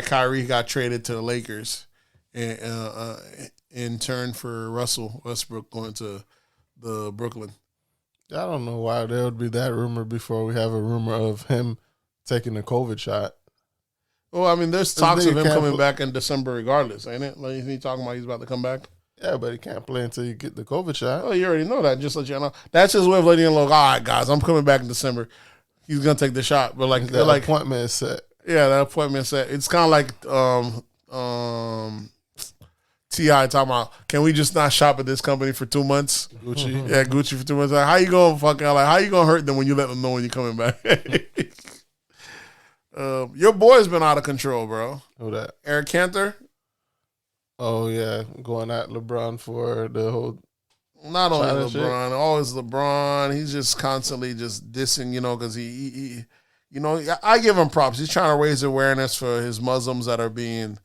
Kyrie got traded to the Lakers, in turn for Russell Westbrook going to the Brooklyn. I don't know why there would be that rumor before we have a rumor of him taking the COVID shot. Well, I mean, there's talks of him coming back in December regardless, ain't it? Like, isn't he talking about he's about to come back? Yeah, but he can't play until you get the COVID shot. Oh, you already know that. Just let you know. That's his way of letting you know, all right, guys, I'm coming back in December. He's going to take the shot. But, like, that appointment is set. Yeah, that appointment is set. It's kind of like T.I. talking about, can we just not shop at this company for 2 months? Gucci. Mm-hmm. Yeah, Gucci for 2 months. Like, how you going to how you going to hurt them when you let them know when you're coming back? Your boy's been out of control, bro. Who that? Eric Cantor. Oh, yeah. Going at LeBron for the whole... Not only LeBron, always LeBron. He's just constantly just dissing, because he, I give him props. He's trying to raise awareness for his Muslims that are being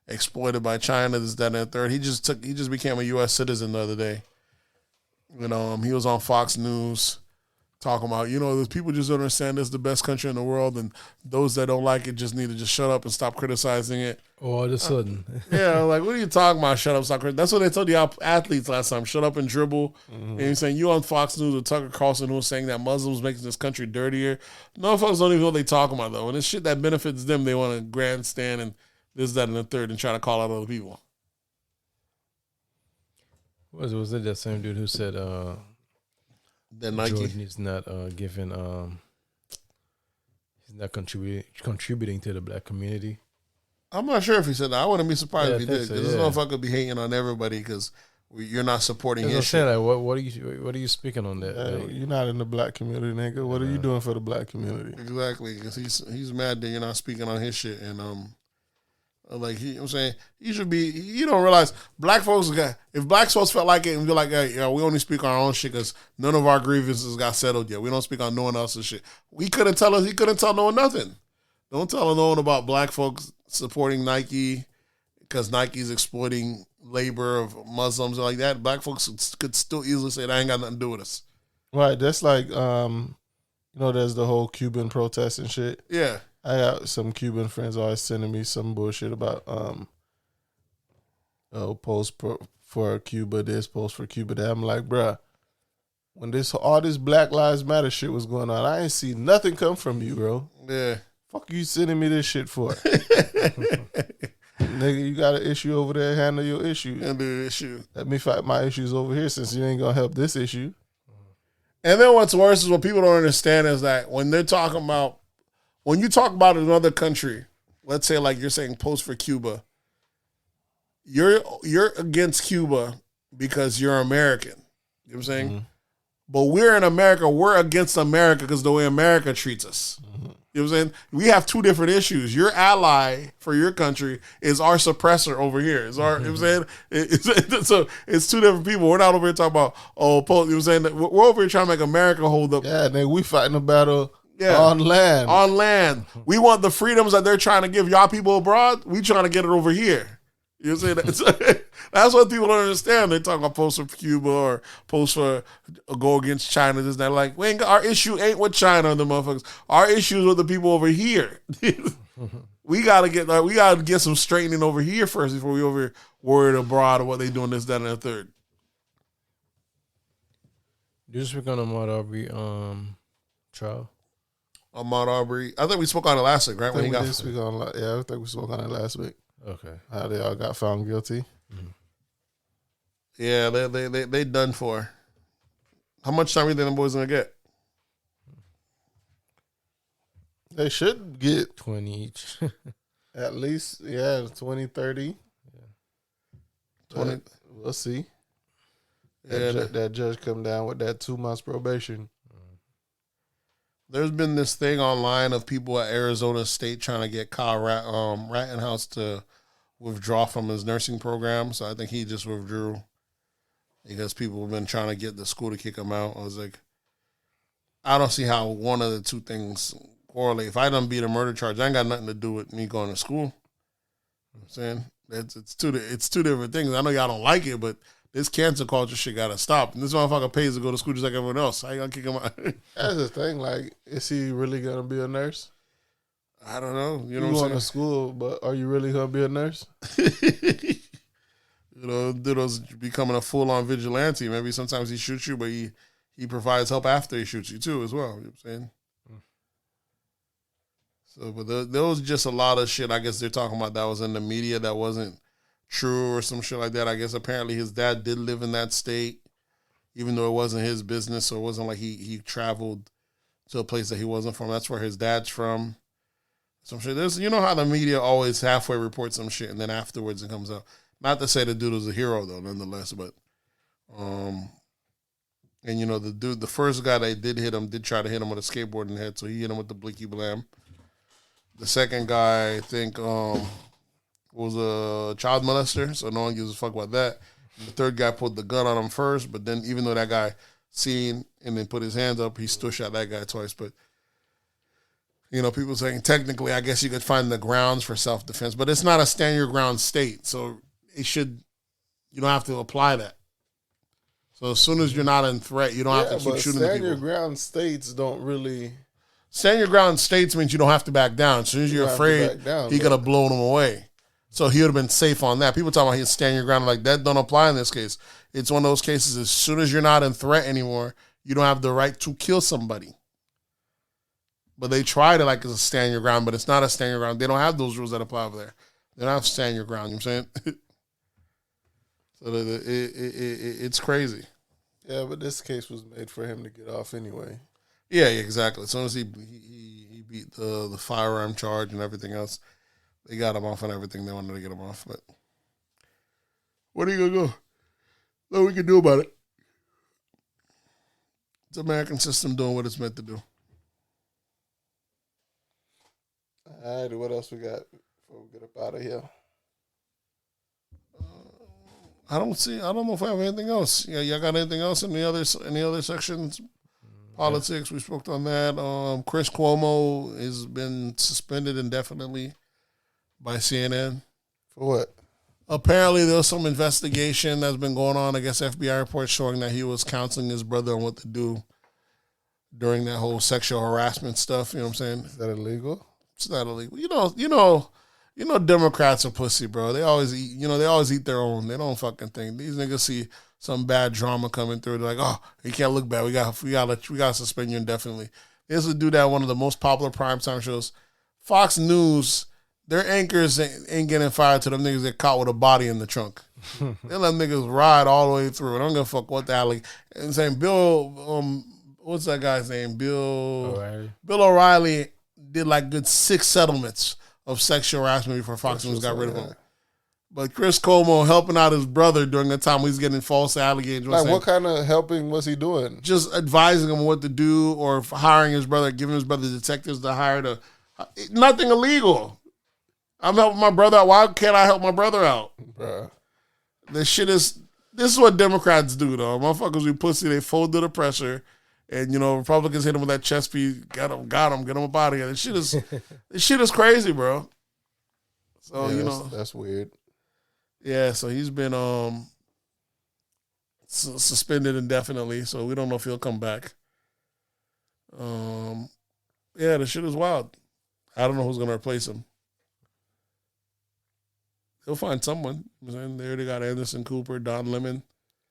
exploited by China, this, that, and the third. He just became a U.S. citizen the other day. He was on Fox News talking about, those people just don't understand this is the best country in the world, and those that don't like it just need to just shut up and stop criticizing it. All of a sudden. Yeah, like, what are you talking about? Shut up, stop criticizing. That's what they told the athletes last time. Shut up and dribble. Mm-hmm. And you're saying, you on Fox News with Tucker Carlson, who was saying that Muslims making this country dirtier. No folks don't even know what they talking about, though. And it's shit that benefits them, they want to grandstand and this, that, and the third and try to call out other people. Was it that same dude who said that Nike Jordan is not giving he's not contributing to the black community? I'm not sure if he said that. I wouldn't be surprised if he did. Because this motherfucker be hating on everybody because you're not supporting his shit. Like, what are you speaking on that? Like, you're not in the black community, nigga. What are you doing for the black community? Exactly, because he's mad that you're not speaking on his shit, and I'm saying he should be. You don't realize black folks if black folks felt like it and be like, hey, we only speak on our own shit because none of our grievances got settled yet. We don't speak on no one else's shit. He couldn't tell no one nothing. Don't tell no one about black folks supporting Nike because Nike's exploiting labor of Muslims and like that. Black folks could still easily say that ain't got nothing to do with us. Right. That's like there's the whole Cuban protest and shit. Yeah. I got some Cuban friends always sending me some bullshit about post for Cuba this, post for Cuba that. I'm like, bruh, when all this Black Lives Matter shit was going on, I ain't see nothing come from you, bro. Yeah. Fuck you sending me this shit for? Nigga, you got an issue over there, handle your issue. Handle your issue. Let me fight my issues over here since you ain't gonna help this issue. And then what's worse is what people don't understand is that when you talk about another country, let's say like you're saying post for Cuba, you're against Cuba because you're American. You know what I'm saying? Mm-hmm. But we're in America, we're against America because the way America treats us. Mm-hmm. You know what I'm saying? We have two different issues. Your ally for your country is our suppressor over here. It's our, you know what I'm saying? So it's two different people. We're not over here talking about, you know what I'm saying? We're over here trying to make America hold up. Yeah, nigga, we fighting a battle on land. On land. We want the freedoms that they're trying to give y'all people abroad. We trying to get it over here. You know what I'm saying? That's what people don't understand. They talk about post for Cuba or post for go against China. This that. Like, our issue ain't with China and the motherfuckers. Our issue is with the people over here. we gotta get some straightening over here first before we over here worried abroad of what they doing this, that, and the third. Did you speak on Ahmaud Arbery trial? Ahmaud Arbery. I think we spoke on it last week, right? I think we spoke on it last week. Okay. How they all got found guilty. Mm-hmm. Yeah, they done for. How much time do you think the boys gonna get? They should get 20 each. at least, 20, 30. Yeah. 20. We'll see. Yeah, That judge come down with that 2 months probation. There's been this thing online of people at Arizona State trying to get Kyle Rittenhouse to withdraw from his nursing program. So I think he just withdrew because people have been trying to get the school to kick him out. I was like, I don't see how one of the two things correlate. If I done beat a murder charge, I ain't got nothing to do with me going to school. You know what I'm saying? It's two different things. I know y'all don't like it, but this cancel culture shit gotta stop. And this motherfucker pays to go to school just like everyone else. How you gonna kick him out? That's the thing. Like, is he really gonna be a nurse? I don't know. You know You what I'm going saying? to school, but are you really gonna be a nurse? You know, Ditto's becoming a full-on vigilante. Maybe sometimes he shoots you, but he provides help after he shoots you too as well. You know what I'm saying? So, but there was just a lot of shit I guess they're talking about that was in the media that wasn't true or some shit like that. I guess apparently his dad did live in that state, even though it wasn't his business, so it wasn't like he traveled to a place that he wasn't from. That's where his dad's from. Some shit. You know how the media always halfway reports some shit and then afterwards it comes out. Not to say the dude was a hero though, nonetheless, but and you know the first guy that did try to hit him with a skateboard in the head, so he hit him with the blicky blam. The second guy, I think, was a child molester, so no one gives a fuck about that. The third guy put the gun on him first, but then even though that guy seen and then put his hands up, he still shot that guy twice. But, you know, people saying technically, I guess you could find the grounds for self-defense, but it's not a stand your ground state, so you don't have to apply that. So as soon as you're not in threat, you don't have to keep shooting the people. Stand your ground states don't really... Stand your ground states means you don't have to back down. As soon as you're afraid, he could have blown him away. So he would have been safe on that. People talking about he'd stand your ground like that don't apply in this case. It's one of those cases, as soon as you're not in threat anymore, you don't have the right to kill somebody. But they tried it like it's a stand your ground, but it's not a stand your ground. They don't have those rules that apply over there. They don't have stand your ground, you know what I'm saying? So it's crazy. Yeah, but this case was made for him to get off anyway. Yeah, exactly. As soon as he beat the firearm charge and everything else, they got him off on everything they wanted to get him off. But what are you going to go? Nothing we can do about it. It's the American system doing what it's meant to do. All right, what else we got before we get up out of here? I don't know if I have anything else. Yeah, y'all got anything else in the other sections? Politics, we spoke on that. Chris Cuomo has been suspended indefinitely by CNN. For what? Apparently, there was some investigation that's been going on. I guess FBI reports showing that he was counseling his brother on what to do during that whole sexual harassment stuff. You know what I'm saying? Is that illegal? It's not illegal. You know, Democrats are pussy, bro. They always eat their own. They don't fucking think. These niggas see some bad drama coming through. They're like, oh, you can't look bad. We got to suspend you indefinitely. This would do that one of the most popular primetime shows. Fox News, their anchors ain't getting fired till them niggas get caught with a body in the trunk. They let niggas ride all the way through. I don't give a fuck what the hell. And saying Bill, what's that guy's name? Bill O'Reilly did like good 6 settlements of sexual harassment before Fox News got rid of him. But Chris Cuomo helping out his brother during the time he's getting false allegations. Like, what kind of helping was he doing? Just advising him what to do, or hiring his brother, giving his brother detectives to hire to. Nothing illegal. I'm helping my brother out. Why can't I help my brother out? Bruh. This is what Democrats do, though. Motherfuckers be pussy, they fold to the pressure. And, Republicans hit him with that chest piece. Got him, get him up out of here. This shit is crazy, bro. So, yeah, that's weird. Yeah, so he's been suspended indefinitely, so we don't know if he'll come back. Yeah, the shit is wild. I don't know who's going to replace him. He'll find someone. They already got Anderson Cooper, Don Lemon.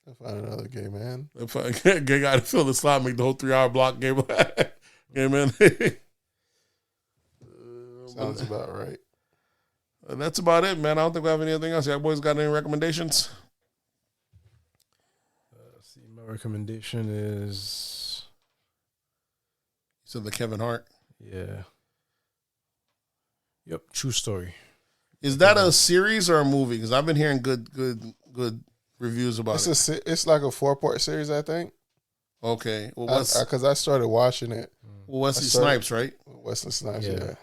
They'll find another gay man. They'll find a gay guy to fill the slot, make the whole 3-hour block game. Gay man. Sounds about right. And that's about it, man. I don't think we have anything else. Y'all boys got any recommendations? See, my recommendation is... You said the Kevin Hart. Yeah. Yep, true story. Is that a series or a movie? Because I've been hearing good reviews about it. It's like a 4-part series, I think. Okay. Well, because I started watching it. Wesley Snipes, right? Wesley Snipes, yeah.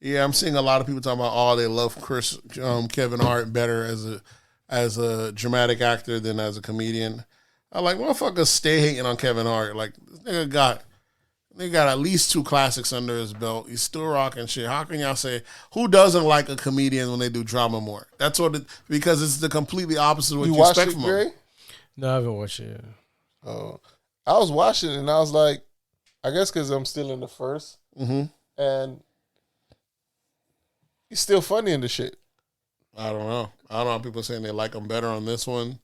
Yeah, I'm seeing a lot of people talking about, they love Kevin Hart better as a dramatic actor than as a comedian. I'm like, motherfuckers stay hating on Kevin Hart. Like, this nigga got at least 2 classics under his belt. He's still rocking shit. How can y'all say, who doesn't like a comedian when they do drama more? That's because it's the completely opposite of what you expect from them. No, I haven't watched it yet. Oh, I was watching it and I was like, I guess because I'm still in the first. Mm-hmm. And he's still funny in the shit. I don't know. I don't know how people saying they like him better on this one.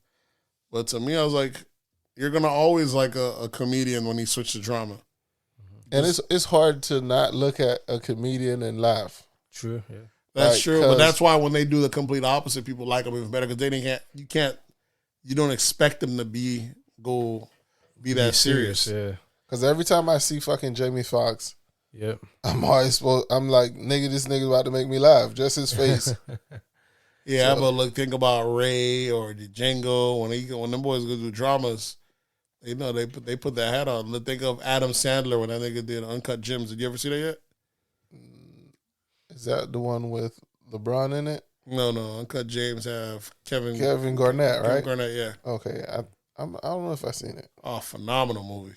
But to me, I was like, you're going to always like a comedian when he switched to drama. And it's hard to not look at a comedian and laugh. True, yeah. That's true, but that's why when they do the complete opposite, people like them even better because you don't expect them to be that serious. Yeah. Because every time I see fucking Jamie Foxx, yep, I'm like, nigga, this nigga about to make me laugh. Just his face. Yeah, but think about Ray or Django when them boys go do dramas. They know they put that hat on. Think of Adam Sandler when that nigga did Uncut Gems. Did you ever see that yet? Is that the one with LeBron in it? No. Uncut Gems have Kevin Garnett, right? Kevin Garnett, yeah. Okay, I don't know if I've seen it. Oh, phenomenal movie.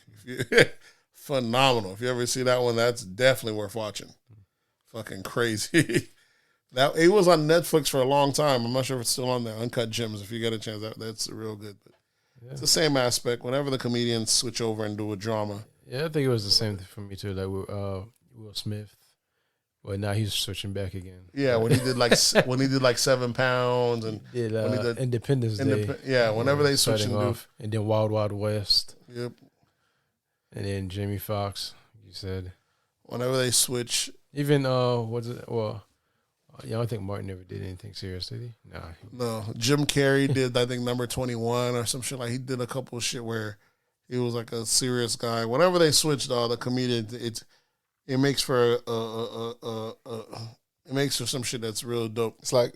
Phenomenal. If you ever see that one, that's definitely worth watching. Fucking crazy. It was on Netflix for a long time. I'm not sure if it's still on there. Uncut Gems. If you get a chance, that's real good. But it's the same aspect. Whenever the comedians switch over and do a drama. Yeah, I think it was the same thing for me too. Like Will Smith, but now he's switching back again. Yeah, when he did like 7 pounds and did, when he did Independence Day. Whenever they switch off, and then Wild Wild West. Yep. And then Jamie Foxx, you said. Whenever they switch, even what's it? Well, I don't think Martin ever did anything serious, did he? No. Jim Carrey did, I think, number 21 or some shit. Like, he did a couple of shit where he was like a serious guy. Whenever they switched, the comedian, it makes for it makes for some shit that's real dope. It's like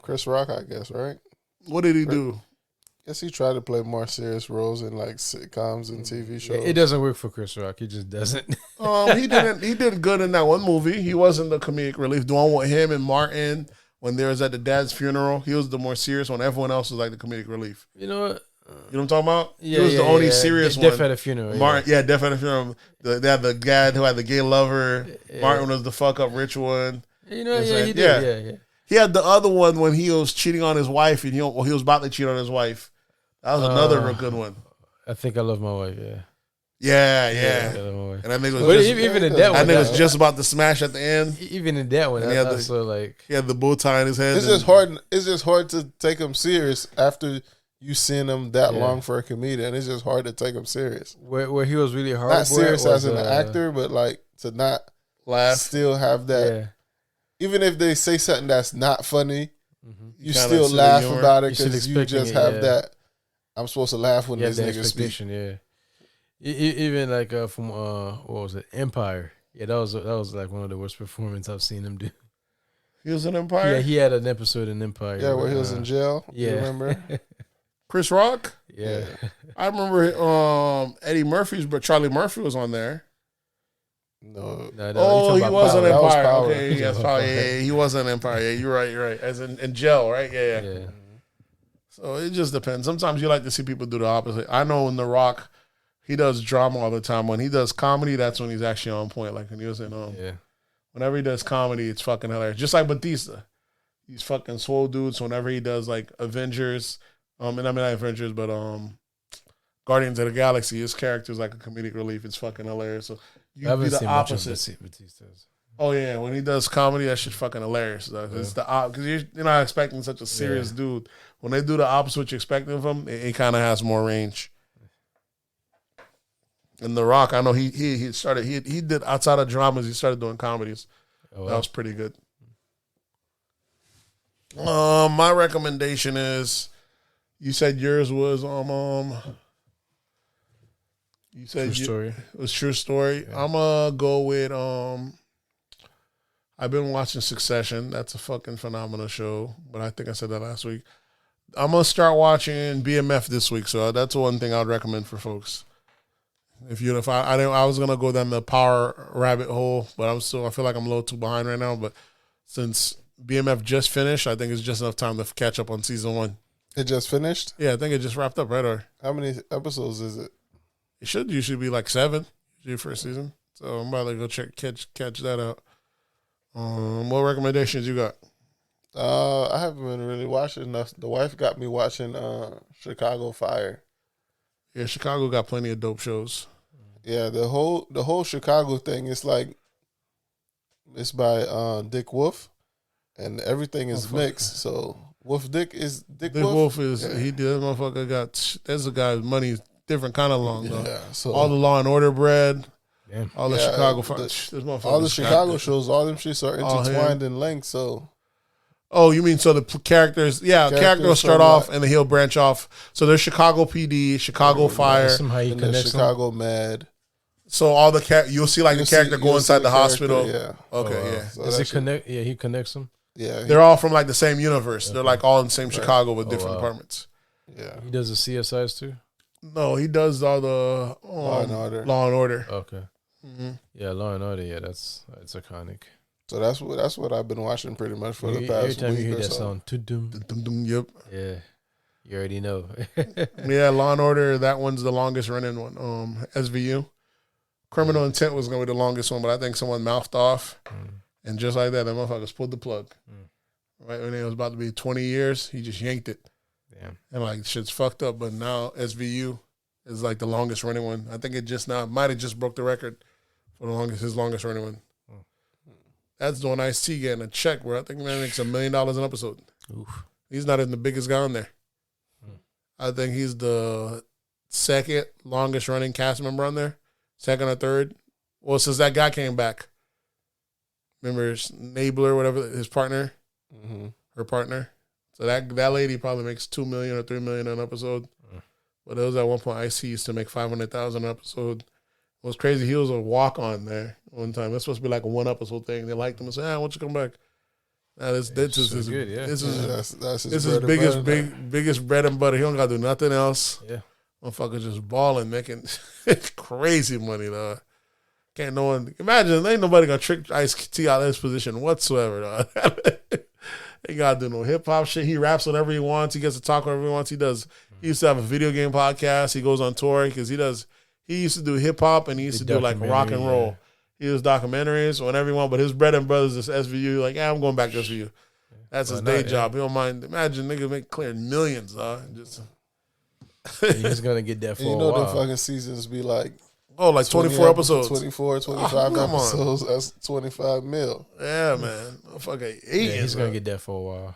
Chris Rock, I guess, right? What did he do? I guess he tried to play more serious roles in like sitcoms and TV shows. It doesn't work for Chris Rock. He just doesn't. He did good in that one movie. He wasn't the comedic relief. The one with him and Martin when they was at the dad's funeral, he was the more serious one. Everyone else was like the comedic relief. You know what? You know what I'm talking about? Yeah, he was the only serious one. Death at a funeral. Martin, Death at a funeral. They had the guy who had the gay lover. Yeah. Martin was the fuck up rich one. You know, he did. Yeah. He had the other one when he was cheating on his wife, and he was about to cheat on his wife. That was another real good one. I Think I Love My Wife. Yeah. Yeah. And I think it was even in that one, I think it was just about to smash at the end. Even in that one, he had the bow tie in his head. It's just hard. It's just hard to take him serious after you seen him that long for a comedian. It's just hard to take him serious. Where he was really hard. Not serious as an actor, but like to not laugh, still have that. Yeah. Even if they say something that's not funny, you still laugh about it because you just have that. I'm supposed to laugh when this nigga speak. Yeah. Even like from what was it, Empire? Yeah, that was like one of the worst performances I've seen him do. He was in Empire? Yeah, he had an episode in Empire. Yeah, where he was in jail. Yeah. You remember? Chris Rock? Yeah. I remember Eddie Murphy's, but Charlie Murphy was on there. No. Oh, he was in That was Empire. Power. Okay, yes, Power. Yeah, he was in Empire. Yeah, you're right. As in jail, right? Yeah. So it just depends. Sometimes you like to see people do the opposite. I know in The Rock, he does drama all the time. When he does comedy, that's when he's actually on point. Like when he was in whenever he does comedy, it's fucking hilarious. Just like Batista. He's fucking swole dudes. So whenever he does like Avengers, and I mean not Avengers, but Guardians of the Galaxy, his character is like a comedic relief. It's fucking hilarious. So you be the opposite. Oh yeah, when he does comedy, that shit fucking hilarious. It's the because you're not expecting such a serious dude. When they do the opposite what you're expecting of him, it kind of has more range. And The Rock, I know he did outside of dramas, he started doing comedies. Oh, wow. That was pretty good. My recommendation is, you said yours was you said True Story. It was True Story. Yeah. I'm gonna go with I've been watching Succession. That's a fucking phenomenal show. But I think I said that last week. I'm gonna start watching BMF this week. So that's one thing I'd recommend for folks. If I was gonna go down the power rabbit hole, but I feel like I'm a little too behind right now. But since BMF just finished, I think it's just enough time to catch up on season 1. It just finished? Yeah, I think it just wrapped up, right? Or how many episodes is it? It should usually be like 7, usually first season. So I'm about to go catch that out. What recommendations you got? I haven't been really watching enough. The wife got me watching Chicago Fire. Yeah, Chicago got plenty of dope shows. Yeah, the whole Chicago thing is like, it's by Dick Wolf, and everything is mixed. So Wolf Dick is Dick Wolf is he did motherfucker got there's a guy's money different kind of long though. Yeah, so all the Law and Order bread. Damn. All the Chicago all the Chicago shows, all them shits are intertwined in length. So oh, you mean so the characters? Yeah, characters will start off and then he'll branch off. So there's Chicago PD, Chicago Fire, somehow he connects Chicago Med. So all the you'll see like the character go inside the hospital. Yeah. Okay. Yeah. So does it connect? Yeah, he connects them. Yeah. They're all from like the same universe. They're like all in the same Chicago with different departments. Yeah. He does the CSIs too. No, he does all the Law and Order. Law and Order. Okay. Mm-hmm. Yeah, Law and Order. Yeah, it's iconic. So that's what I've been watching pretty much for the past every time week you hear or that so. song, Yep. Yeah, you already know. Yeah, Law and Order. That one's the longest running one. SVU. Criminal Intent was gonna be the longest one, but I think someone mouthed off, and just like that, the motherfuckers pulled the plug. Right when it was about to be 20 years, he just yanked it. Damn. And like shit's fucked up, but now SVU is like the longest running one. I think it just now might have just broke the record for his longest running one. That's doing Ice-T getting a check, bro. I think man makes $1 million an episode. Oof. He's not even the biggest guy on there. I think he's the second longest running cast member on there. Second or third. Well, since that guy came back. Remember Nabler, whatever, his partner? Her partner. So that lady probably makes $2 million or $3 million an episode. But it was at one point Ice-T used to make $500,000 an episode. It was crazy. He was a walk-on there one time. That's supposed to be like a one-episode thing. They liked him and said, "I want you to come back." Nah, this is good. Yeah, this is biggest bread and butter. He don't got to do nothing else. Yeah, motherfucker just balling, making crazy money, though. Can't no one imagine. Ain't nobody gonna trick Ice-T out of his position whatsoever, though. He gotta do no hip hop shit. He raps whatever he wants. He gets to talk whatever he wants. He does. He used to have a video game podcast. He goes on tour because he does. He used to do hip hop and he used to do like rock and roll. Yeah. He does documentaries whenever he wants, but his bread and butter is SVU. Like, I'm going back to SVU. That's his day job. He don't mind. Imagine niggas make clear millions, just. He's gonna get that for a while. The fucking seasons be like. Oh, like 24 episodes. 24, 25 episodes. On. That's 25 mil. Yeah, man. Fucking he's gonna get that for a while.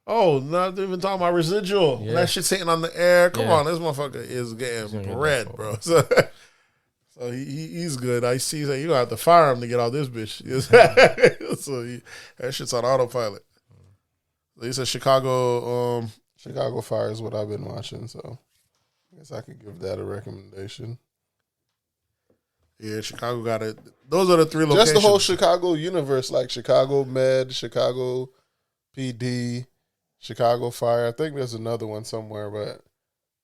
Oh, not even talking about residual. Yeah. That shit's hitting on the air. Come on, this motherfucker is getting bread, bro. So he's good. I see that you gonna have to fire him to get out this bitch. So that shit's on autopilot. So he said Chicago Fire is what I've been watching, so I guess I could give that a recommendation. Yeah, Chicago got it. Those are the three locations. Just the whole Chicago universe, like Chicago Med, Chicago PD, Chicago Fire. I think there's another one somewhere, but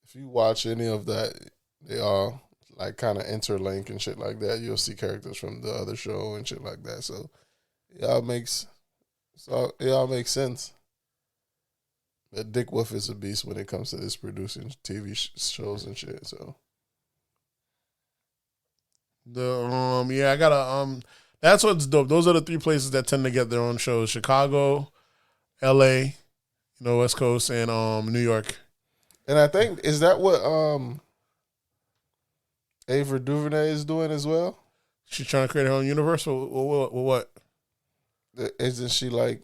if you watch any of that, they all like kind of interlink and shit like that. You'll see characters from the other show and shit like that. So it all makes sense. But Dick Wolf is a beast when it comes to this producing TV shows and shit. So I gotta that's what's dope. Those are the three places that tend to get their own shows: Chicago, LA, West Coast, and New York. And I think, is that what Ava DuVernay is doing as well? She's trying to create her own universe. What? Isn't she like?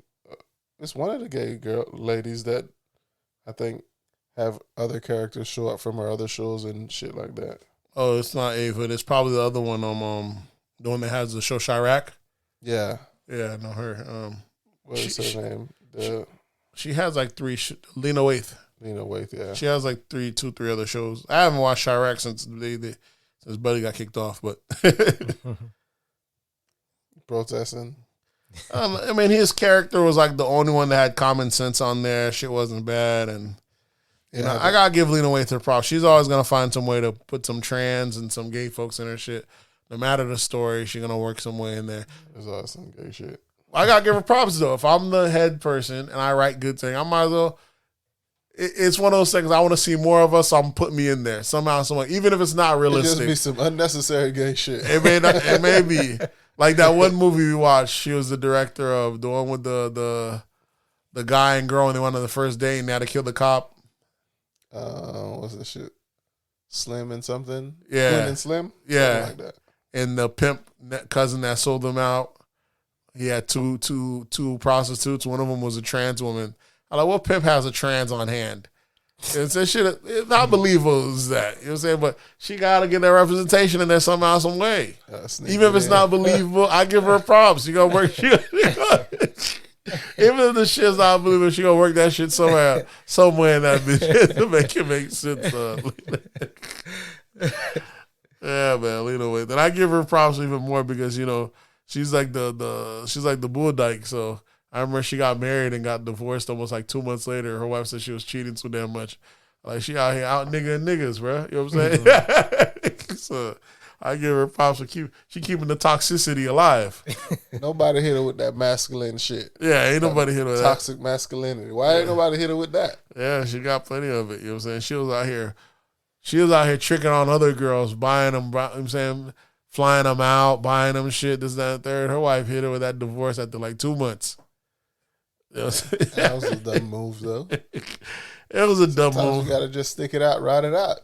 It's one of the gay ladies that I think have other characters show up from her other shows and shit like that. Oh, it's not Ava. It's probably the other one. The one that has the show Chirac. Yeah. Yeah, no, her. What is her name? She has like three. Lena Waithe. Lena Waithe, yeah. She has like three other shows. I haven't watched Chirac since since Buddy got kicked off, but protesting. I mean, his character was like the only one that had common sense on there. Shit wasn't bad, and I gotta give Lena Waithe her props. She's always gonna find some way to put some trans and some gay folks in her shit. No matter the story, she's gonna work some way in there. There's always some gay shit. I gotta give her props though. If I'm the head person and I write good things, I might as well. It's one of those things I want to see more of us, so I'm putting me in there somehow, some way, even if it's not realistic. It just be some unnecessary gay shit. It may be like that one movie we watched. She was the director of the one with the guy and girl, and they went on the first date and they had to kill the cop. What's that shit? Slim and something. Yeah, Slim and Slim. Yeah, something like that. And the pimp cousin that sold them out. He had two prostitutes. One of them was a trans woman. I'm like, what pimp has a trans on hand? It's that shit. It's not believable is that. You know what I'm saying? But she got to get that representation in there somehow, some way. Even if it's not believable, I give her props. She going to work. Even if the shit's not believable, she going to work that shit somewhere in that bitch to make it make sense. Yeah, man, Lena Waithe. And I give her props even more because, she's like she's like the bull dyke. So I remember she got married and got divorced almost like 2 months later. Her wife said she was cheating too damn much. Like, she out here out nigga niggas, bro. You know what I'm saying? Mm-hmm. So I give her props for she keeping the toxicity alive. Nobody hit her with that masculine shit. Yeah, ain't nobody hit her with toxic masculinity. Why ain't nobody hit her with that? Yeah, she got plenty of it. You know what I'm saying? She was out here tricking on other girls, buying them, you know what I'm saying, flying them out, buying them shit, this, that, and third. Her wife hit her with that divorce after like 2 months. You know that was a dumb move, though. It was a dumb move. You got to just stick it out, ride it out.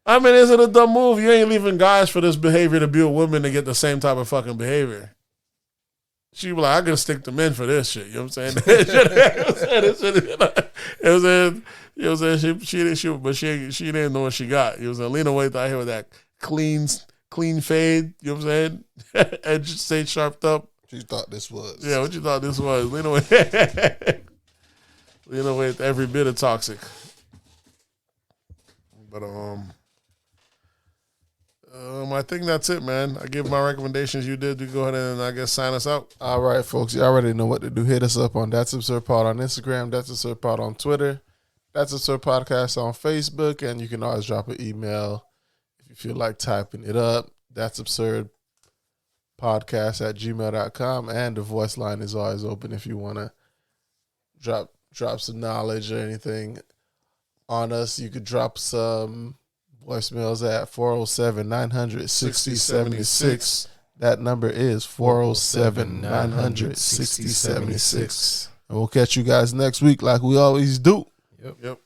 I mean, is it a dumb move? You ain't leaving guys for this behavior to be with women to get the same type of fucking behavior. She be like, I gotta stick to men for this shit. You know what I'm saying? You know what I'm saying? She didn't know what she got. You know what I'm saying? Lena Waithe out here with that clean fade. You know what I'm saying? And just stay sharped up. What you thought this was? Yeah, what you thought this was? Lena Waithe, every bit of toxic. But I think that's it, man. I give my recommendations. You did. You go ahead and I guess sign us out. All right, folks. You already know what to do. Hit us up on That's Absurd Pod on Instagram. That's Absurd Pod on Twitter. That's Absurd Podcast on Facebook. And you can always drop an email if you feel like typing it up. That's Absurd Podcast at gmail.com. And the voice line is always open if you want to drop some knowledge or anything on us. You could drop some voicemails at 407-900-6076. That number is 407-900-6076. And we'll catch you guys next week like we always do. Yep.